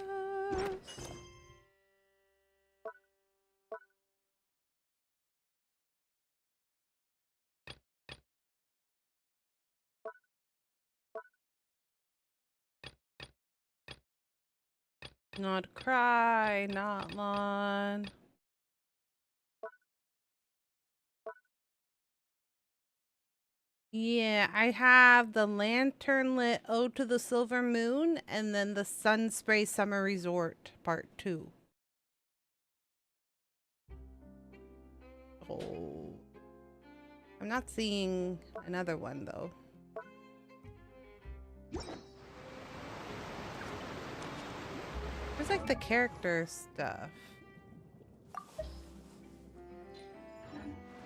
Not cry, not lawn. Yeah, I have the lantern lit Ode to the Silver Moon and then the Sun Spray Summer Resort Part 2. Oh. I'm not seeing another one though. There's like the character stuff.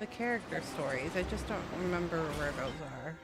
the character stories. I just don't remember where those are.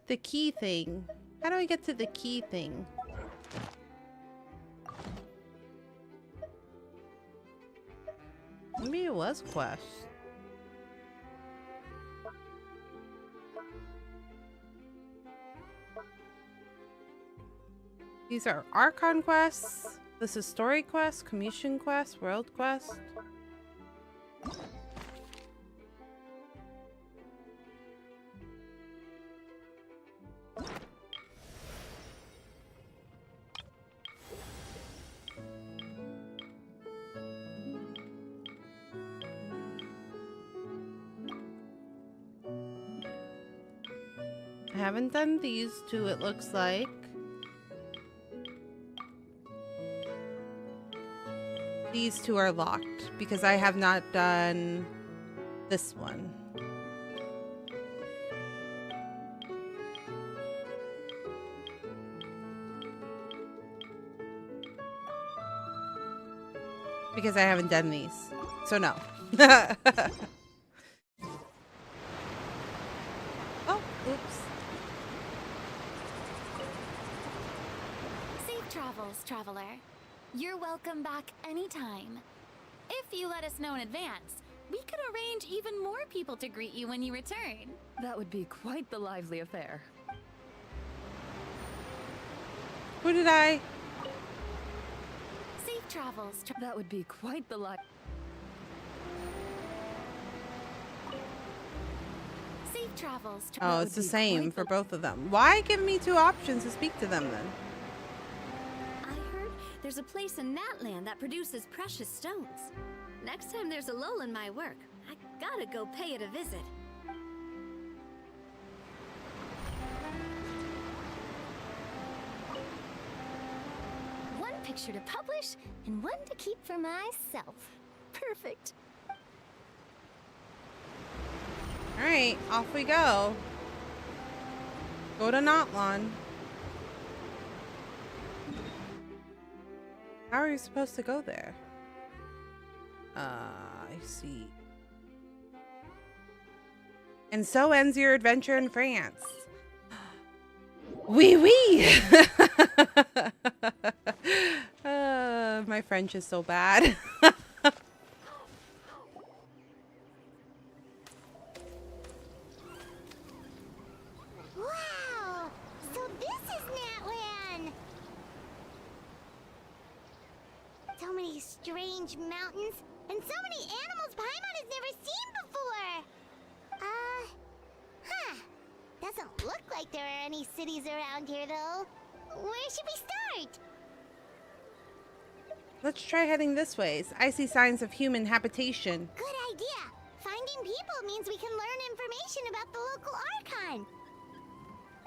The key thing. How do I get to the key thing? Maybe it was quest. These are Archon quests. This is story quest, commission quest, world quest. I haven't done these two, it looks like. These two are locked because I have not done this one. Because I haven't done these. So no. Oh, oops. Safe travels, traveler. You're welcome back anytime. If you let us know in advance, we could arrange even more people to greet you when you return. That would be quite the lively affair. Who did I? Safe travels. That would be quite the Safe travels. Oh, it's the same for both of them. Why give me two options to speak to them then? There's a place in Natland that produces precious stones. Next time there's a lull in my work, I gotta go pay it a visit. One picture to publish and one to keep for myself. Perfect. Alright, off we go. Go to Natland. How are you supposed to go there? I see. And so ends your adventure in France. Oui, oui! My French is so bad. Wow! So this is Natland! So many strange mountains, and so many animals Paimon has never seen before! Doesn't look like there are any cities around here, though. Where should we start? Let's try heading this way. I see signs of human habitation. Good idea! Finding people means we can learn information about the local Archon.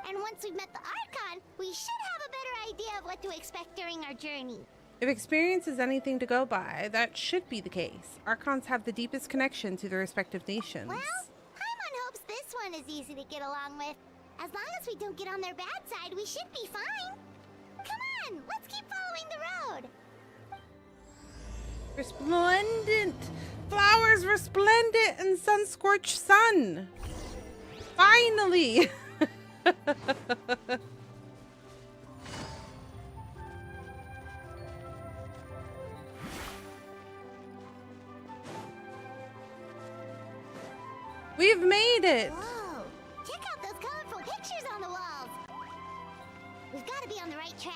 And once we've met the Archon, we should have a better idea of what to expect during our journey. If experience is anything to go by, that should be the case. Archons have the deepest connection to their respective nations. Well, Paimon hopes this one is easy to get along with. As long as we don't get on their bad side, we should be fine. Come on, let's keep following the road. Resplendent! Flowers resplendent in sun-scorched sun! Finally! We've made it! Whoa! Check out those colorful pictures on the walls! We've got to be on the right track.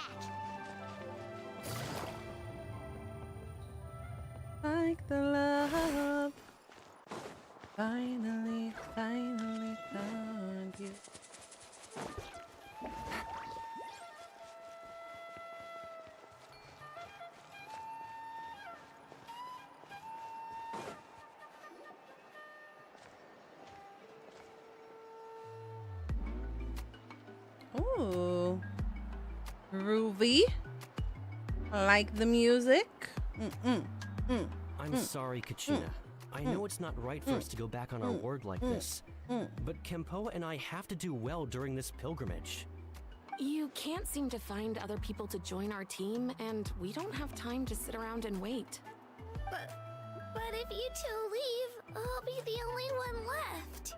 Like the love. Finally found you. Ooh. Groovy. I like the music. I'm sorry, Kachina. I know it's not right for us to go back on our word like this, but Kempo and I have to do well during this pilgrimage. You can't seem to find other people to join our team, and we don't have time to sit around and wait. But if you two leave, I'll be the only one left.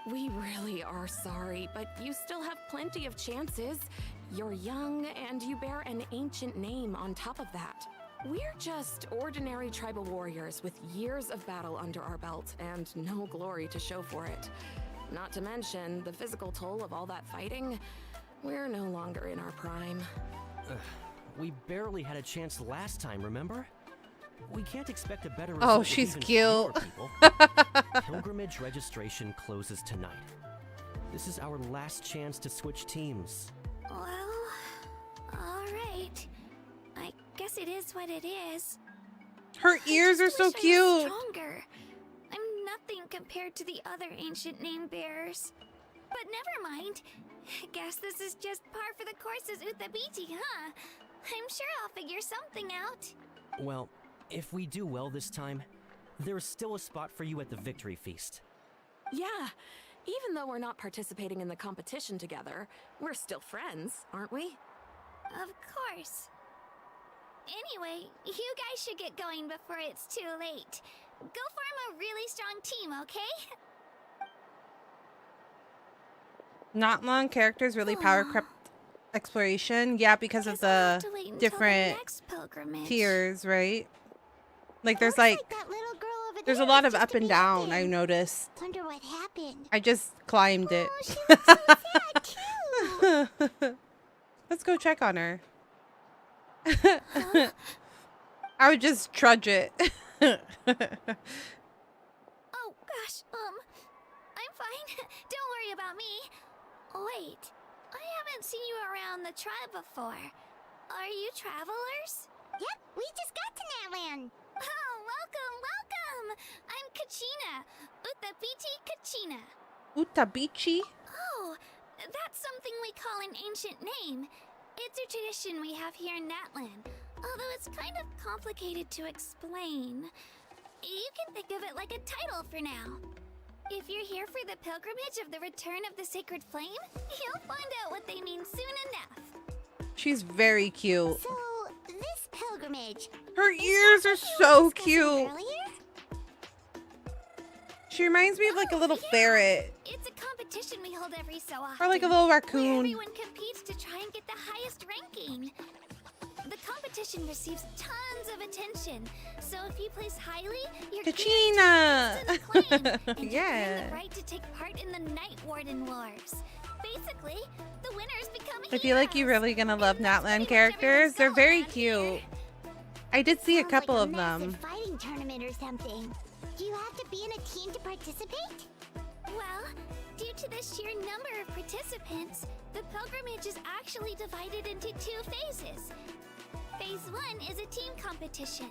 We really are sorry, but you still have plenty of chances. You're young, and you bear an ancient name on top of that. We're just ordinary tribal warriors with years of battle under our belt and no glory to show for it. Not to mention the physical toll of all that fighting. We're no longer in our prime. We barely had a chance last time, remember? We can't expect a better Oh, result she's with even cute. fewer people. Pilgrimage registration closes tonight. This is our last chance to switch teams. Well, alright. I guess it is what it is. Her ears are so cute. Stronger. I'm nothing compared to the other ancient name bearers. But never mind. Guess this is just par for the course as Utabiti, huh? I'm sure I'll figure something out. Well, if we do well this time, there's still a spot for you at the victory feast. Yeah, even though we're not participating in the competition together, we're still friends, aren't we? Of course. Anyway, you guys should get going before it's too late. Go form a really strong team, okay? Not long characters really power crept exploration. Yeah, because of the different tiers, right? Like there's like there's a lot of up and down, I noticed. Wonder what happened. I just climbed it. Let's go check on her. I would just trudge it. Oh gosh, I'm fine. Don't worry about me. Wait, I haven't seen you around the tribe before. Are you travelers? Yep, we just got to Natland. Oh, welcome! I'm Kachina. Utabiti Kachina. Utabichi? Oh, that's something we call an ancient name. It's a tradition we have here in Natland, although it's kind of complicated to explain. You can think of it like a title for now. If you're here for the pilgrimage of the return of the sacred flame, you'll find out what they mean soon enough. She's very cute. So, this pilgrimage... Her ears are so cute. She reminds me of like a little ferret. It's a competition we hold every so often. Or like a little Where raccoon. everyone competes to try and get the highest ranking. The competition receives tons of attention, so if you place highly, you're Kachina! and Yeah. you earn the right to take part in the Night Warden Wars. Basically, the winners become I feel like you're really gonna love Natland characters. They're very cute. I did see a couple of them. Fighting tournament or something. Do you have to be in a team to participate? Well, due to the sheer number of participants, the pilgrimage is actually divided into 2 phases. Phase 1 is a team competition.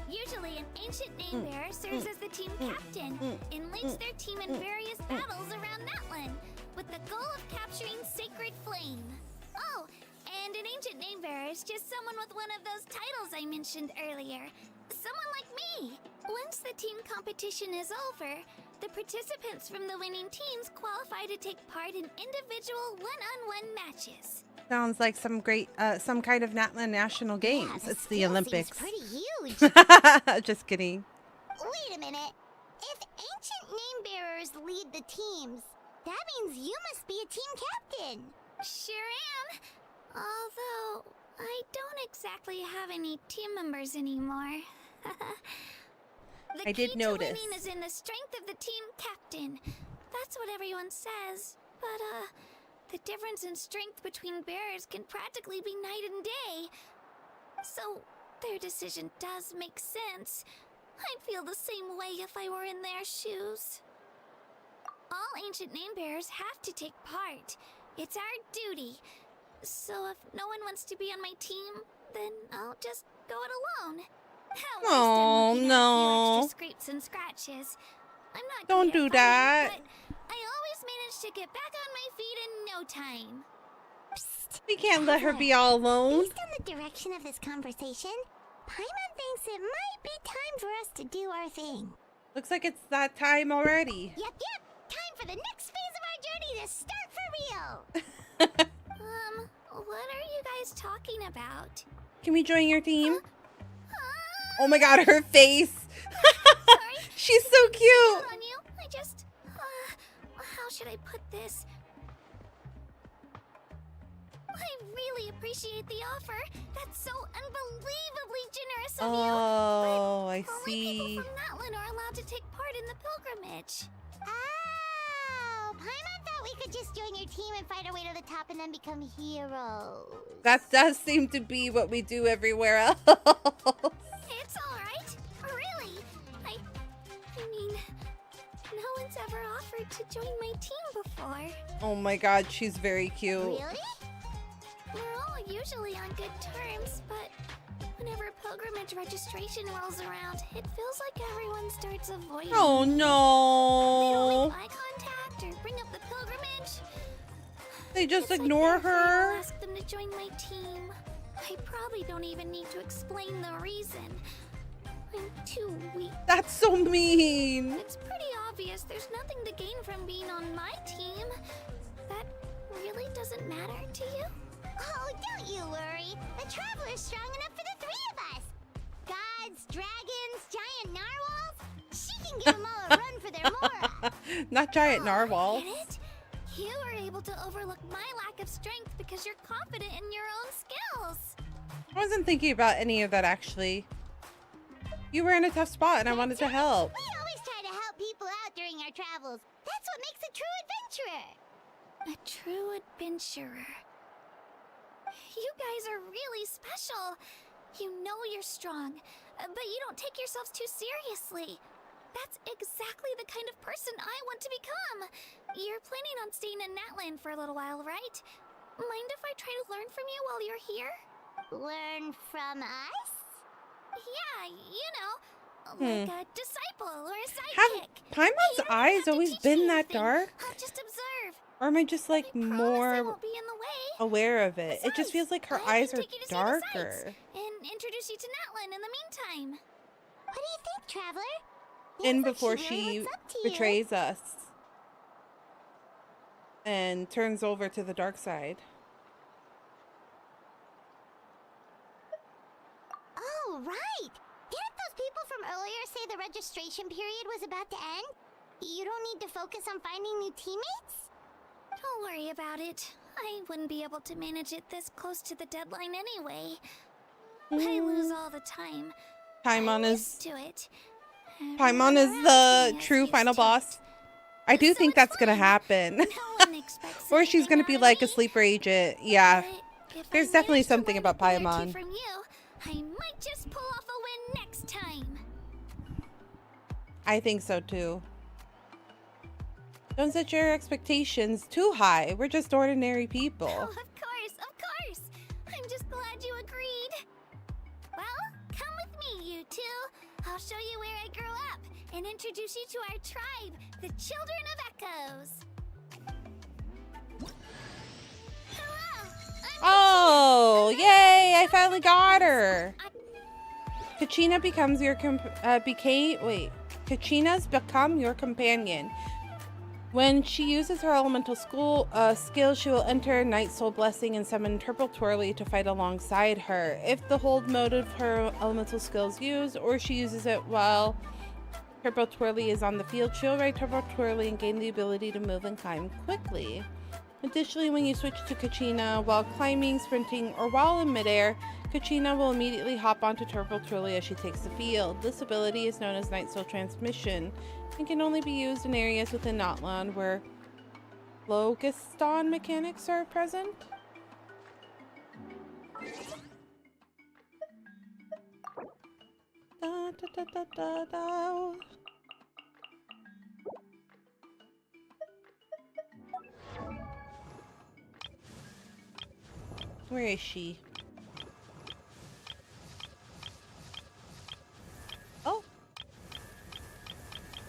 Usually an ancient name bearer serves as the team captain and leads their team in various battles around Natland with the goal of capturing Sacred Flame. Oh, and an ancient name bearer is just someone with one of those titles I mentioned earlier. Someone like me. Once the team competition is over, the participants from the winning teams qualify to take part in individual one-on-one matches. Sounds like some great, some kind of Natland national games. It's the Olympics. Pretty huge. Just kidding. Wait a minute. If ancient name bearers lead the teams, that means you must be a team captain. Sure am. Although, I don't exactly have any team members anymore. I did notice. The key to winning is in the strength of the team captain. That's what everyone says. But, the difference in strength between bearers can practically be night and day. So, their decision does make sense. I'd feel the same way if I were in their shoes. All ancient name bearers have to take part. It's our duty. So if no one wants to be on my team, then I'll just go it alone. Oh no! Extra scrapes and scratches. I'm not. Don't do that. But I always manage to get back on my feet in no time. Psst. We can't let her be all alone. Based on the direction of this conversation, Paimon thinks it might be time for us to do our thing. Looks like it's that time already. Yep. Time for the next phase of our journey to start for real. What are you guys talking about? Can we join your team? Oh my god, her face. She's so cute. On you. I just... how should I put this? I really appreciate the offer. That's so unbelievably generous of you. Oh, I Only see. people from Natlan are allowed to take part in the pilgrimage. Oh, Paimon thought we could just join your team and fight our way to the top and then become heroes. That does seem to be what we do everywhere else. It's alright. Really. I mean, no one's ever offered to join my team before. Oh my god, she's very cute. Really? We're all usually on good terms, but whenever pilgrimage registration rolls around, it feels like everyone starts avoiding. Oh no. They don't make eye contact or bring up the pilgrimage. They just It's ignore like they're afraid her. I'll ask them to join my team. I probably don't even need to explain the reason. I'm too weak. That's so mean. It's pretty obvious there's nothing to gain from being on my team. That really doesn't matter to you? Oh, don't you worry. The Traveler's strong enough for the three of us. Gods, dragons, giant narwhals. She can give them all a run for their mora. Not giant narwhals. Get it? You were able to overlook my lack of strength because you're confident in your own skills. I wasn't thinking about any of that actually. You were in a tough spot and I wanted to help. We always try to help people out during our travels. That's what makes a true adventurer. A true adventurer. You guys are really special. You know you're strong, but you don't take yourselves too seriously. That's exactly the kind of person I want to become. You're planning on staying in Natlan for a little while, right? Mind if I try to learn from you while you're here? Learn from us? Yeah, you know, like a disciple or a Have sidekick. Paimon's eyes always been that dark? I'll just observe. Or am I just like I more won't be in the way. aware of it? It just feels like her eyes are Take you to see the sights darker. and introduce you to Natlan in the meantime. What do you think, Traveler? In Seems like before really she looks up to you. betrays us and turns over to the dark side. Oh, right. Didn't those people from earlier say the registration period was about to end? You don't need to focus on finding new teammates? Don't worry about it. I wouldn't be able to manage it this close to the deadline anyway. I lose all the time. Paimon I'm is used to it. Paimon is the true final boss. I do think that's gonna happen. Or she's gonna be like a sleeper agent. Yeah. There's definitely something about Paimon. From you, I might just pull off a win next time. I think so too. Don't set your expectations too high. We're just ordinary people. Oh, of course. I'm just glad you agreed. Well, come with me, you two. I'll show you where I grew up and introduce you to our tribe, the Children of Echoes. Hello, Oh, yay! I finally got her. Kachina becomes your Kachina's become your companion. When she uses her elemental skill, she will enter Night Soul Blessing and summon Turple Twirly to fight alongside her. If the hold mode of her elemental skill is used, or she uses it while Turple Twirly is on the field, she'll ride Turple Twirly and gain the ability to move and climb quickly. Additionally, when you switch to Kachina while climbing, sprinting, or while in midair, Kachina will immediately hop onto Turple Twirly as she takes the field. This ability is known as Night Soul Transmission and can only be used in areas within Natlan where Phlogiston mechanics are present. Da, da, da, da, da, da. Where is she? Oh,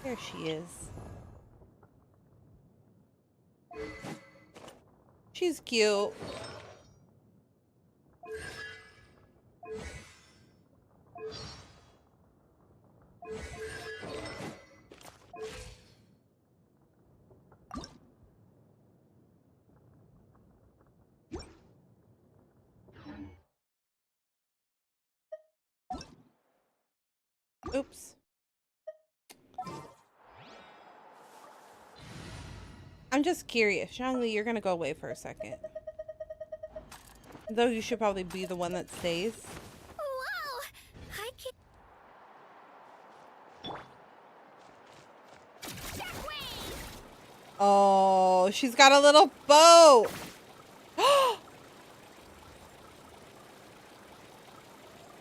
there she is. She's cute. Oops. I'm just curious. Zhongli, you're gonna go away for a second. Though you should probably be the one that stays. Whoa! I can... Oh, she's got a little boat.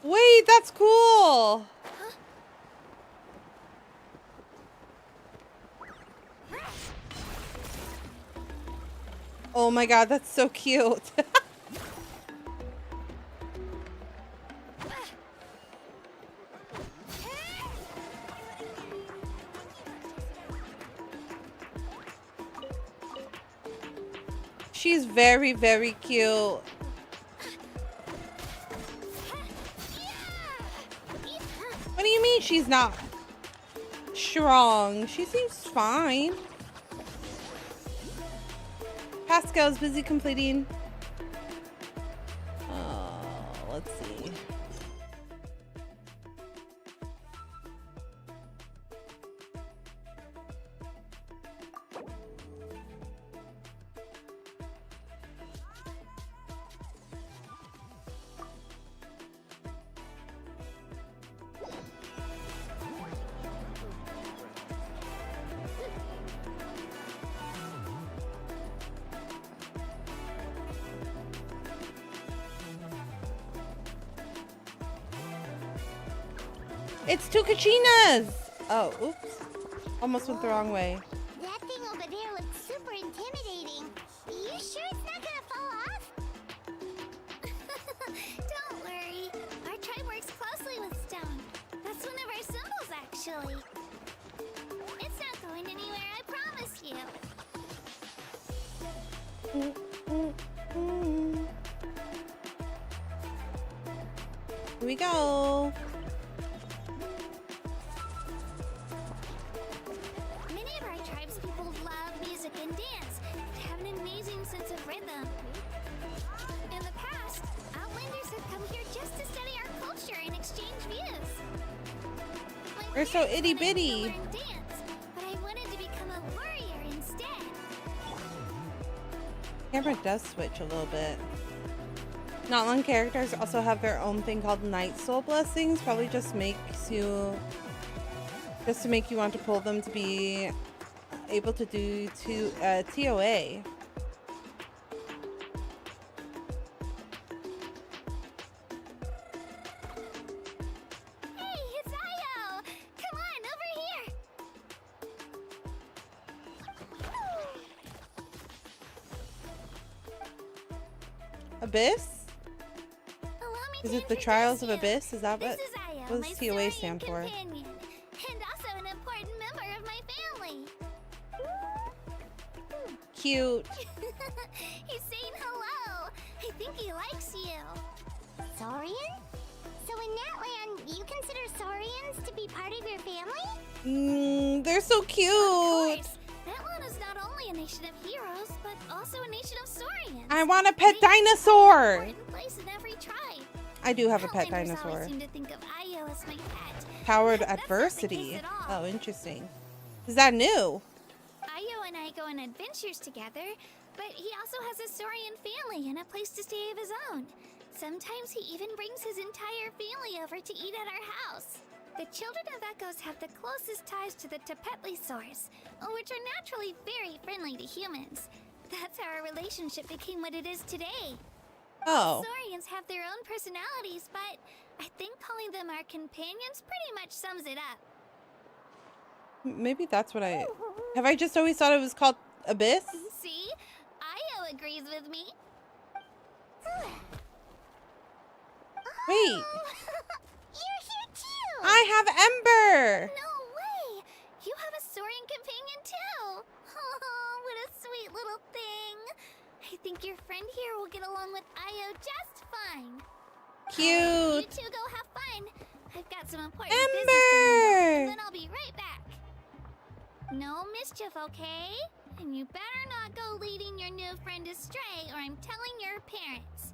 Wait, that's cool. Oh my god, that's so cute. She's very, very cute. What do you mean she's not strong? She seems fine. Pascal's busy completing. Let's see. It's two Kachinas! Oh, oops. Almost went the wrong way. That thing over there looks super intimidating. You sure it's not gonna fall off? Don't worry. Our tribe works closely with stone. That's one of our symbols, actually. It's not going anywhere, I promise you. Here we go. Many of our tribespeople love music and dance. They have an amazing sense of rhythm. In the past, Outlanders have come here just to study our culture and exchange views. We're so itty bitty. Dance, but I wanted to become a warrior instead. Camera does switch a little bit. Not long characters also have their own thing called Night Soul Blessings. Probably just to make you want to pull them to be able to do TOA. Hey, it's Io! Come on, over here! Abyss? Is it the Trials of Abyss? Is that what does TOA stand for? Companion, and also an important member of my family. Cute. He's saying hello. I think he likes you. Saurian? So in that land, you consider Saurians to be part of your family? They're so cute. Of course. That one is not only a nation of heroes, but also a nation of Saurians. I want a pet dinosaur. Important place in every tribe. I do have a pet Outlanders dinosaur. always seem to think of Io as my pet. Powered That's not the adversity. case at all. Oh, interesting. Is that new? Io and I go on adventures together, but he also has a Saurian family and a place to stay of his own. Sometimes he even brings his entire family over to eat at our house. The children of Echoes have the closest ties to the Tepetlisaurs, which are naturally very friendly to humans. That's how our relationship became what it is today. Oh. Saurians have their own personalities, but I think calling them our companions pretty much sums it up. Maybe that's what I... Have I just always thought it was called Abyss? See? Io agrees with me. Wait. You're here too! I have Ember! No way! You have a Saurian companion too! Oh, what a sweet little thing! I think your friend here will get along with Io just fine. Cute! You two go have fun. I've got some important Ember! business to handle, and then I'll be right back. No mischief, okay? And you better not go leading your new friend astray, or I'm telling your parents.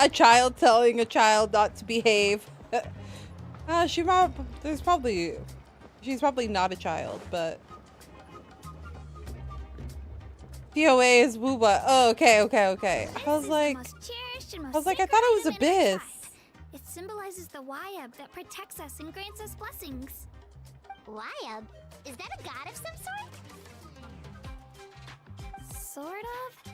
A child telling a child not to behave. She's probably not a child, but DOA is Wooba. Oh, okay. I was like, I thought it was Abyss. It symbolizes the Wyab that protects us and grants us blessings. Wyab? Is that a god of some sort? Sort of.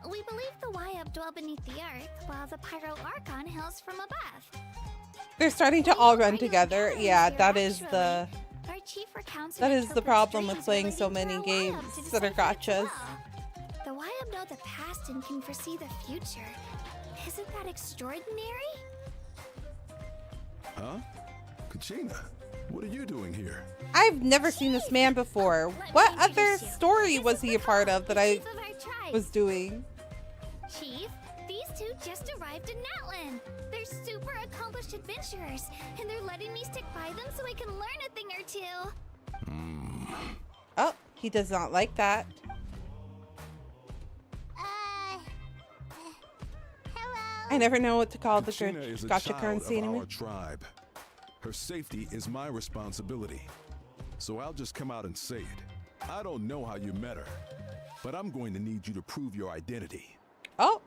We believe the Wyab dwell beneath the earth, while the Pyro Archon hails from above. They're starting to all run together. Yeah, that is the problem with playing so many games that are gotchas. The Wyab know the past and can foresee the future. Isn't that extraordinary? Huh? Kachina, what are you doing here? I've never seen this man before. What other story was he a part of that I was doing? Chief, these two just arrived in Natlan. They're super accomplished adventurers, and they're letting me stick by them so I can learn a thing or two. Oh, he does not like that. Hello? I never know what to call the Kachina is a gotcha child currency of anymore. our tribe. Her safety is my responsibility. So I'll just come out and say it. I don't know how you met her, but I'm going to need you to prove your identity. Oh.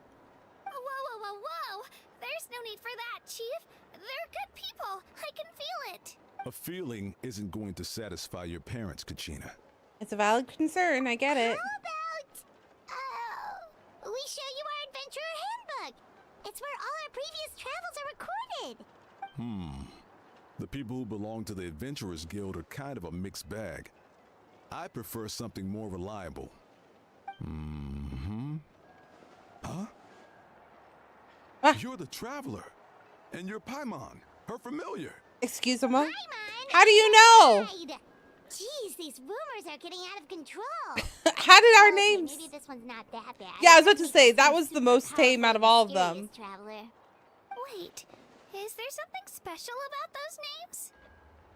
Whoa. There's no need for that, Chief. They're good people. I can feel it. A feeling isn't going to satisfy your parents, Kachina. It's a valid concern. I get it. How about... we show you our adventurer handbook. It's where all our previous travels are recorded. The people who belong to the Adventurers Guild are kind of a mixed bag. I prefer something more reliable. Huh? You're the traveler. And you're Paimon, her familiar. Excuse me? How do you know? Jeez, these rumors are getting out of control. How did our names... Maybe this one's not that bad. Yeah, I was about to say, that was the most tame out of all of them. Traveler. Wait, is there something special about those names?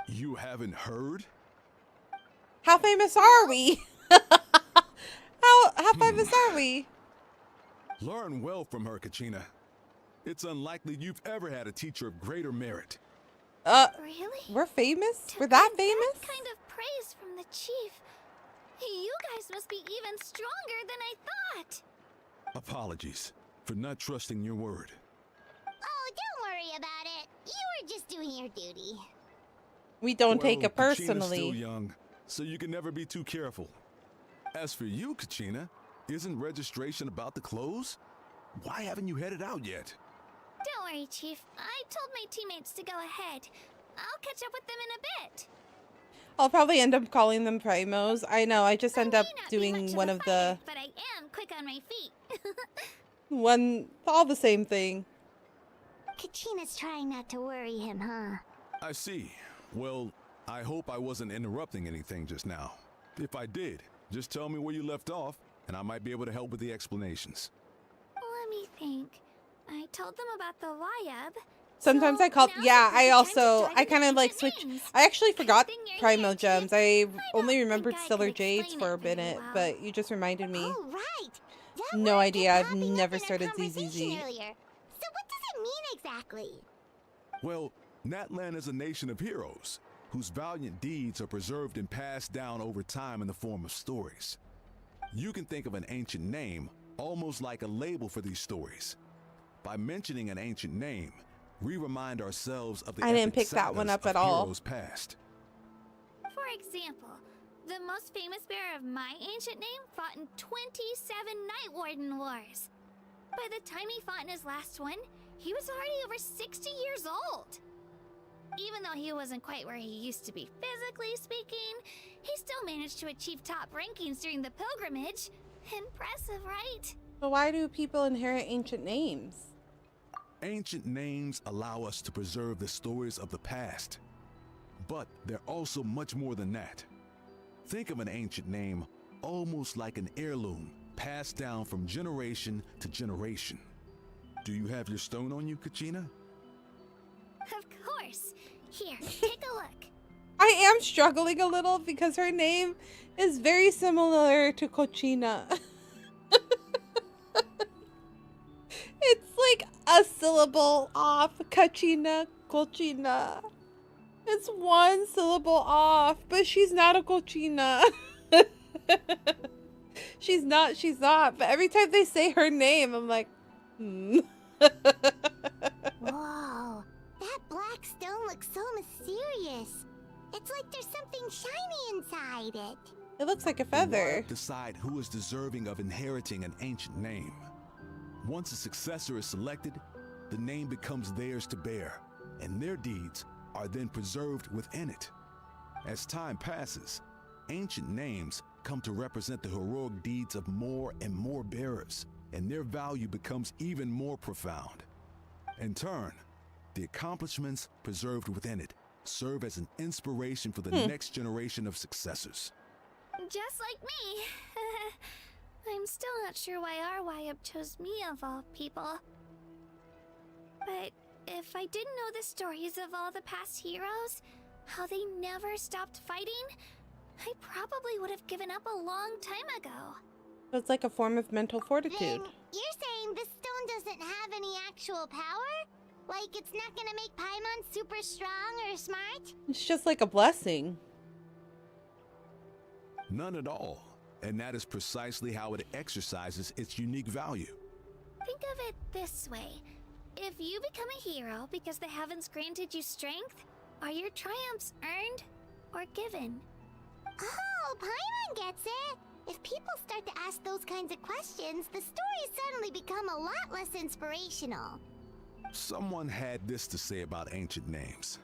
You haven't heard? How famous are we? How famous are we? Learn well from her, Kachina. It's unlikely you've ever had a teacher of greater merit. Really? We're famous? We're that famous? That kind of praise from the chief. You guys must be even stronger than I thought. Apologies for not trusting your word. Oh, don't worry about it. You were just doing your duty. We don't take it Kachina's personally. still young, so you can never be too careful. As for you, Kachina, isn't registration about to close? Why haven't you headed out yet? Don't worry, Chief. I told my teammates to go ahead. I'll catch up with them in a bit. I'll probably end up calling them primos. I know, I just end up doing one of the... But I am quick on my feet. all the same thing. Kachina's trying not to worry him, huh? I see. Well, I hope I wasn't interrupting anything just now. If I did, just tell me where you left off, and I might be able to help with the explanations. Let me think. I told them about the Wyab. Sometimes I call... Yeah, I kind of like switch... I actually forgot Primo Gems. I only remembered Stellar Jades for a minute, but you just reminded me. Oh, right. No idea. I've never started ZZZ. Earlier. So what does it mean exactly? Well, Natlan is a nation of heroes whose valiant deeds are preserved and passed down over time in the form of stories. You can think of an ancient name almost like a label for these stories. By mentioning an ancient name, we remind ourselves of the I didn't pick that one up at all. Heroes past. For example, the most famous bearer of my ancient name fought in 27 Night Warden Wars. By the time he fought in his last one, he was already over 60 years old. Even though he wasn't quite where he used to be physically speaking, he still managed to achieve top rankings during the pilgrimage. Impressive, right? So why do people inherit ancient names? Ancient names allow us to preserve the stories of the past. But they're also much more than that. Think of an ancient name almost like an heirloom passed down from generation to generation. Do you have your stone on you, Kachina? Of course. Here, take a look. I am struggling a little because her name is very similar to Cochina. It's like a syllable off. Kachina, Colchina. It's one syllable off, but she's not a Colchina. She's not. But every time they say her name, I'm like, Whoa, that black stone looks so mysterious. It's like there's something shiny inside it. It looks like a feather. Decide who is deserving of inheriting an ancient name. Once a successor is selected, the name becomes theirs to bear, and their deeds are then preserved within it. As time passes, ancient names come to represent the heroic deeds of more and more bearers, and their value becomes even more profound. In turn, the accomplishments preserved within it serve as an inspiration for the next generation of successors. Just like me. I'm still not sure why our YUB chose me of all people. But if I didn't know the stories of all the past heroes, how they never stopped fighting, I probably would have given up a long time ago. So it's like a form of mental fortitude. Then you're saying this stone doesn't have any actual power? Like it's not gonna make Paimon super strong or smart? It's just like a blessing. None at all. And that is precisely how it exercises its unique value. Think of it this way. If you become a hero because the heavens granted you strength, are your triumphs earned or given? Oh, Paimon gets it! If people start to ask those kinds of questions, the stories suddenly become a lot less inspirational. Someone had this to say about ancient names.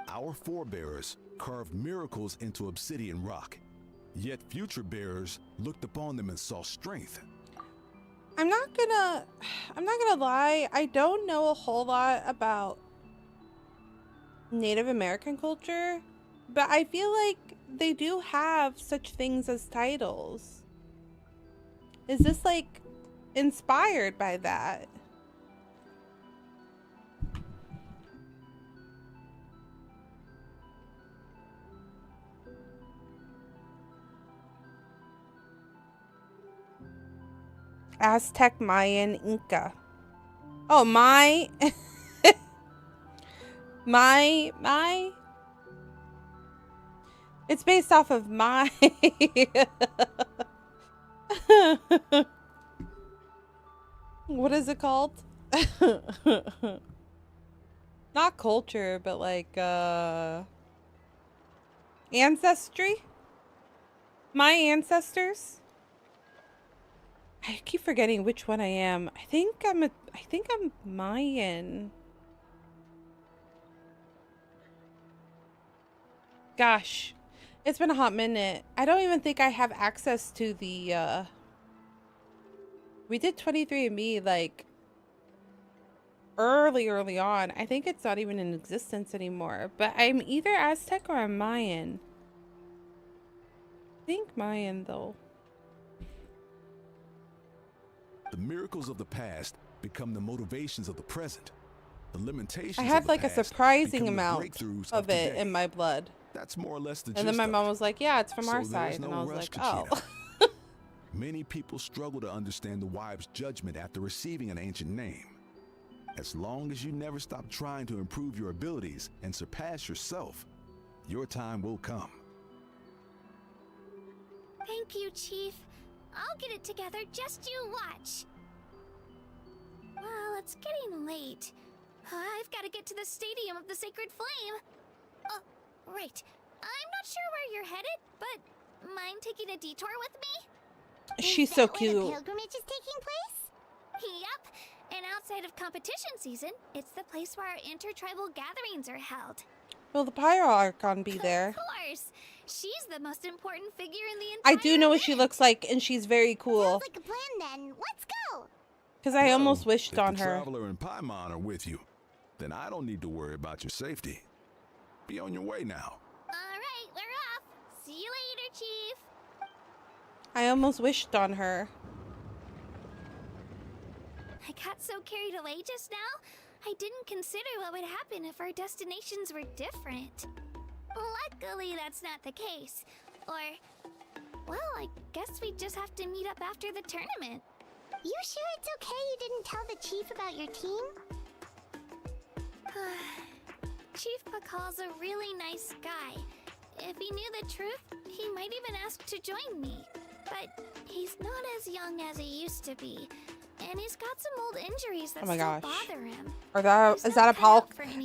Our forebears carved miracles into obsidian rock, yet future bearers looked upon them and saw strength. I'm not gonna lie, I don't know a whole lot about Native American culture, but I feel like they do have such things as titles. Is this like inspired by that? Aztec, Mayan, Inca. Oh, my. It's based off of my. What is it called? Not culture, but like, ancestry? My ancestors? I keep forgetting which one I am. I think I'm Mayan. Gosh, it's been a hot minute. I don't even think I have access to the we did 23andMe like early on. I think it's not even in existence anymore, but I'm either Aztec or I'm Mayan. I think Mayan though. The miracles of the past become the motivations of the present. The limitations I have like a surprising become the amount breakthroughs of it today. in my blood. That's more or less the And then gist my of mom it. was like, yeah, it's from our So side. there's no And I was rush, like, Kachina. oh. Many people struggle to understand the wives' judgment after receiving an ancient name. As long as you never stop trying to improve your abilities and surpass yourself, your time will come. Thank you, Chief. I'll get it together, just you watch. Well, it's getting late. I've got to get to the Stadium of the Sacred Flame. Oh, right. I'm not sure where you're headed, but mind taking a detour with me? She's so Where cute. the pilgrimage is taking place? Yep. And outside of competition season, it's the place where our intertribal gatherings are held. Will the Pyro Archon be there? Of course. She's the most important figure in the I do know what she looks like, and she's very cool. Sounds like a plan then. Let's go! Because I almost wished on If the her. Traveler and Paimon are with you, then I don't need to worry about your safety. Be on your way now. All right, we're off. See you later, Chief. I almost wished on her. I got so carried away just now, I didn't consider what would happen if our destinations were different. Luckily, that's not the case. Or, well, I guess we just have to meet up after the tournament. You sure it's okay you didn't tell the chief about your team? Chief Pakal's a really nice guy. If he knew the truth, he might even ask to join me. But he's not as young as he used to be. And he's got some old injuries that still bother him.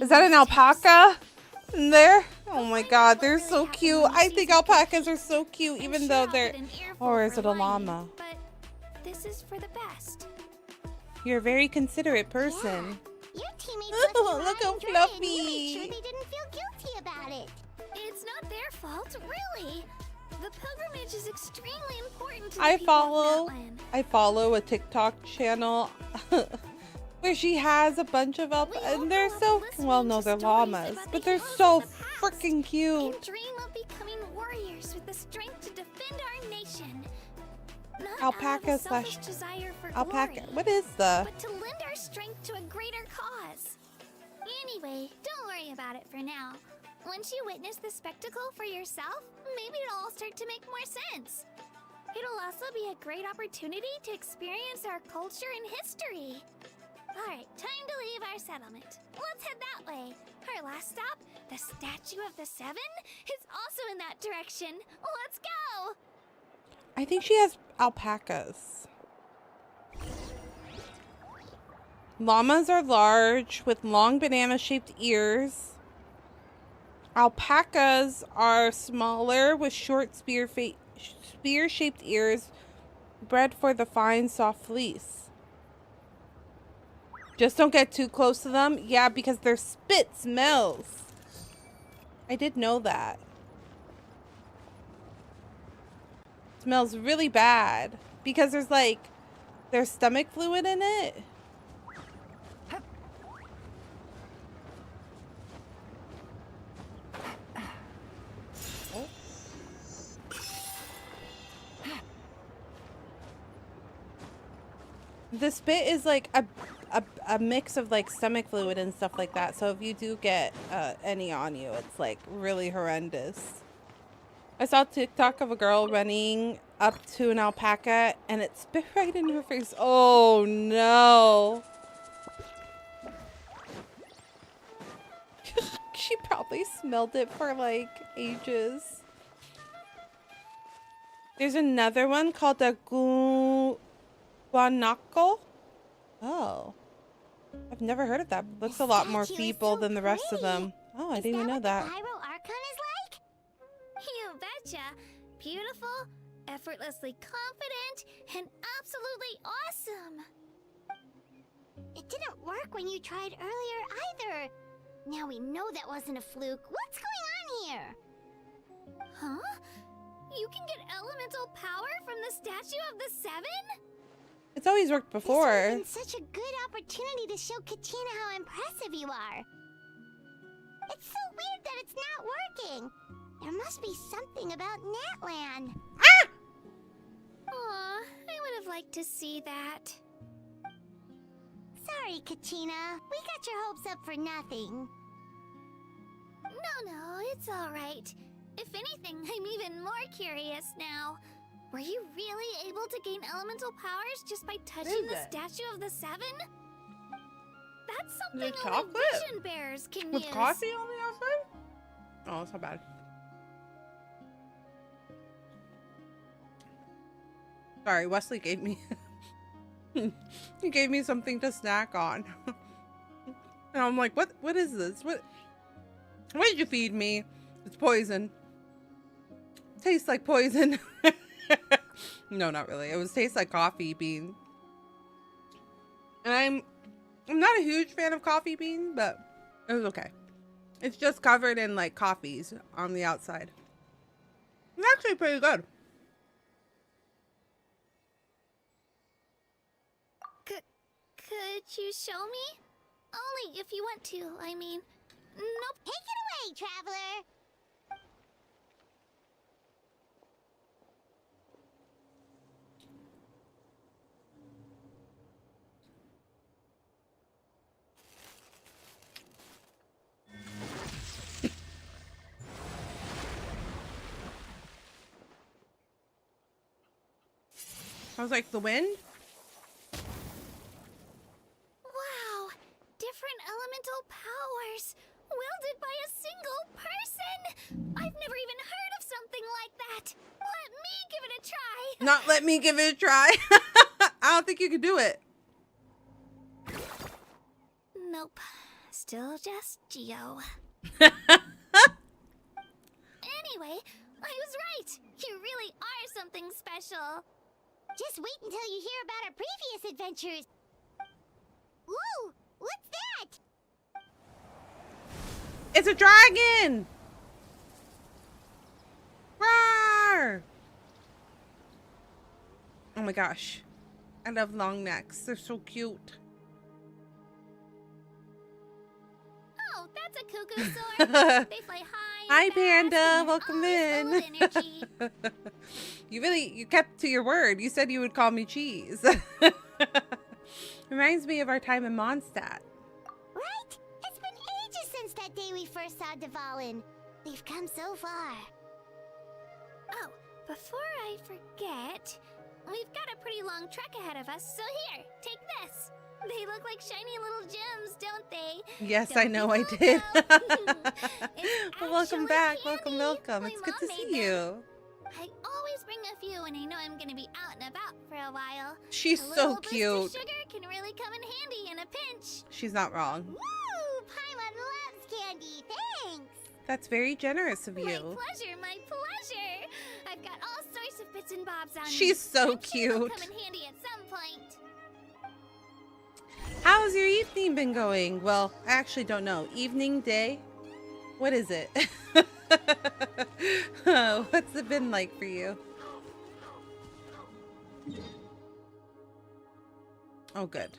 Is that an alpaca in there? Oh my god, they're so cute. I think alpacas are so cute, even though they're... Or is it a llama? But this is for the best. You're a very considerate person. Your teammates Oh, look how fluffy. You made sure they didn't feel guilty about it. It's not their fault, really. The pilgrimage is extremely important to the I people of follow a TikTok channel where she has a bunch of and they're so they're llamas, but they're so freaking cute. And dream of becoming warriors with the strength to defend our nation. Not Alpaca out of a slash selfish desire for alpaca. glory, What is the? but to lend our strength to a greater cause. Anyway, don't worry about it for now. Once you witness the spectacle for yourself, maybe it'll all start to make more sense. It'll also be a great opportunity to experience our culture and history. Alright, time to leave our settlement. Let's head that way. Our last stop, the Statue of the Seven, is also in that direction. Let's go! I think she has alpacas. Llamas are large with long banana-shaped ears. Alpacas are smaller with short spear-shaped ears, bred for the fine, soft fleece. Just don't get too close to them. Yeah, because their spit smells. I did know that. It smells really bad because there's stomach fluid in it. The spit is like a mix of like stomach fluid and stuff like that. So if you do get any on you, it's like really horrendous. I saw a TikTok of a girl running up to an alpaca and it spit right in her face. Oh no. She probably smelled it for like ages. There's another one called the guanaco. Oh. I've never heard of that. Looks a lot more people than the rest of them. Oh, I didn't even know that. Pyro Archon is like? You betcha. Beautiful, effortlessly confident, and absolutely awesome. It didn't work when you tried earlier either. Now we know that wasn't a fluke. What's going on here? Huh? You can get elemental power from the Statue of the Seven? It's always worked before. This would have been such a good opportunity to show Katina how impressive you are. It's so weird that it's not working. There must be something about Natlan. Ah! Aw, I would have liked to see that. Sorry, Katina. We got your hopes up for nothing. No, it's alright. If anything, I'm even more curious now. Were you really able to gain elemental powers just by touching the Statue of the Seven? That's something only vision bearers can use. With coffee on the outside? Oh, that's not bad. Sorry, Wesley gave me... he gave me something to snack on. And I'm like, what is this? What did you feed me? It's poison. Tastes like poison. No, not really. It tastes like coffee bean. And I'm not a huge fan of coffee bean, but it was okay. It's just covered in like coffees on the outside. It's actually pretty good. Could you show me? Only if you want to, I mean. Nope. Take it away, traveler. I was like, the wind? Not let me give it a try. I don't think you could do it. Nope. Still just Geo. Anyway, I was right. You really are something special. Just wait until you hear about our previous adventures. Whoa! What's that? It's a dragon! Roar! Oh my gosh. I love long necks. They're so cute. Oh, that's a cuckoo sword. They fly high. Hi, and Panda. fast, and Welcome they're always in. full of energy. You kept to your word. You said you would call me Cheese. Reminds me of our time in Mondstadt. Right? It's been ages since that day we first saw Dvalin. We've come so far. Oh, before I forget, we've got a pretty long trek ahead of us, so here, take this. They look like shiny little gems, don't they? Yes, Don't I know be I did. It's Welcome back. candy. Welcome. My It's good mom to made see them. you. I always bring a few when I know I'm gonna be out and about for a while. She's a so little boost cute. of sugar can really come in handy in a pinch. She's not wrong. Woo! Paimon loves candy. Thanks. That's very generous of My you. pleasure, my pleasure. I've got all sorts of bits and bobs on me. She's so I'm sure they'll cute. come in handy at some point. How's your evening been going? Well, I actually don't know. Evening, day? What is it? What's it been like for you? Oh, good.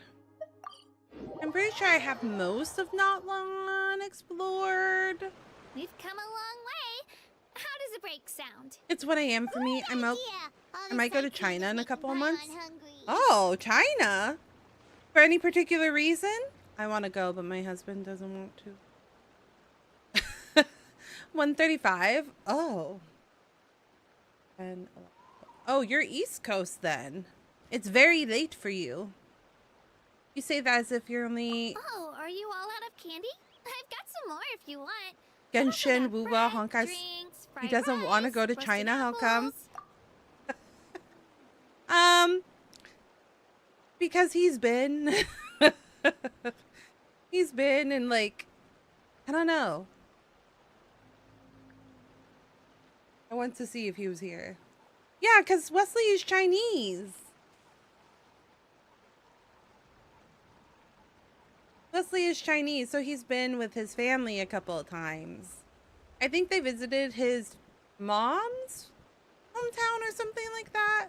I'm pretty sure I have most of Notlon explored. We've come a long way. How does a break sound? It's 1 a.m. for me. I'm out. I might go to China in a couple of months. Hungry. Oh, China? For any particular reason? I want to go, but my husband doesn't want to. 1:35. Oh. And oh, you're East Coast then. It's very late for you. You say that as if you're only Oh, are you all out of candy? I've got some more if you want. Genshin, Wuwa, Honkai. Drinks, He fried doesn't want to rice, go to roasted China. How come? apples. Because he's been he's been and like I don't know. I want to see if he was here. Yeah, because Wesley is Chinese. Wesley is Chinese, so he's been with his family a couple of times. I think they visited his mom's hometown or something like that.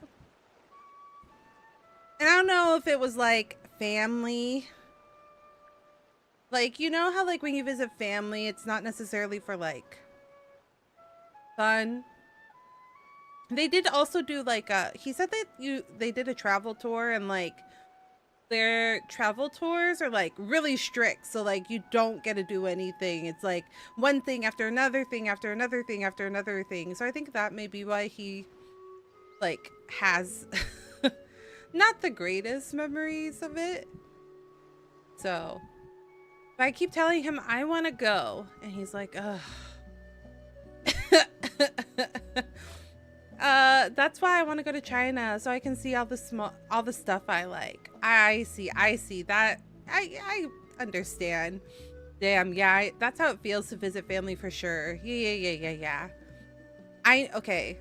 And I don't know if it was like family. Like, you know how like when you visit family, it's not necessarily for like fun. They did also do like he said that they did a travel tour, and like their travel tours are like really strict, so like you don't get to do anything. It's like one thing after another thing after another thing after another thing. So I think that may be why he like has not the greatest memories of it. So but I keep telling him I want to go, and he's like, ugh. That's why I want to go to China, so I can see all the stuff I like. I see that. I understand. Damn, yeah, that's how it feels to visit family for sure. Yeah. Okay.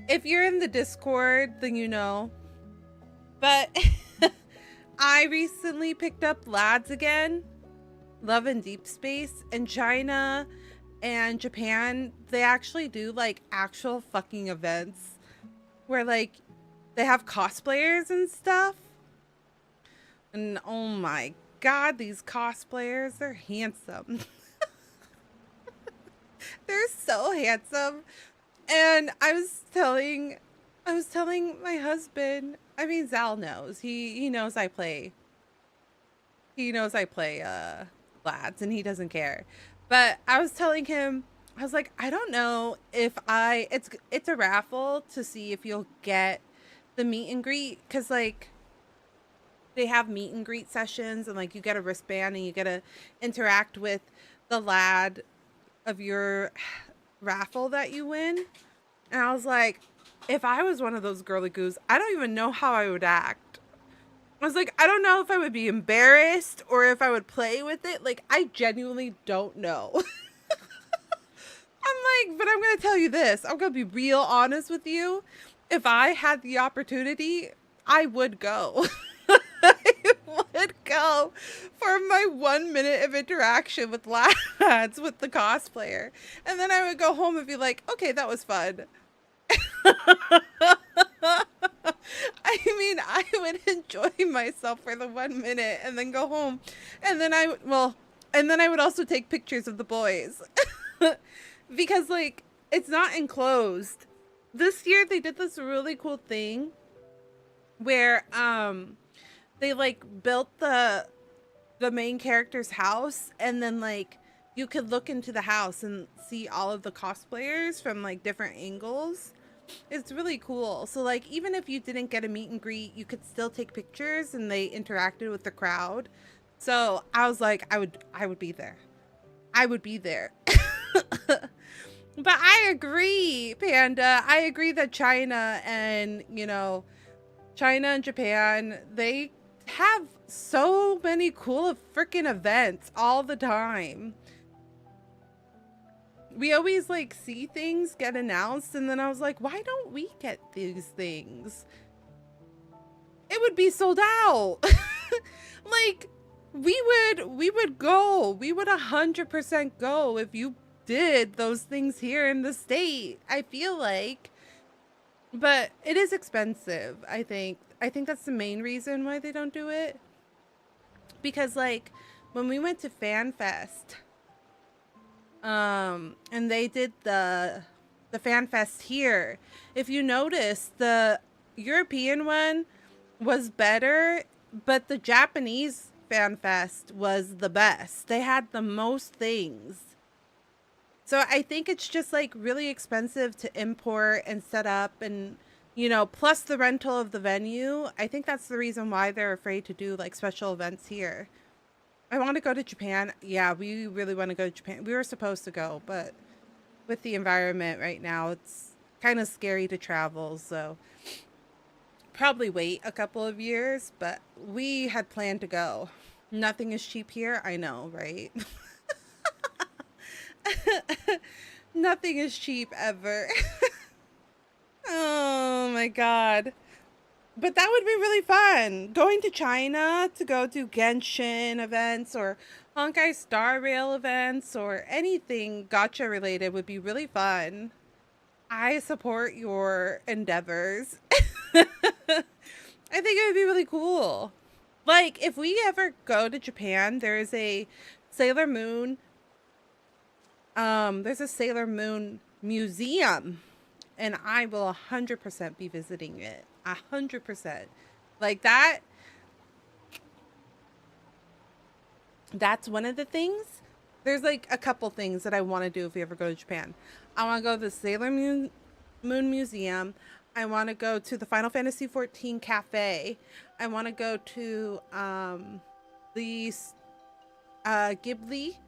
If you're in the Discord, then you know. But I recently picked up LOTTIO'S again. Love and Deep Space. And China and Japan, they actually do like actual fucking events where like they have cosplayers and stuff. And oh my god, these cosplayers, they're handsome. They're so handsome. And I was telling my husband, I mean Zal knows. He knows I play. He knows I play LOTTIO'S and he doesn't care. But I was telling him, I was like, I don't know if it's a raffle to see if you'll get the meet and greet, because like they have meet and greet sessions and like you get a wristband and you get to interact with the lad of your raffle that you win. And I was like, if I was one of those girly goos, I don't even know how I would act. I was like, I don't know if I would be embarrassed or if I would play with it. Like, I genuinely don't know. I'm like, but I'm going to tell you this. I'm going to be real honest with you. If I had the opportunity, I would go. I would go for my 1 minute of interaction with lads, with the cosplayer. And then I would go home and be like, okay, that was fun. I mean, I would enjoy myself for the 1 minute and then go home. And then I would also take pictures of the boys. Because, like, it's not enclosed. This year they did this really cool thing where they like built the main character's house, and then like you could look into the house and see all of the cosplayers from like different angles. It's really cool. So like even if you didn't get a meet and greet, you could still take pictures, and they interacted with the crowd. So I was like, I would be there. I would be there. But I agree, Panda. I agree that China and Japan, they have so many cool freaking events all the time. We always like see things get announced, and then I was like, why don't we get these things? It would be sold out. Like we would go. We would 100% go if you did those things here in the state, I feel like. But it is expensive, I think. I think that's the main reason why they don't do it. Because like when we went to FanFest, and they did the FanFest here, if you notice, the European one was better, but the Japanese FanFest was the best. They had the most things. So I think it's just like really expensive to import and set up, and plus the rental of the venue. I think that's the reason why they're afraid to do like special events here. I want to go to Japan. Yeah, we really want to go to Japan. We were supposed to go, but with the environment right now, it's kind of scary to travel. So probably wait a couple of years, but we had planned to go. Nothing is cheap here. I know, right? Nothing is cheap ever. Oh my god. But that would be really fun. Going to China to go to Genshin events or Honkai Star Rail events or anything gacha related would be really fun. I support your endeavors. I think it would be really cool. Like, if we ever go to Japan, there is a Sailor Moon museum, and I will 100% be visiting it. 100%. Like that's one of the things. There's like a couple things that I want to do if we ever go to Japan. I want to go to the Sailor Moon Museum. I want to go to the Final Fantasy XIV Cafe. I want to go to the Ghibli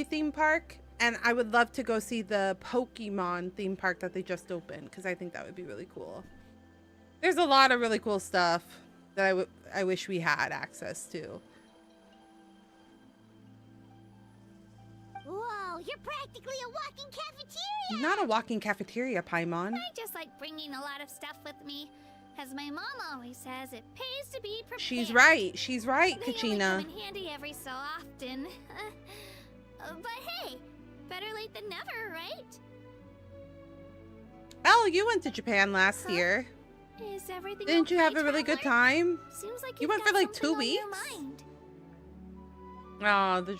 theme park. And I would love to go see the Pokemon theme park that they just opened, because I think that would be really cool. There's a lot of really cool stuff that I wish we had access to. Whoa, you're practically a walking cafeteria! Not a walking cafeteria, Paimon. I just like bringing a lot of stuff with me. As my mom always says, it pays to be prepared. She's right. She's right, They Kachina. only come in handy every so often. But hey, better late than never, right? Elle, you went to Japan last year. Is everything Didn't you okay, have a really good traveler? time? Seems like You you've went for got like 2 something on weeks? your mind. Oh, the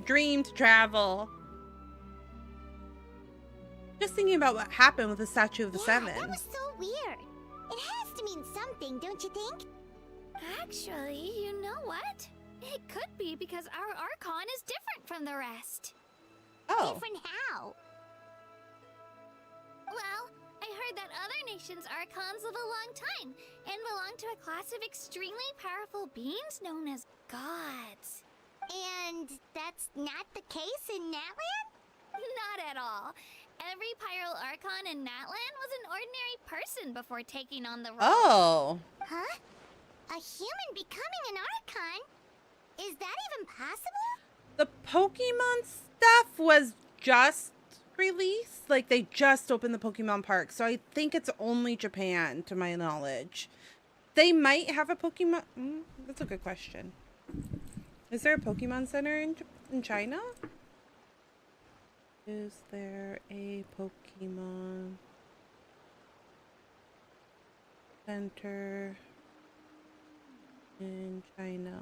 dream to travel. Just thinking about what happened with the Statue of the Seven. That was so weird. It has to mean something, don't you think? Actually, you know what? It could be because our Archon is different from the rest. Oh. Different how? Well, I heard that other nations' Archons live a long time and belong to a class of extremely powerful beings known as gods. And that's not the case in Natland? Not at all. Every Pyro Archon in Natlan was an ordinary person before taking on the role. Oh. Huh? A human becoming an Archon? Is that even possible? The Pokemon stuff was just released. Like, they just opened the Pokemon Park. So I think it's only Japan, to my knowledge. They might have a Pokemon... that's a good question. Is there a Pokemon Center in China? Is there a Pokemon Center in China?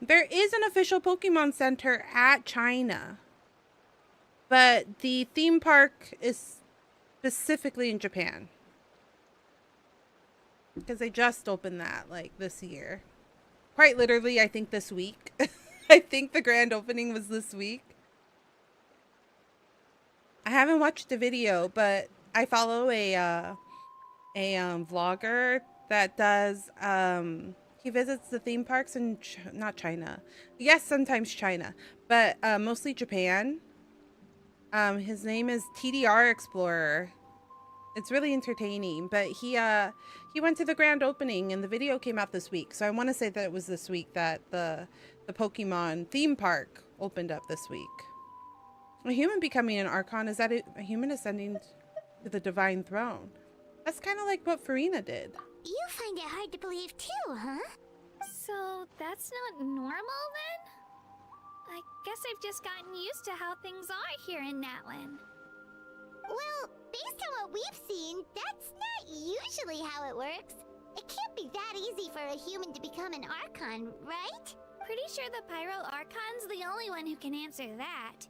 There is an official Pokemon Center at China, but the theme park is specifically in Japan. Because they just opened that, like, this year. Quite literally, I think this week. I think the grand opening was this week. I haven't watched the video, but I follow a vlogger that does, he visits the theme parks in, not China. Yes, sometimes China, but mostly Japan. His name is TDR Explorer. It's really entertaining, but he went to the grand opening and the video came out this week. So I want to say that it was this week that the Pokemon theme park opened up this week. A human becoming an Archon, is that a human ascending to the divine throne? That's kind of like what Farina did. You find it hard to believe too, huh? So that's not normal then? I guess I've just gotten used to how things are here in Natlan. Well, based on what we've seen, that's not usually how it works. It can't be that easy for a human to become an Archon, right? Pretty sure the Pyro Archon's the only one who can answer that.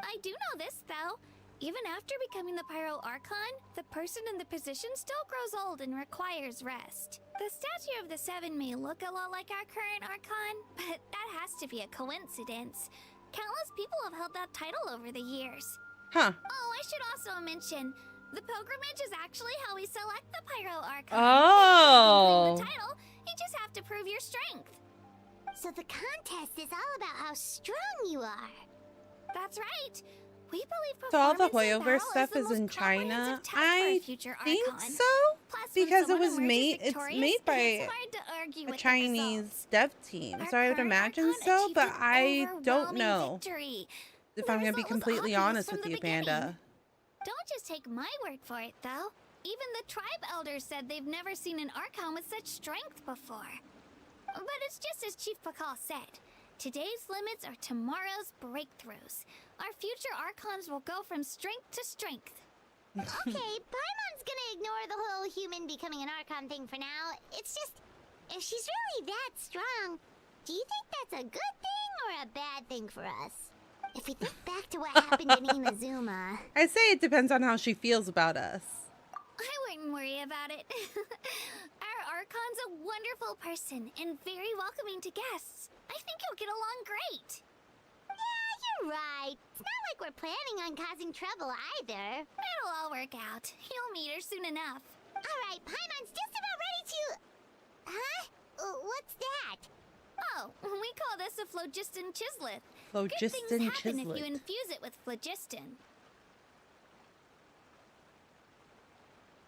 I do know this, though. Even after becoming the Pyro Archon, the person in the position still grows old and requires rest. The statue of the Seven may look a lot like our current Archon, but that has to be a coincidence. Countless people have held that title over the years. Huh. Oh, I should also mention, the pilgrimage is actually how we select the Pyro Archon. Oh. The title, you just have to prove your strength. So the contest is all about how strong you are. That's right. We believe So all the performance in Hoyoverse battle stuff the is in most China. comprehensive test for a I future think Archon. so, Plus, because when it was someone made. emerges It's victorious, made by it's hard to argue a with the Chinese results. dev team, Our so I would current imagine Archon so. achieved But an I don't overwhelming know victory. if The I'm gonna be result was completely obvious honest from with the you, beginning. Panda. Don't just take my word for it, though. Even the tribe elders said they've never seen an Archon with such strength before. But it's just as Chief Pakal said. Today's limits are tomorrow's breakthroughs. Our future Archons will go from strength to strength. Okay, Paimon's gonna ignore the whole human becoming an Archon thing for now. It's just, if she's really that strong, do you think that's a good thing or a bad thing for us? If we think back to what happened in Inazuma... I'd say it depends on how she feels about us. I wouldn't worry about it. Our Archon's a wonderful person and very welcoming to guests. I think he'll get along great. Yeah, you're right. It's not like we're planning on causing trouble either. It'll all work out. You'll meet her soon enough. Alright, Paimon's just about ready to... Huh? What's that? Oh, we call this a phlogiston chisleth. Good Phlogiston things happen if chisleth. you infuse it with phlogiston.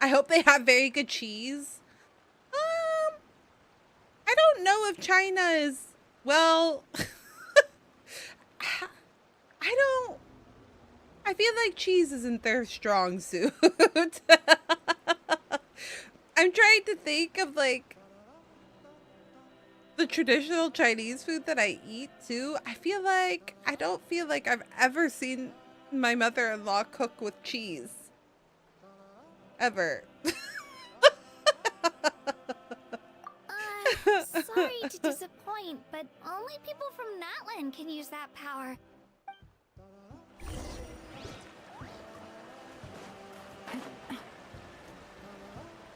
I hope they have very good cheese. I don't know if China is, well, I feel like cheese isn't their strong suit. I'm trying to think of like the traditional Chinese food that I eat too. I don't feel like I've ever seen my mother-in-law cook with cheese. Ever. Sorry to disappoint, but only people from Natlan can use that power.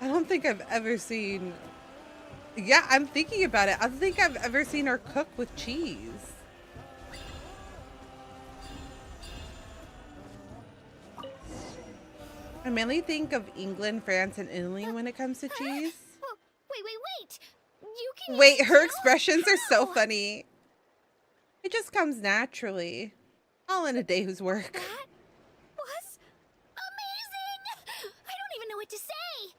I don't think I've ever seen... Yeah, I'm thinking about it. I don't think I've ever seen her cook with cheese. I mainly think of England, France, and Italy when it comes to cheese. Wait. You can Wait, use her it expressions are so now. funny. It just comes naturally. All in a day's work. That was amazing! I don't even know what to say!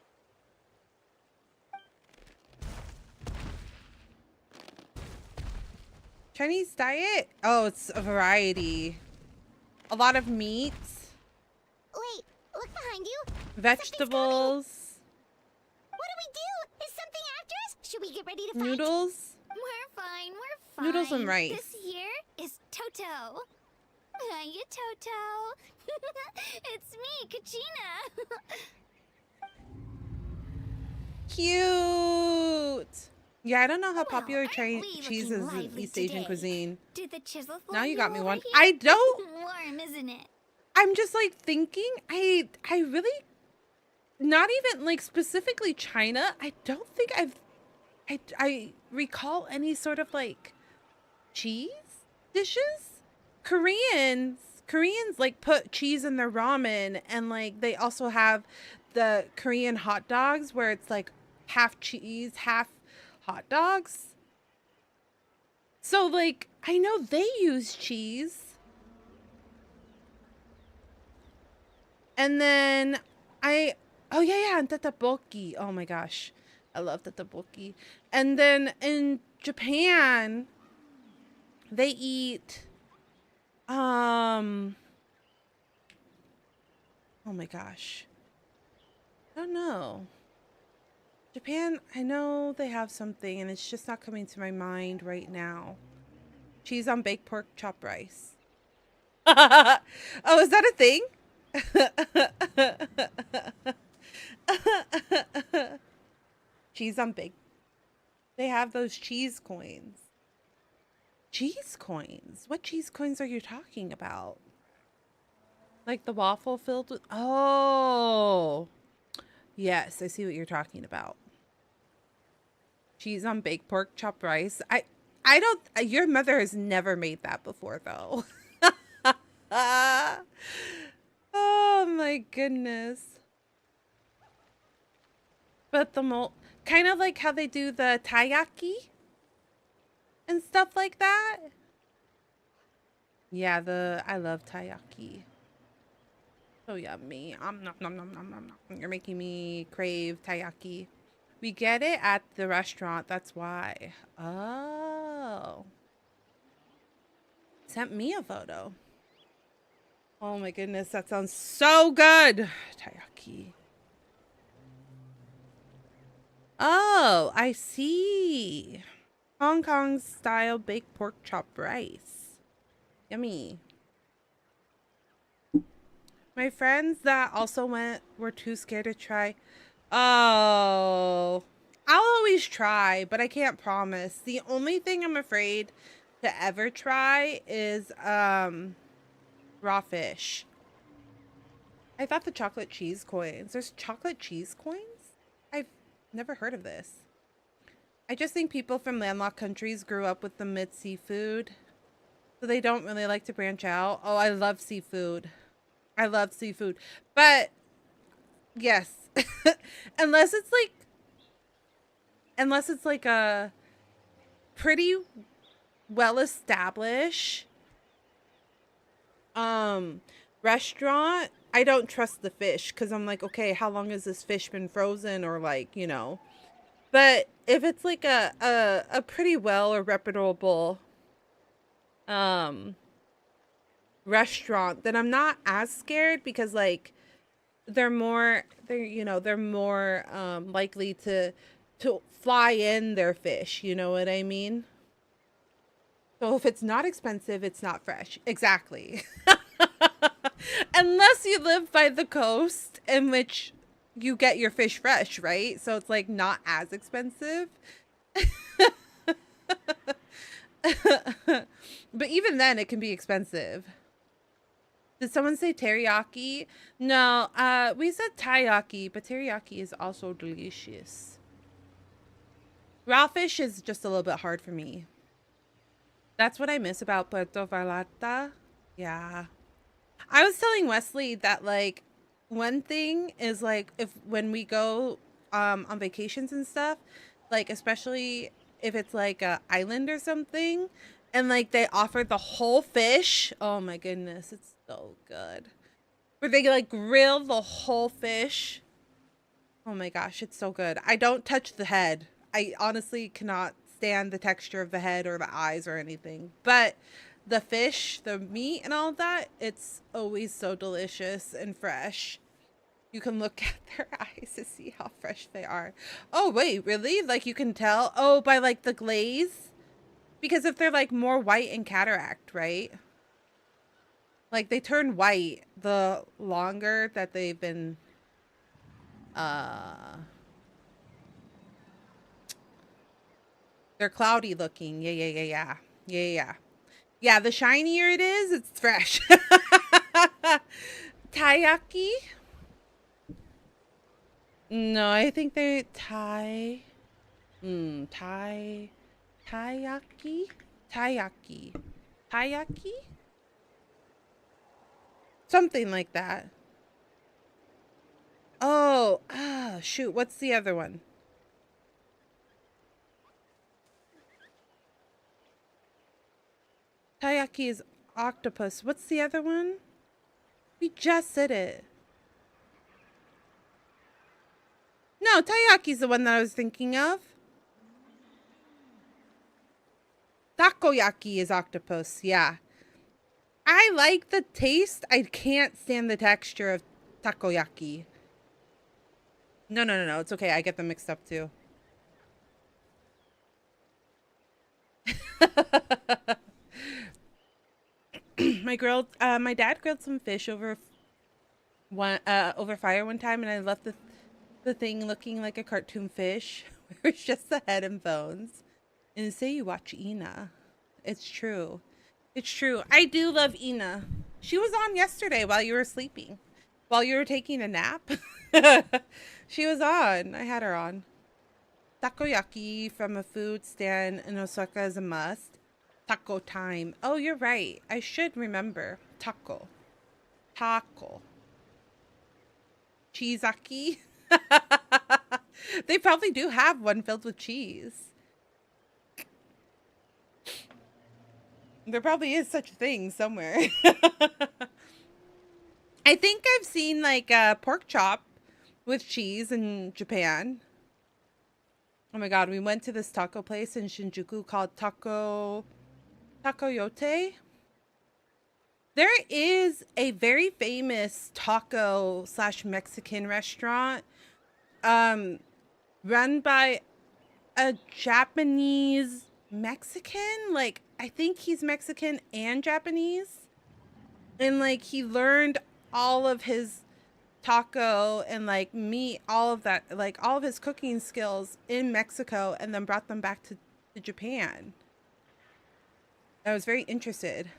Chinese diet? Oh, it's a variety. A lot of meats. Wait, look behind you. Vegetables. What do we do? Is something after us? Should we get ready to fight? Noodles. We're fine, we're fine. Noodles and rice. This here is Toto. Hiya, Toto. It's me, Kachina. Cute. Yeah, I don't know how popular cheese is in East Asian cuisine. Did the chisel Now you got me one. here? I don't. Warm, isn't it? I'm just like thinking. I really, not even like specifically China. I don't think I recall any sort of like cheese dishes. Koreans like put cheese in their ramen, and like they also have the Korean hot dogs where it's like half cheese, half hot dogs. So like I know they use cheese. And then oh yeah, and tteokbokki. Oh my gosh. I love tteokbokki. And then in Japan they eat oh my gosh. I don't know. Japan, I know they have something and it's just not coming to my mind right now. Cheese on baked pork chop rice. Oh, is that a thing? Cheese on baked. They have those cheese coins. Cheese coins? What cheese coins are you talking about? Like the waffle filled with... Oh. Yes, I see what you're talking about. Cheese on baked pork chop rice. I don't... Your mother has never made that before, though. Oh, my goodness. But the kind of like how they do the taiyaki and stuff like that. Yeah, I love taiyaki. So yummy. Nom, nom, nom, nom, nom, nom. You're making me crave taiyaki. We get it at the restaurant. That's why. Oh. Sent me a photo. Oh my goodness, that sounds so good. Taiyaki. Oh, I see. Hong Kong style baked pork chop rice. Yummy. My friends that also went were too scared to try. Oh, I'll always try, but I can't promise. The only thing I'm afraid to ever try is raw fish. I thought the chocolate cheese coins. There's chocolate cheese coins? I've never heard of this. I just think people from landlocked countries grew up with the mid seafood, so they don't really like to branch out. Oh, I love seafood. I love seafood. But yes, unless it's like a pretty well established restaurant, I don't trust the fish because I'm like, okay, how long has this fish been frozen, or like, you know. But if it's like a pretty well or reputable restaurant, then I'm not as scared because like they're more likely to fly in their fish, you know what I mean? So if it's not expensive, it's not fresh. Exactly. Unless you live by the coast, in which you get your fish fresh, right? So it's like not as expensive. But even then it can be expensive. Did someone say teriyaki? No, we said taiyaki, but teriyaki is also delicious. Raw fish is just a little bit hard for me. That's what I miss about Puerto Vallarta. Yeah. I was telling Wesley that like one thing is like when we go on vacations and stuff, like especially if it's like a island or something, And like they offered the whole fish. Oh my goodness, it's so good. Where they like grill the whole fish. Oh my gosh, it's so good. I don't touch the head. I honestly cannot stand the texture of the head or the eyes or anything. But the fish, the meat and all of that, it's always so delicious and fresh. You can look at their eyes to see how fresh they are. Oh, wait, really? Like you can tell? Oh, by like the glaze? Because if they're like more white in cataract, right? Like they turn white the longer that they've been they're cloudy looking. Yeah, the shinier it is, it's fresh. Taiyaki? No, I think they're taiyaki? Taiyaki? Something like that. Oh, shoot. What's the other one? Taiyaki is octopus. What's the other one? We just said it. No, Taiyaki's the one that I was thinking of. Takoyaki is octopus, yeah. I like the taste. I can't stand the texture of takoyaki. No. It's okay. I get them mixed up too. My dad grilled some fish over fire one time, and I left the thing looking like a cartoon fish. Where it's just the head and bones. And say you watch Ina. It's true. It's true. I do love Ina. She was on yesterday while you were sleeping. While you were taking a nap. She was on. I had her on. Takoyaki from a food stand in Osaka is a must. Taco time. Oh, you're right. I should remember. Taco. Cheesaki. They probably do have one filled with cheese. There probably is such a thing somewhere. I think I've seen like a pork chop with cheese in Japan. Oh my god, we went to this taco place in Shinjuku called Takoyote. There is a very famous taco / Mexican restaurant run by a Japanese Mexican. Like, I think he's Mexican and Japanese. And like he learned all of his taco and like meat, all of that, like all of his cooking skills in Mexico and then brought them back to Japan. I was very interested.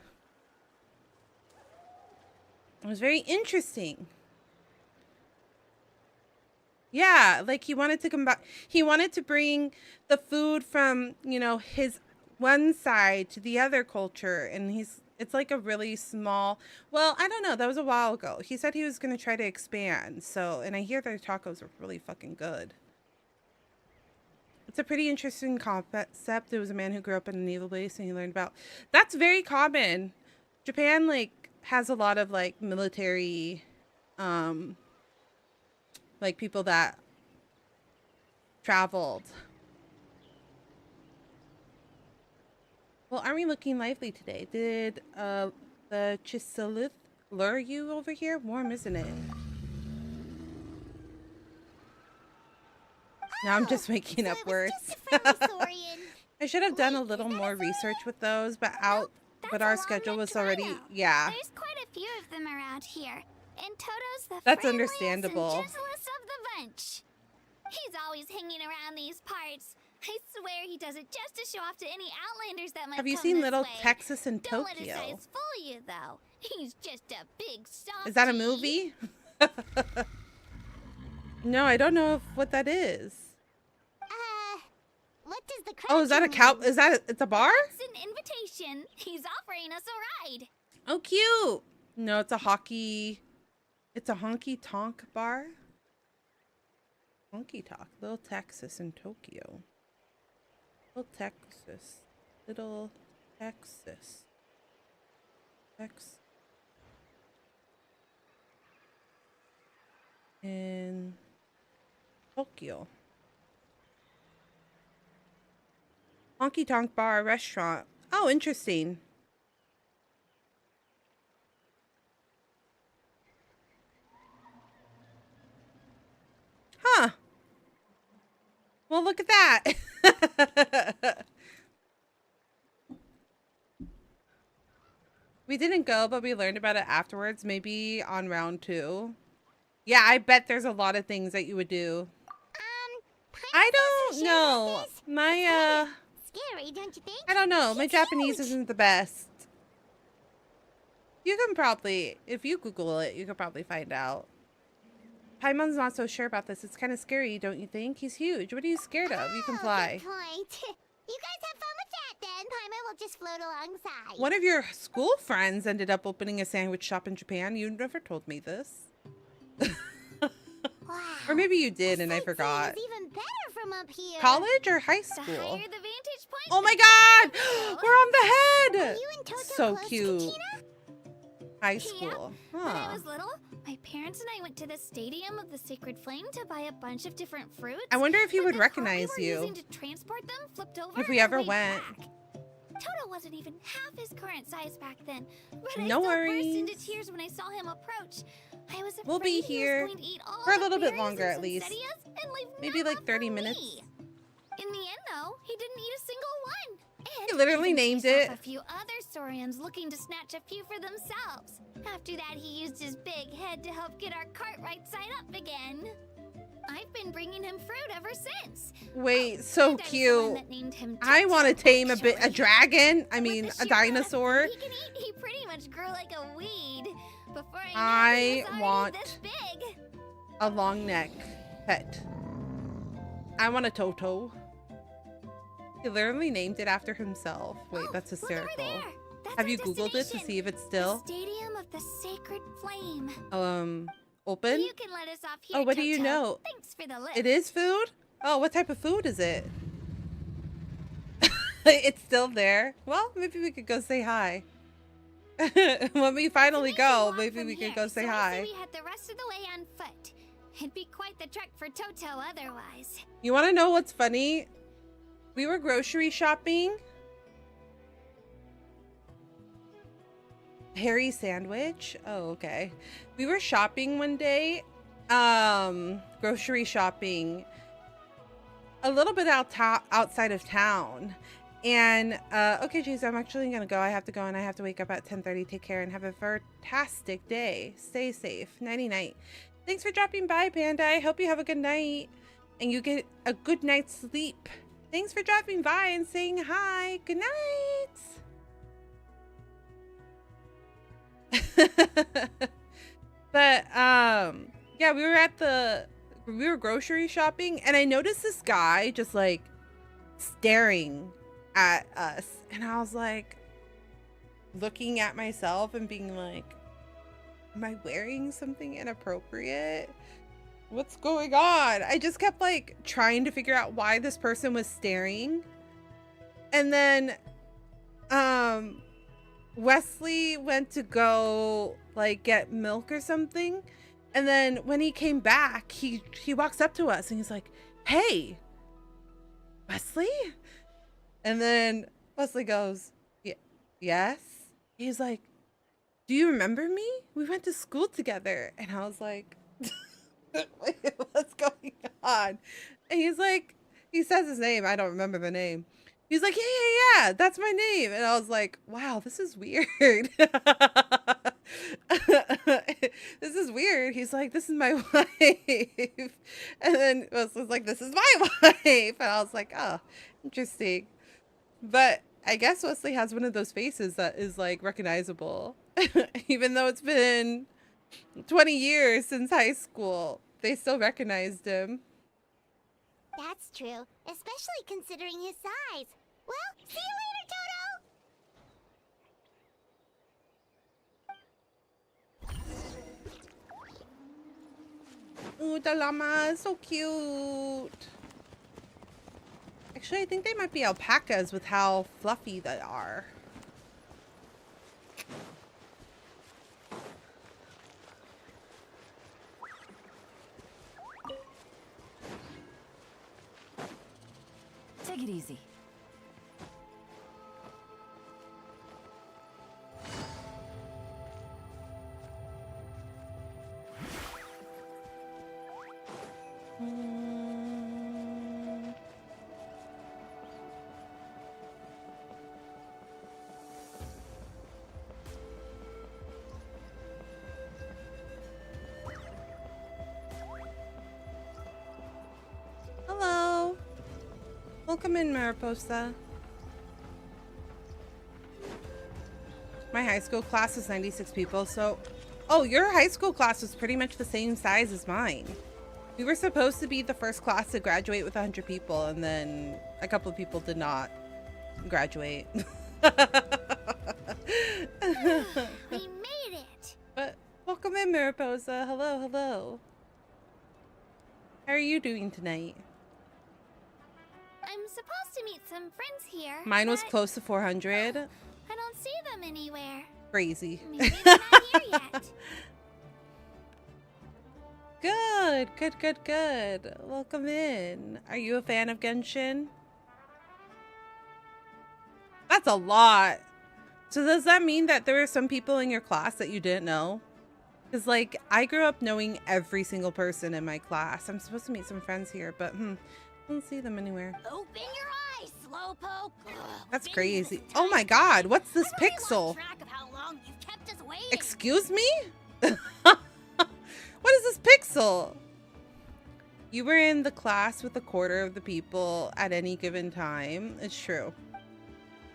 It was very interesting. Yeah, like he wanted to he wanted to bring the food from, you know, his one side to the other culture, and it's like a really small, well, I don't know, that was a while ago. He said he was going to try to expand. So, and I hear their tacos are really fucking good. It's a pretty interesting concept. It was a man who grew up in a naval base and he learned about, that's very common. Japan like has a lot of like military like people that traveled. Well, aren't we looking lively today? Did the Chisalith lure you over here? Warm, isn't it? Now I'm just making up words. I should have done a little more research with those, but our schedule was already, yeah. There's quite a few of them around here. And Toto's the That's friendliest understandable. and gentlest of the bunch. He's always hanging around these parts. I swear he does it just to show off to any outlanders that might Have you come seen this Little way. Texas in Don't let his Tokyo? eyes fool you, though. He's just a big softie. Is that a movie? No, I don't know what that is. What does the Oh, is that a cow? Is that it's a bar? It's an invitation. He's offering us a ride. Oh, cute. No, it's a hockey. It's a honky tonk bar. Honky tonk. Little Texas in Tokyo. Little Texas. Little Texas. Texas. In Tokyo. Honky Tonk Bar Restaurant. Oh, interesting. Huh. Well, look at that. We didn't go, but we learned about it afterwards, maybe on round 2. Yeah, I bet there's a lot of things that you would do. I don't know. My, Scary, don't you think? I don't know. My It's Japanese huge. isn't the best. You can probably, if you Google it, you could probably find out. Paimon's not so sure about this. It's kind of scary, don't you think? He's huge. What are you scared of? You can fly. Good point. You guys have fun with that then. Paimon will just float alongside. One of your school friends ended up opening a sandwich shop in Japan. You never told me this. Wow. Or maybe you did and I forgot. It's even better from up here. College or high The school? higher the vantage point. Oh my the god! better. We're on the Are head! you and Toto So close to cute. Tina? High school. When I Huh. was little, my parents and I went to the Stadium of the Sacred Flame to buy a bunch of different fruits. I wonder if he but would the car recognize we were you. using to transport them flipped over If we on ever the way went. back. Toto wasn't even half his current size back then, but I No still worries. burst into tears when I saw him approach. I was afraid We'll be he here was going to eat all for a the little bit berries longer and at least. poinsettias and leave Maybe none like left 30 for minutes. me. In the end, though, he didn't eat a single one. And He literally even named chased it. off a few other saurians looking to snatch a few for themselves. After that, he used his big head to help get our cart right side up again. I've been bringing him fruit ever since. Wait, so And I was the one cute. that named him I Toto, want to tame a actually. dragon. I With mean, the a sheer dinosaur. breath he can eat, he pretty much grew like a weed. Before I knew it, he was already want this big. a long neck pet. I want a Toto. He literally named it after himself. Wait, that's Look over hysterical. there. That's Have our you Googled it to destination. see if it's The still Stadium of the Sacred Flame. open? You can let us off here. Oh, what do you Toto. know? Thanks for the lift. It is food? Oh, what type of food is it? It's still there. Well, maybe we could go say hi. When we finally go, maybe we could go say so I hi. say we head the rest of the way on foot. It'd be quite the trek for Toto otherwise. You want to know what's funny? We were grocery shopping. Harry sandwich. Oh, okay. We were shopping one day. Grocery shopping. A little bit outside of town. And, okay, geez, I'm actually gonna go. I have to go and I have to wake up at 10:30. Take care and have a fantastic day. Stay safe. Nighty-night. Thanks for dropping by, Panda. I hope you have a good night and you get a good night's sleep. Thanks for dropping by and saying hi. Good night. But, yeah, we were grocery shopping and I noticed this guy just like staring at us. And I was like looking at myself and being like, am I wearing something inappropriate? What's going on? I just kept like trying to figure out why this person was staring. And then Wesley went to go like get milk or something. And then when he came back, he walks up to us and he's like, "Hey, Wesley?" And then Wesley goes, "Yes." He's like, "Do you remember me? We went to school together." And I was like, "Wait, what's going on?" And he's like, he says his name. I don't remember the name. He's like, yeah, that's my name. And I was like, wow, this is weird. This is weird. He's like, this is my wife. And then Wesley's like, this is my wife. And I was like, oh, interesting. But I guess Wesley has one of those faces that is like recognizable. Even though it's been 20 years since high school, they still recognized him. That's true, especially considering his size. Well, see you later, Toto! Ooh, the llama is so cute. Actually, I think they might be alpacas with how fluffy they are. Take it easy. Hello. Welcome in, Mariposa. My high school class is 96 people, so... Oh, your high school class was pretty much the same size as mine. We were supposed to be the first class to graduate with 100 people, and then a couple of people did not graduate. We made it! But welcome in, Mariposa. Hello, hello. How are you doing tonight? I'm supposed to meet some friends here. Mine was but close to 400. I don't see them anywhere. Crazy. Maybe they're not here yet. Good, good, good, good. Welcome in. Are you a fan of Genshin? That's a lot. So does that mean that there were some people in your class that you didn't know? Because, like, I grew up knowing every single person in my class. I'm supposed to meet some friends here, but I don't see them anywhere. Open your eyes, Slowpoke. That's crazy. Oh my god, what's this pixel? Track of how long you've kept us waiting. Excuse me? What is this pixel? You were in the class with a quarter of the people at any given time. It's true.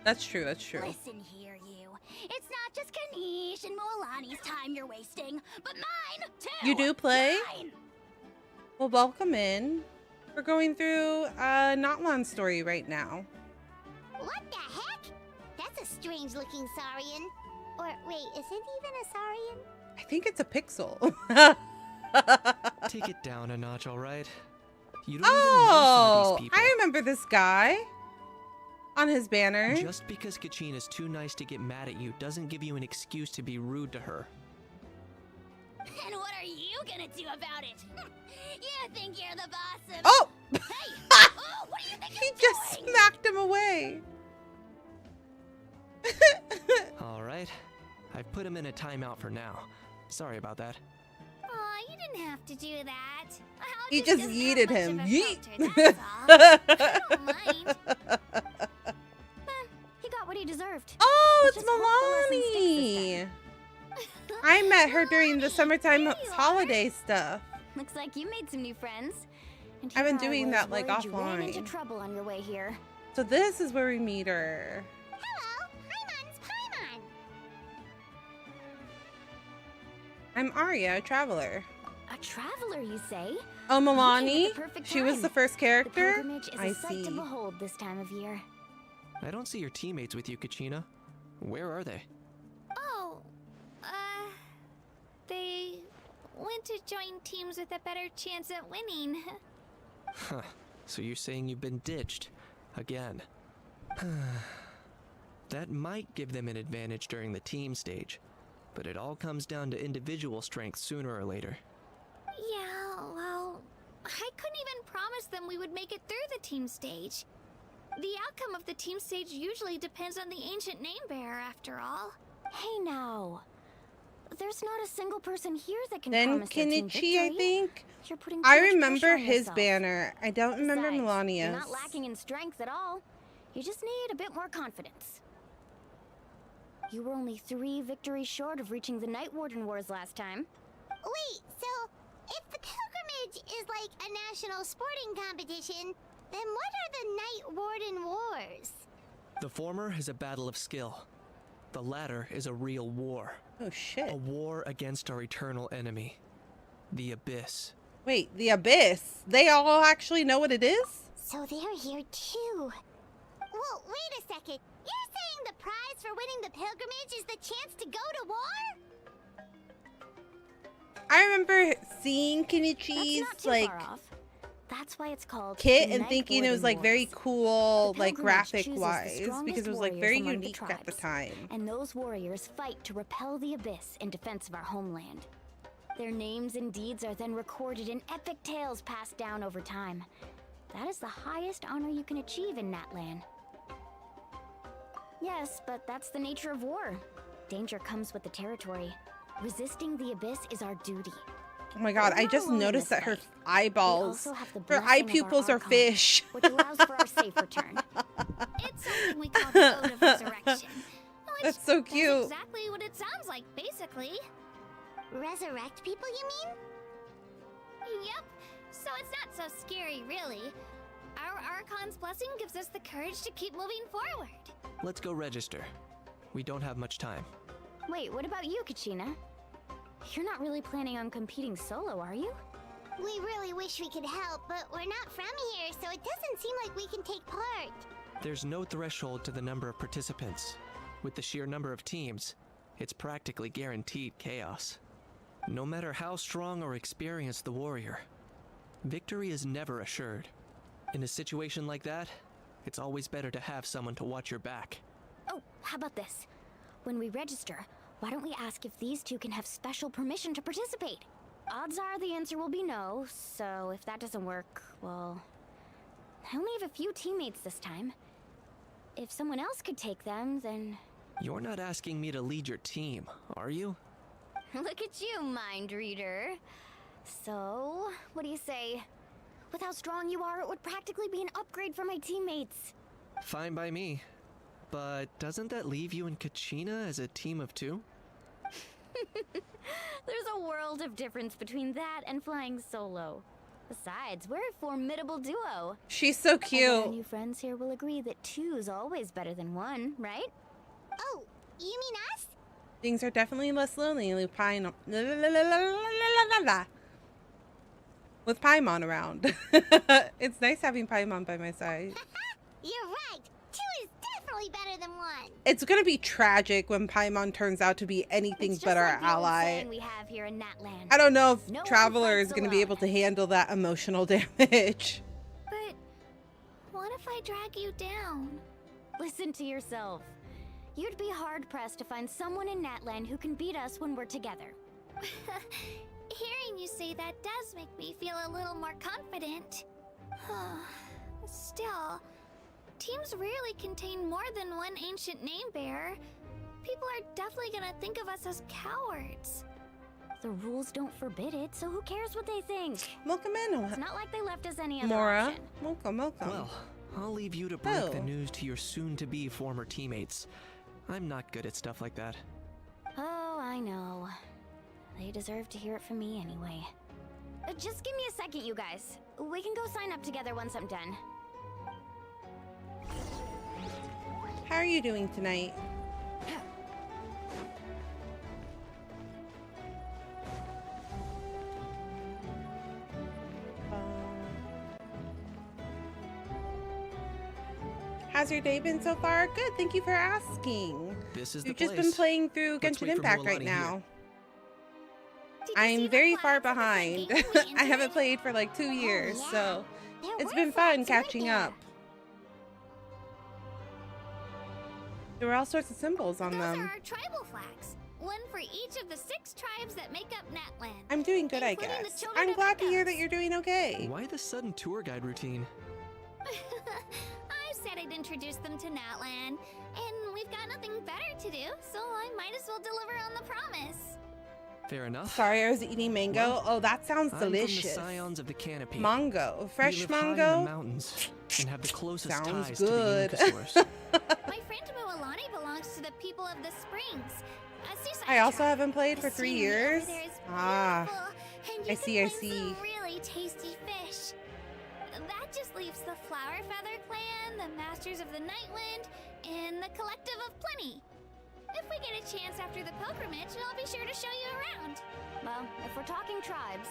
That's true, that's true. Listen here, you. It's not just Kanish and Moalani's time you're wasting, but mine, too. You do play? Mine. Well, welcome in. We're going through Notlan's story right now. What the heck? That's a strange looking Saurian. Or wait, is it even a Saurian? I think it's a pixel. Take it down a notch, all right? You don't even know some of these people. I remember this guy on his banner. Just because Kachina is too nice to get mad at you doesn't give you an excuse to be rude to her. And what are you gonna do about it? You think you're the boss of... Oh! Hey! Oh, what do you think He you're just doing? smacked him away. All right. I've put him in a timeout for now. Sorry about that. Aw, you didn't have to do that. He just yeeted him. Yeet! I don't mind. He got what he deserved. Oh, Let's it's just hope the lesson sticks this Milani. I met her during the summertime holiday stuff. Looks like you made some new friends. And I've been here I doing was that, like, worried you ran offline. into trouble on your way here. So this is where we meet her. Hello, Paimon's Paimon. I'm Arya, a traveler. A traveler, you say? Oh, You came Milani? at the perfect She was time. the first The character? pilgrimage is I a sight see. to behold this time of year. I don't see your teammates with you, Kachina. Where are they? Oh, they went to join teams with a better chance at winning. Huh. So you're saying you've been ditched. Again. That might give them an advantage during the team stage. But it all comes down to individual strength sooner or later. Yeah, well, I couldn't even promise them we would make it through the team stage. The outcome of the team stage usually depends on the ancient name bearer, after all. Hey now. There's not a single person here that can Then promise their team Kenichi, I victory. think. You're putting I too much remember pressure on his yourself. banner. I don't remember Besides, you're Melania's. not lacking in strength at all. You just need a bit more confidence. You were only 3 victories short of reaching the Night Warden Wars last time. Wait, so if the pilgrimage is like a national sporting competition, then what are the Night Warden Wars? The former is a battle of skill. The latter is a real war. Oh shit. A war against our eternal enemy, the Abyss. Wait, the Abyss? They all actually know what it is? So they're here too. Well, wait a second. You're saying the prize for winning the pilgrimage is the chance to go to war? I remember seeing That's Kenichi's not too like far off. That's why it's called kit the and Night thinking it was Warden like very Wars. cool, The like pilgrimage graphic chooses the wise, strongest because it was like warriors very among the unique at the tribes. time. And those warriors fight to repel the Abyss in defense of our homeland. Their names and deeds are then recorded in epic tales passed down over time. That is the highest honor you can achieve in Natlan. Yes, but that's the nature of war. Danger comes with the territory. Resisting the abyss is our duty. Oh my god, I just noticed that her eyeballs, her eye pupils are fish. Which allows for our safe return. It's something we call the Ode of Resurrection. That's so cute. That's exactly what it sounds like, basically. Resurrect people, you mean? Yep. So it's not so scary, really. Our Archon's blessing gives us the courage to keep moving forward. Let's go register. We don't have much time. Wait, what about you, Kachina? You're not really planning on competing solo, are you? We really wish we could help, but we're not from here, so it doesn't seem like we can take part. There's no threshold to the number of participants. With the sheer number of teams, it's practically guaranteed chaos. No matter how strong or experienced the warrior, victory is never assured. In a situation like that, it's always better to have someone to watch your back. Oh, how about this? When we register, why don't we ask if these two can have special permission to participate? Odds are the answer will be no, so if that doesn't work, well... I only have a few teammates this time. If someone else could take them, then... You're not asking me to lead your team, are you? Look at you, mind reader. So, what do you say? With how strong you are, it would practically be an upgrade for my teammates. Fine by me. But doesn't that leave you and Kachina as a team of two? There's a world of difference between that and flying solo. Besides, we're a formidable duo. She's so cute. Our new friends here will agree that two's always better than one, right? Oh, you mean us? Things are definitely less lonely with Paimon around. It's nice having Paimon by my side. You're right. Two is definitely better than one. It's gonna be tragic when Paimon turns out to be anything but our ally. We have here in Natlan. I don't know if Traveler is gonna be able to handle that emotional damage. But what if I drag you down? Listen to yourself. You'd be hard-pressed to find someone in Natlan who can beat us when we're together. Hearing you say that does make me feel a little more confident. Still, teams rarely contain more than one ancient name bearer. People are definitely gonna think of us as cowards. The rules don't forbid it, so who cares what they think? Welcome in. It's not like they left us any other Mora. option. Welcome. Well, I'll leave you to break the news to your soon-to-be former teammates. I'm not good at stuff like that. Oh, I know. They deserve to hear it from me anyway. Just give me a second, you guys. We can go sign up together once I'm done. How are you doing tonight? How's your day been so far? Good, thank you for asking. This is You've the just been playing through Genshin Impact right now. I'm very far behind. I haven't played for like 2 years, so it's been fun catching up. There were all sorts of symbols on them. Those are our tribal flags. One for each of the 6 tribes that make up Natlan. I'm doing good, I guess. I'm glad to hear that you're doing okay. Why the sudden tour guide routine? I said I'd introduce them to Natlan, and we've got nothing better to do, so I might as well deliver on the promise. Fair enough. Sorry, I was eating mango. Well, oh, that sounds delicious. I'm from the Scions of the Canopy. Mango, fresh we live mango. High in the mountains and have the closest Sounds ties good. to the Unicus. My friend Moalani belongs to the people of the Springs. A seaside I also tribe. haven't played for 3 years. Over there is Ah, and I you see, can I find see. some really tasty fish. That just leaves the Flower Feather Clan, the Masters of the Nightwind, and the Collective of Plenty. If we get a chance after the pilgrimage, I'll be sure to show you around. Well, if we're talking tribes,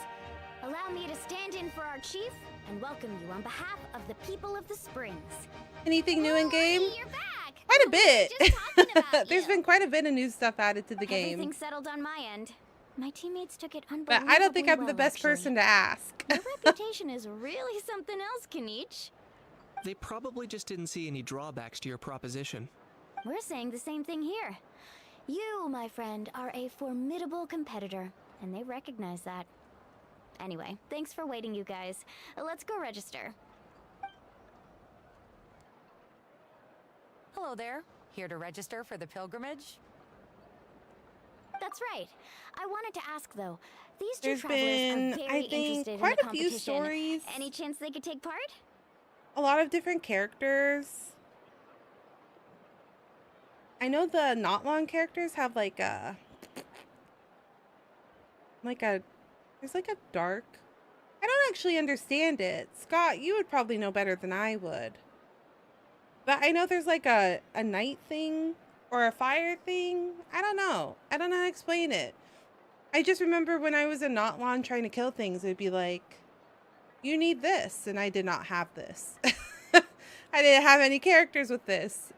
allow me to stand in for our chief and welcome you on behalf of the people of the Springs. Anything new in game? You're back. Quite a bit. Just talking about There's you. been quite a bit of new stuff added to the game. Everything settled on my end. My teammates took it But unbelievably I don't think I'm well, the best actually. person to ask. Your reputation is really something else, Kanichi. They probably just didn't see any drawbacks to your proposition. We're saying the same thing here. You, my friend, are a formidable competitor, and they recognize that. Anyway, thanks for waiting, you guys. Let's go register. Hello there. Here to register for the pilgrimage? That's right. I wanted to ask though. These two There's travelers been, are very I think, interested quite in the a few competition. stories. Any chance they could take part? A lot of different characters. I know the not long characters have like a there's like a dark. I don't actually understand it. Scott, you would probably know better than I would. But I know there's like a night thing or a fire thing. I don't know. I don't know how to explain it. I just remember when I was in Notlon trying to kill things, it'd be like, you need this, and I did not have this. I didn't have any characters with this.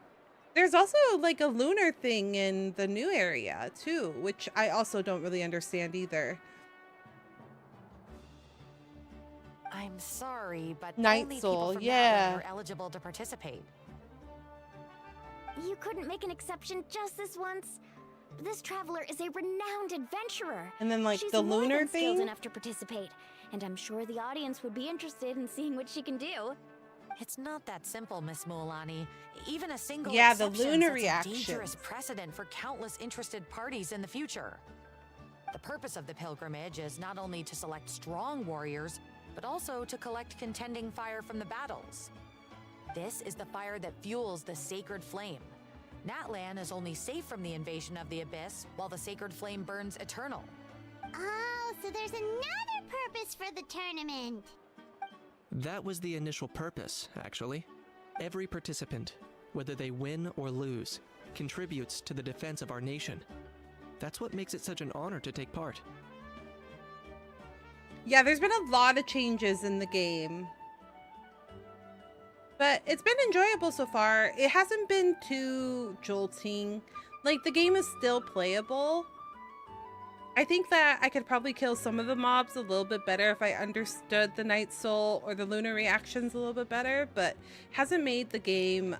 There's also like a lunar thing in the new area too, which I also don't really understand either. I'm sorry, but Night only Soul, people from yeah. Natlan are eligible to participate. You couldn't make an exception just this once? This traveler is a renowned adventurer. And then like She's the more lunar than skilled thing. enough to participate, and I'm sure the audience would be interested in seeing what she can do. It's not that simple, Miss Mualani. Even a single Yeah, the exception lunar sets a reactions. dangerous precedent for countless interested parties in the future. The purpose of the pilgrimage is not only to select strong warriors, but also to collect contending fire from the battles. This is the fire that fuels the sacred flame. Natlan is only safe from the invasion of the Abyss, while the sacred flame burns eternal. Oh, so there's another purpose for the tournament. That was the initial purpose, actually. Every participant, whether they win or lose, contributes to the defense of our nation. That's what makes it such an honor to take part. Yeah, there's been a lot of changes in the game. But it's been enjoyable so far. It hasn't been too jolting. Like, the game is still playable. I think that I could probably kill some of the mobs a little bit better if I understood the Night Soul or the lunar reactions a little bit better, but hasn't made the game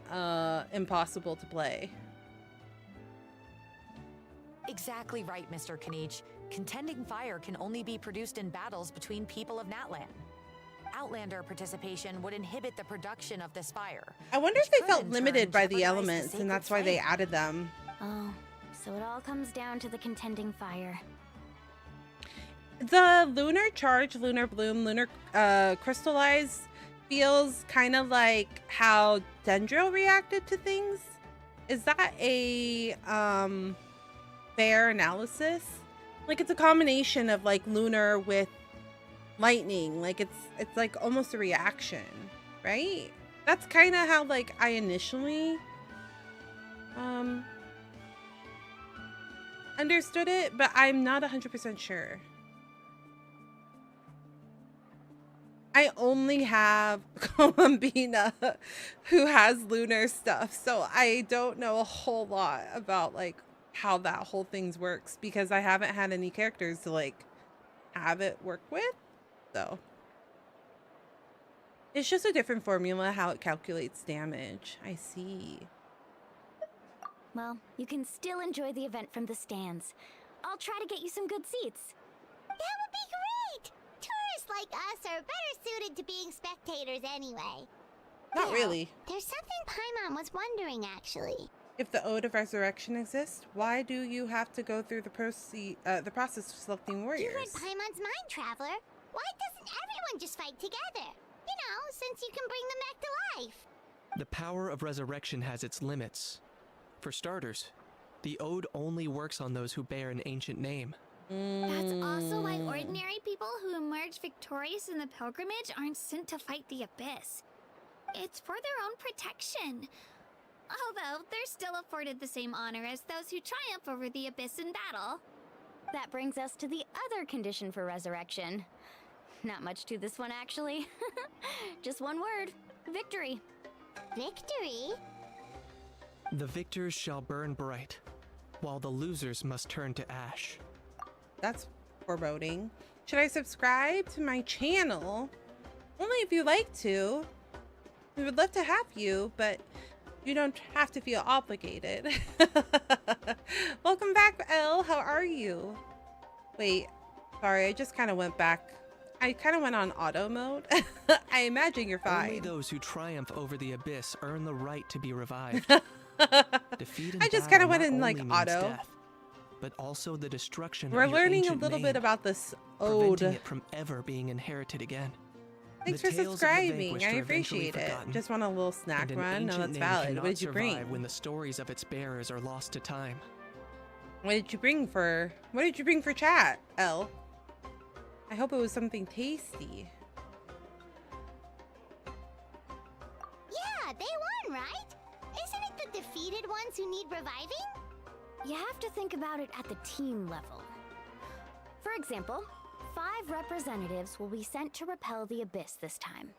impossible to play. Exactly right, Mr. Kanich. Contending fire can only be produced in battles between people of Natlan. Outlander participation would inhibit the production of this fire. I wonder if they felt limited by the elements, and that's why they added them. Oh, so it all comes down to the contending fire. The lunar charge, lunar bloom, lunar crystallize feels kind of like how Dendro reacted to things. Is that a fair analysis? Like, it's a combination of like lunar with lightning. Like it's like almost a reaction, right? That's kind of how like I initially understood it, but I'm not 100% sure. I only have Columbina who has lunar stuff, so I don't know a whole lot about like how that whole thing works because I haven't had any characters to like have it work with. So it's just a different formula how it calculates damage. I see. Well, you can still enjoy the event from the stands. I'll try to get you some good seats. That would be great! Tourists like us are better suited to being spectators anyway. Not really. There's something Paimon was wondering, actually. If the Ode of Resurrection exists, why do you have to go through the process of selecting warriors? You read Paimon's mind, Traveler. Why doesn't everyone just fight together? You know, since you can bring them back to life. The power of resurrection has its limits. For starters, the Ode only works on those who bear an ancient name. That's also why ordinary people who emerge victorious in the pilgrimage aren't sent to fight the Abyss. It's for their own protection. Although, they're still afforded the same honor as those who triumph over the Abyss in battle. That brings us to the other condition for resurrection. Not much to this one, actually. Just one word. Victory. Victory? The victors shall burn bright, while the losers must turn to ash. That's foreboding. Should I subscribe to my channel? Only if you like to. We would love to have you, but you don't have to feel obligated. Welcome back, Elle. How are you? Wait, sorry, I just kind of went back. I kind of went on auto mode. I imagine you're fine. Only those who triumph over the Abyss earn the right to be revived. Defeat in I just kind of battle went not in like only means auto. death, but also the destruction We're of your learning a ancient little name, bit about this preventing ode. it from ever being inherited again. Thanks The for tales of the subscribing. vanquished I are eventually appreciate it. forgotten, Just want a little snack and an run. No, ancient that's name valid. cannot What did you survive bring? when the stories of its bearers are lost to time. What did you bring for? What did you bring for chat, Elle? I hope it was something tasty. Yeah, they won, right? Isn't it the defeated ones who need reviving? You have to think about it at the team level. For example, 5 representatives will be sent to repel the Abyss this time.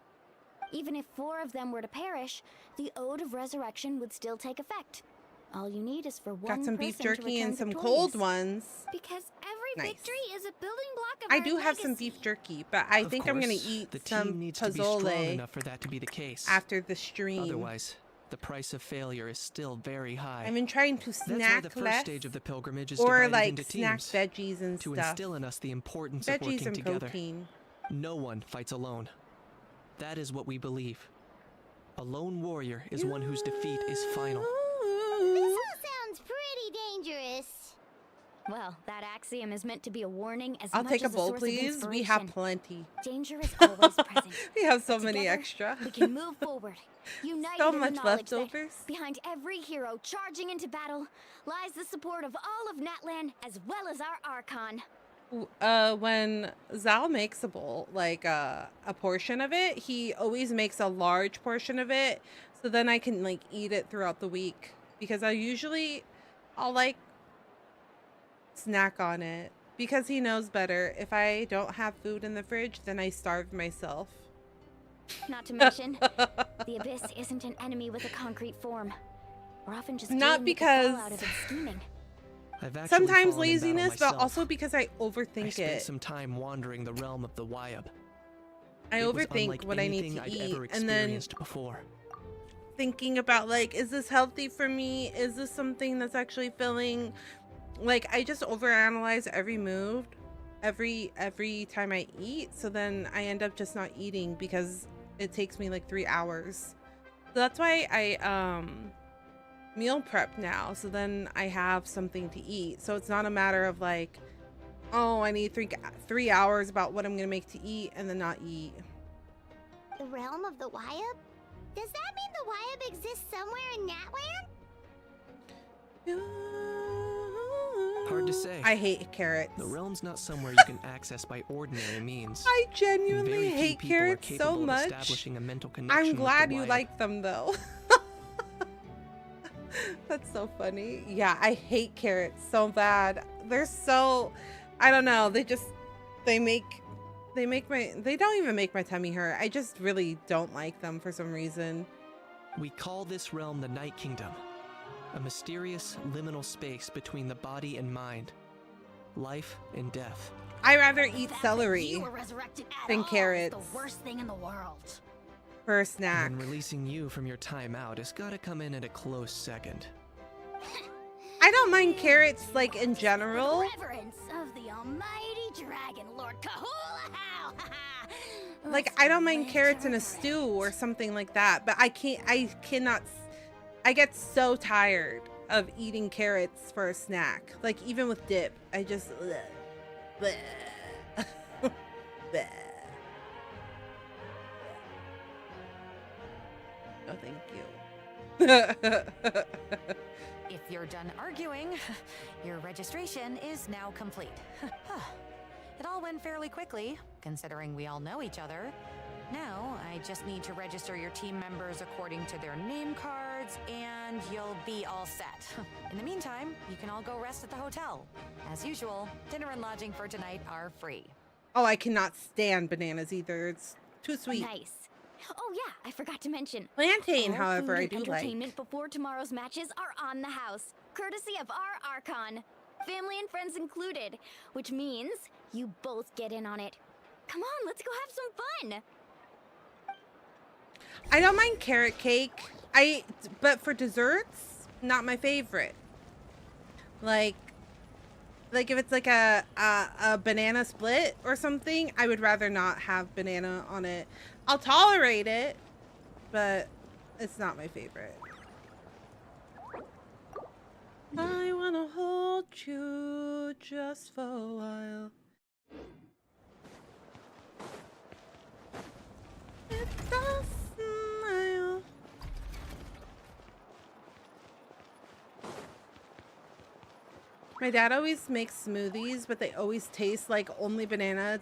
Even if 4 of them were to perish, the Ode of Resurrection would still take effect. All you need is for one Got some beef person to jerky and return some cold victorious. ones. Because every Nice. victory is a building block of I our do have some legacy. beef jerky, but I Of think I'm gonna course, eat the team some needs to be strong pozole enough for that to be the case. after the stream. Otherwise, the price of failure is still very high. I've been trying to That's why snack the first less, stage of the pilgrimage is or divided like into snack teams veggies and to stuff. instill in us the importance of Veggies working and together. protein. No one fights alone. That is what we believe. A lone warrior is one whose defeat is final. This all sounds pretty dangerous. Well, that axiom is meant to be a warning as I'll much take a as bowl, source of please. We have inspiration. plenty. Danger is always present. We have so But many together, extra. We can move forward. United So in the much knowledge that leftovers. behind every hero charging into battle lies the support of all of Natlan as well as our Archon. When Zal makes a bowl, like a portion of it, he always makes a large portion of it, so then I can like eat it throughout the week. Because I'll like snack on it because he knows better. If I don't have food in the fridge, then I starve myself. Not to mention, the Abyss isn't an enemy with a concrete form. We're often just Not dealing with the because- fallout of its scheming. I've actually Sometimes fallen in battle laziness, but myself. also because I I overthink spent it. some time wandering the realm of the Wyab. I It was overthink unlike what I need anything to I'd eat, ever and then experienced before. thinking about like, is this healthy for me? Is this something that's actually filling? Like, I just overanalyze every move, every time I eat. So then I end up just not eating because it takes me like 3 hours. So that's why I meal prep now. So then I have something to eat. So it's not a matter of like, oh, I need 3 hours about what I'm gonna make to eat and then not eat. The realm of the Wyab? Does that mean the Wyab exists somewhere in Natlan? Hard to say. I hate carrots. The realm's not somewhere you can access by ordinary means. I genuinely Very few hate people are carrots so capable of much. establishing a mental connection I'm with the glad you Wyab. like them though. That's so funny. Yeah, I hate carrots so bad. They're so, I don't know. They don't even make my tummy hurt. I just really don't like them for some reason. We call this realm the Night Kingdom, a mysterious liminal space between the body and mind, life and death. I rather eat celery You were resurrected at than all carrots is the worst thing in the world. for a snack. And releasing you from your timeout has got to come in at a close second. I don't mind carrots like in general. Reverence of the almighty dragon, Lord Kahula How. Like, I don't mind carrots in a stew or something like that, but I get so tired of eating carrots for a snack. Like, even with dip, I just, bleh, bleh, bleh. No, thank you. If you're done arguing, your registration is now complete. It all went fairly quickly, considering we all know each other. Now, I just need to register your team members according to their name cards, and you'll be all set. In the meantime, you can all go rest at the hotel. As usual, dinner and lodging for tonight are free. Oh, I cannot stand bananas either. It's too sweet. Nice. Oh yeah, I forgot to mention. Plantain, all however, food I and do like. entertainment before tomorrow's matches are on the house, courtesy of our Archon. Family and friends included, which means you both get in on it. Come on, let's go have some fun. I don't mind carrot cake. But for desserts, not my favorite. Like if it's like a banana split or something, I would rather not have banana on it. I'll tolerate it, but it's not my favorite. I wanna hold you just for a while. It's a smile. My dad always makes smoothies, but they always taste like only banana.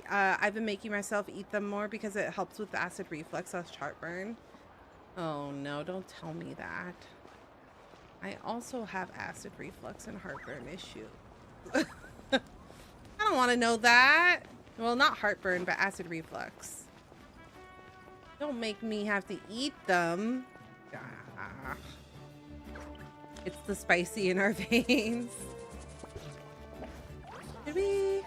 I've been making myself eat them more because it helps with acid reflux / heartburn. Oh no, don't tell me that. I also have acid reflux and heartburn issue. I don't want to know that. Well, not heartburn, but acid reflux. Don't make me have to eat them. Ah. It's the spicy in our veins. Should we?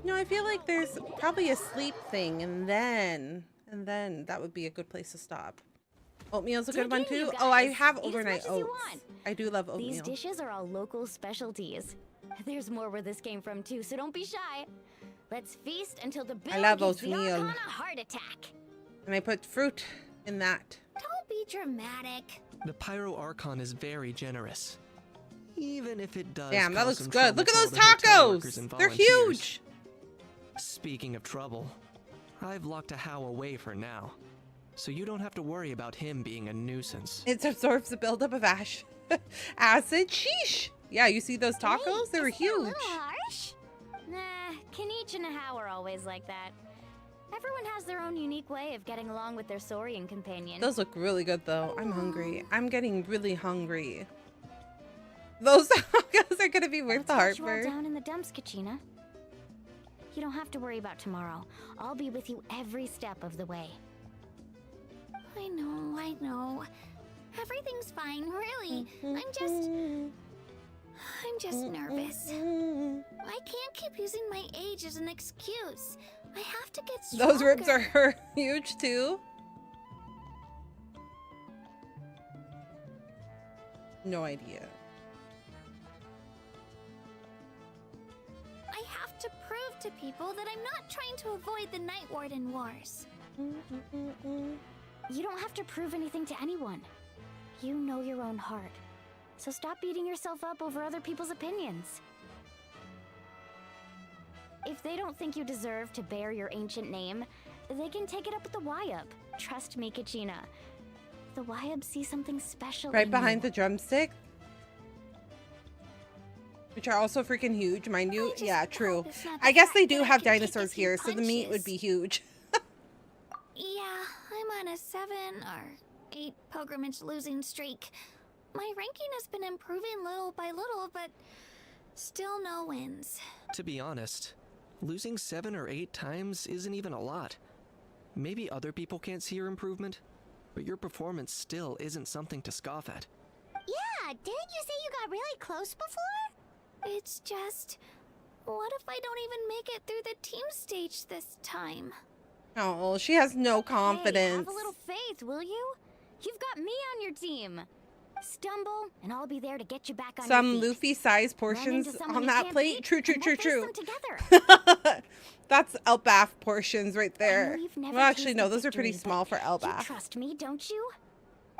No, I feel like there's probably a sleep thing, and then that would be a good place to stop. Oatmeal's a good one too. Oh, I have overnight oats. I do love oatmeal. These dishes are all local specialties. There's more where this came from too, so don't be shy. Let's feast until the I love gives the oatmeal. Archon a heart attack. And I put fruit in that. Don't be dramatic. The Pyro Archon is very generous. Even if it does. Damn, that cause looks some good. trouble Look at for those the hotel workers tacos. and They're volunteers. huge. Speaking of trouble, I've locked a How away for now, so you don't have to worry about him being a nuisance. It absorbs the buildup of acid. Sheesh. Yeah, you see those tacos? They were huge. A little harsh? Nah, Kenichi and How are always like that. Everyone has their own unique way of getting along with their Saurian companion. Those look really good though. I'm hungry. I'm getting really hungry. Those tacos are gonna be worth the heartburn. Down in the dumps, Kachina. You don't have to worry about tomorrow. I'll be with you every step of the way. I know. Everything's fine, really. I'm just nervous. I can't keep using my age as an excuse. I have to get stronger. Those ribs are huge too. No idea. I have to prove to people that I'm not trying to avoid the Night Warden Wars. You don't have to prove anything to anyone. You know your own heart. So stop beating yourself up over other people's opinions. If they don't think you deserve to bear your ancient name, they can take it up with the Wyub. Trust me, Kachina. The Wyub see something special Right in behind you. the drumstick. Which are also freaking huge, mind you. Yeah, true. I guess they do have dinosaurs here, so the meat would be huge. Yeah, I'm on a 7 or 8 pilgrimage losing streak. My ranking has been improving little by little, but still no wins. To be honest, losing 7 or 8 times isn't even a lot. Maybe other people can't see your improvement, but your performance still isn't something to scoff at. Yeah, didn't you say you got really close before? It's just, what if I don't even make it through the team stage this time? Oh, she has no Hey, confidence. have a little faith, will you? You've got me on your team. Stumble, and I'll be there to get you back on Some your feet. Luffy-sized Run portions into someone on you that can't plate. beat, True. and we'll face them together. That's Elbaf portions right there. you've never Well, actually, no, tasted those are pretty victory, small for You Elbaf. trust me, don't you?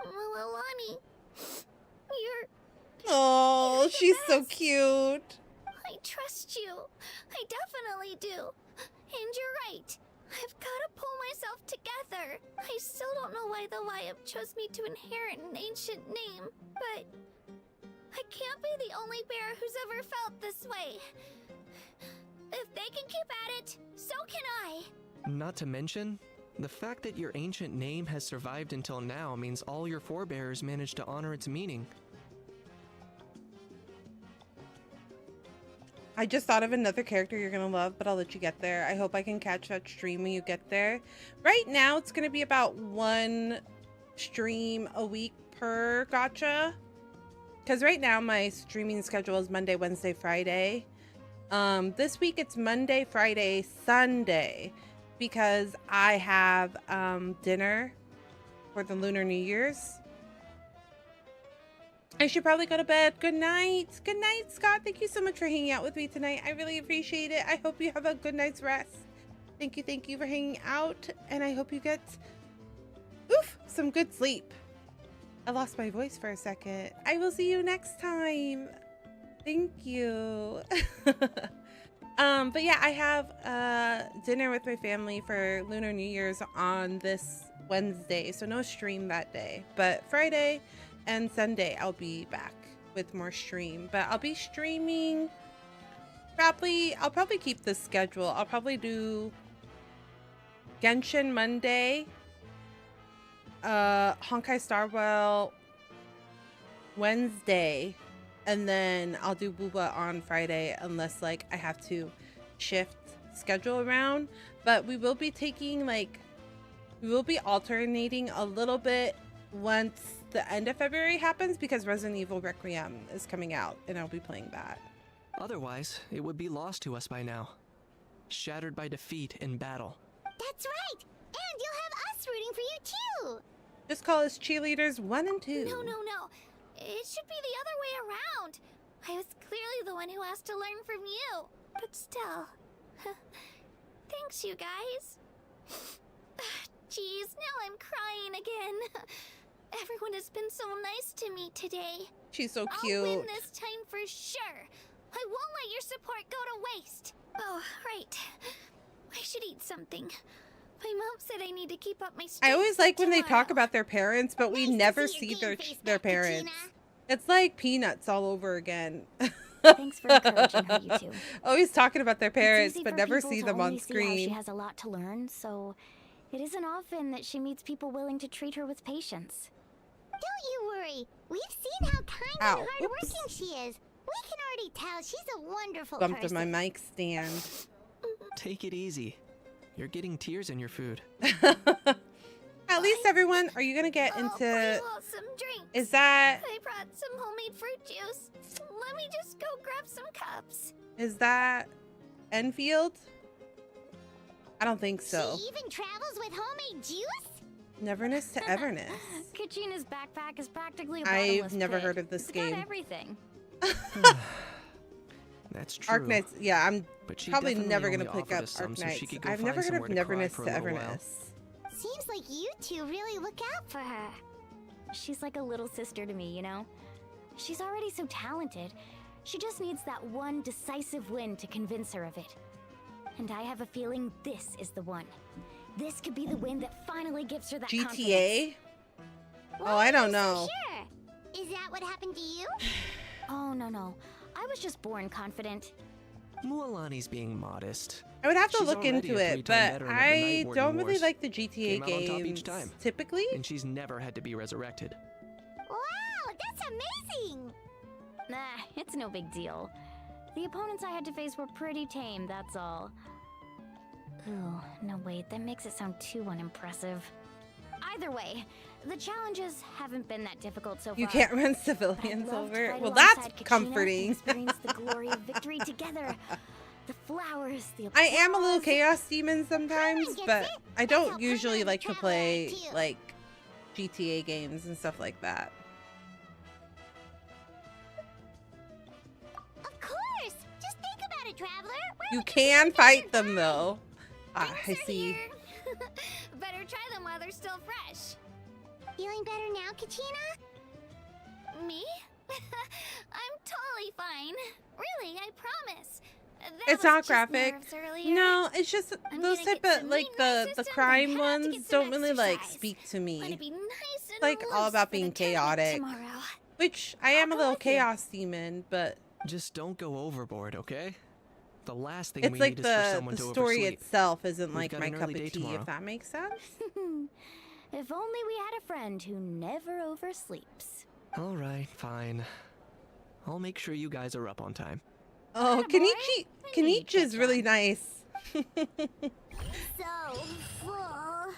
Alani, you're... Oh, she's so cute. I trust you. I definitely do. And you're right. I've got to pull myself together. I still don't know why the Wyub chose me to inherit an ancient name, but I can't be the only bear who's ever felt this way. If they can keep at it, so can I. Not to mention, the fact that your ancient name has survived until now means all your forebears managed to honor its meaning. I just thought of another character you're gonna love, but I'll let you get there. I hope I can catch that stream when you get there. Right now, it's gonna be about 1 stream a week per gacha. Because right now, my streaming schedule is Monday, Wednesday, Friday. This week, it's Monday, Friday, Sunday. Because I have dinner for the Lunar New Year's. I should probably go to bed. Good night. Good night, Scott. Thank you so much for hanging out with me tonight. I really appreciate it. I hope you have a good night's rest. Thank you for hanging out. And I hope you get some good sleep. I lost my voice for a second. I will see you next time. Thank you. But yeah, I have dinner with my family for Lunar New Year's on this Wednesday, so no stream that day. But Friday and Sunday I'll be back with more stream. But I'll be streaming I'll probably keep this schedule. I'll probably do Genshin Monday, Honkai Star Rail Wednesday, and then I'll do Booba on Friday unless like I have to shift schedule around. But we will be taking like, we will be alternating a little bit once the end of February happens because Resident Evil Requiem is coming out and I'll be playing that. Otherwise, it would be lost to us by now. Shattered by defeat in battle. That's right! And you'll have us rooting for you too! Just call us cheerleaders 1 and 2. No. It should be the other way around. I was clearly the one who asked to learn from you. But still. Thanks, you guys. Jeez, now I'm crying again. Everyone has been so nice to me today. She's so cute. I'll win this time for sure. I won't let your support go to waste. Oh, right. I should eat something. My mom said I need to keep up my strength. I always like when they talk about their parents, but we never see their parents. It's like Peanuts all over again. Thanks for encouraging her, you two. Always talking about their parents, It's easy but for never people see to them on only see how screen. She has a lot to learn, so it isn't often that she meets people willing to treat her with patience. Don't you worry. We've seen how kind and hardworking she is. We can already tell she's a wonderful Bumped person. on my mic stand. Take it easy. You're getting tears in your food. At least everyone, are you gonna get into? I want some drinks. Is that? I brought some homemade fruit juice. Let me just go grab some cups. Is that Enfield? I don't think so. She even travels with homemade juice? Neverness to Everness. Kachina's backpack is practically a bottomless I've never pit. heard of this It's game. got everything. That's true. Arknights, yeah, I'm But she probably definitely never only gonna pick offered up us some so she Arknights. could go I've find never heard of somewhere to cry Neverness for to a little while. Everness. Seems like you two really look out for her. She's like a little sister to me, you know? She's already so talented. She just needs that one decisive win to convince her of it. And I have a feeling this is the one. This could be the win that finally gives her that GTA? confidence. Oh, I don't know. Sure. Is that what happened to you? Oh, no. I was just born confident. Mualani's being modest. I would have to She's look already into a it, three-time but veteran of the I Night Warden don't really Wars. like the GTA Came out on top each games time. typically. And she's never had to be resurrected. Wow, that's amazing! Nah, it's no big deal. The opponents I had to face were pretty tame, that's all. Ooh, no wait, that makes it sound too unimpressive. Either way, the challenges haven't been that difficult so far. You can't run civilians over. Well, that's comforting. Experience the glory of victory together. The flowers, the I am a little chaos demon sometimes, but I don't usually like to play like GTA games and stuff like that. Of course! Just think about it, Traveler! You can fight them though. Ah, I see. Better try them while they're still fresh. Feeling better now, Kachina? Me? I'm totally fine. Really, I promise. That It's was not just graphic. nerves earlier. No, it's just I'm those gonna type get of some like meat in my the system, crime then have to ones get some don't really like exercise. speak to Gonna me. be nice It's and like all loose about for being the tournament chaotic. tomorrow. Which I am a little chaos demon, but Just don't go overboard, okay? The last thing it's we like need is for someone the to story oversleep. itself isn't We've like got my an cup early of day tea, tomorrow. if that makes sense. If only we had a friend who never oversleeps. All right, fine. I'll make sure you guys are up on time. Oh, Kenichi is really nice. So full.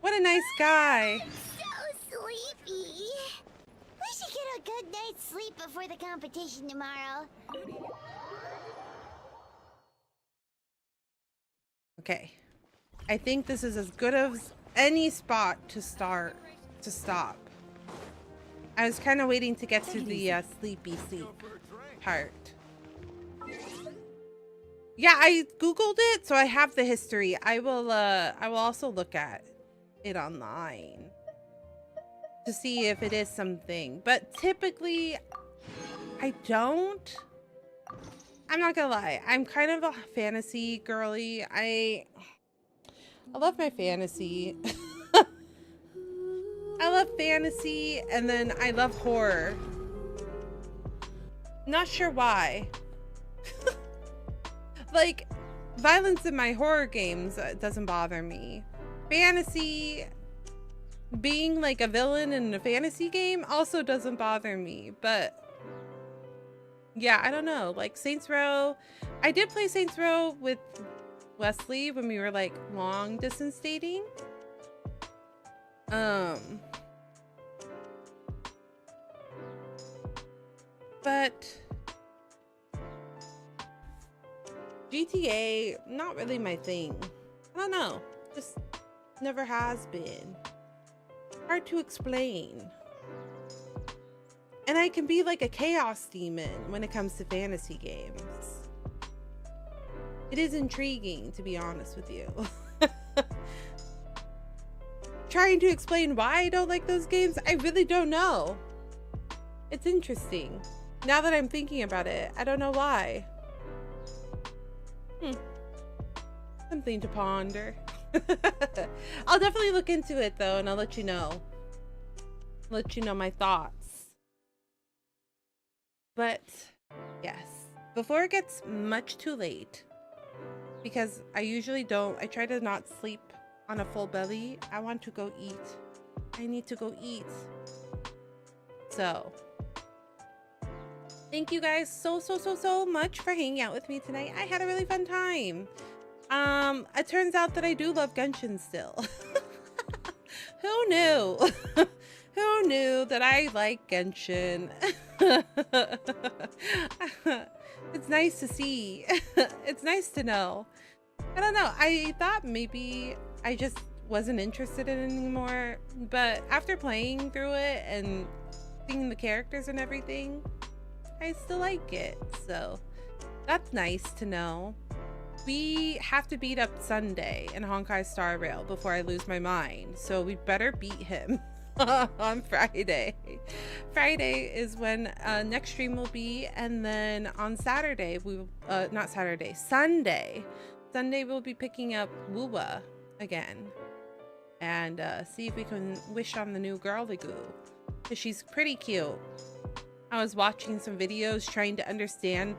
What a nice guy. So sleepy. We should get a good night's sleep before the competition tomorrow. Okay. I think this is as good as any spot to stop. I was kind of waiting to get to the sleep part. Yeah, I googled it, so I have the history. I will also look at it online to see if it is something. But typically, I don't. I'm not gonna lie. I'm kind of a fantasy girly. I love my fantasy. I love fantasy, and then I love horror. Not sure why. Like, violence in my horror games doesn't bother me. Fantasy, being like a villain in a fantasy game also doesn't bother me. But yeah, I don't know. Like Saints Row, I did play Saints Row with Wesley when we were like long distance dating. But GTA, not really my thing. I don't know. Just never has been. Hard to explain. And I can be like a chaos demon when it comes to fantasy games. It is intriguing, to be honest with you. Trying to explain why I don't like those games, I really don't know. It's interesting. Now that I'm thinking about it, I don't know why. Something to ponder. I'll definitely look into it though, and I'll let you know. Let you know my thoughts. But yes, before it gets much too late, because I usually don't, I try to not sleep on a full belly. I want to go eat. I need to go eat. So thank you guys so much for hanging out with me tonight. I had a really fun time. It turns out that I do love Genshin still. Who knew? Who knew that I like Genshin? It's nice to see. It's nice to know. I don't know. I thought maybe I just wasn't interested in it anymore, but after playing through it and seeing the characters and everything, I still like it. So that's nice to know. We have to beat up Sunday in Honkai Star Rail before I lose my mind, so we better beat him on Friday. Friday is when next stream will be, and then on Saturday Sunday we'll be picking up Wuwa again and see if we can wish on the new girly goo, because she's pretty cute. I was watching some videos trying to understand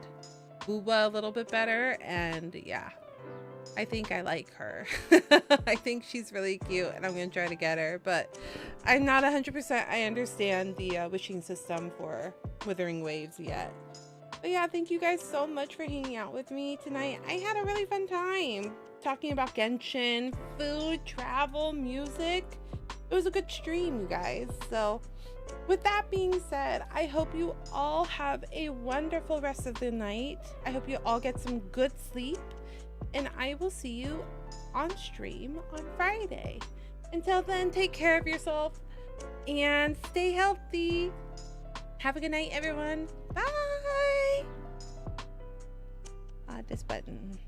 Wuwa a little bit better, and yeah, I think I like her. I think she's really cute, and I'm gonna try to get her, but I'm not 100% I understand the wishing system for Withering Waves yet. But yeah, thank you guys so much for hanging out with me tonight. I had a really fun time talking about Genshin, food, travel, music. It was a good stream, you guys. So with that being said, I hope you all have a wonderful rest of the night. I hope you all get some good sleep, and I will see you on stream on Friday. Until then, take care of yourself and stay healthy. Have a good night, everyone. Bye. This button.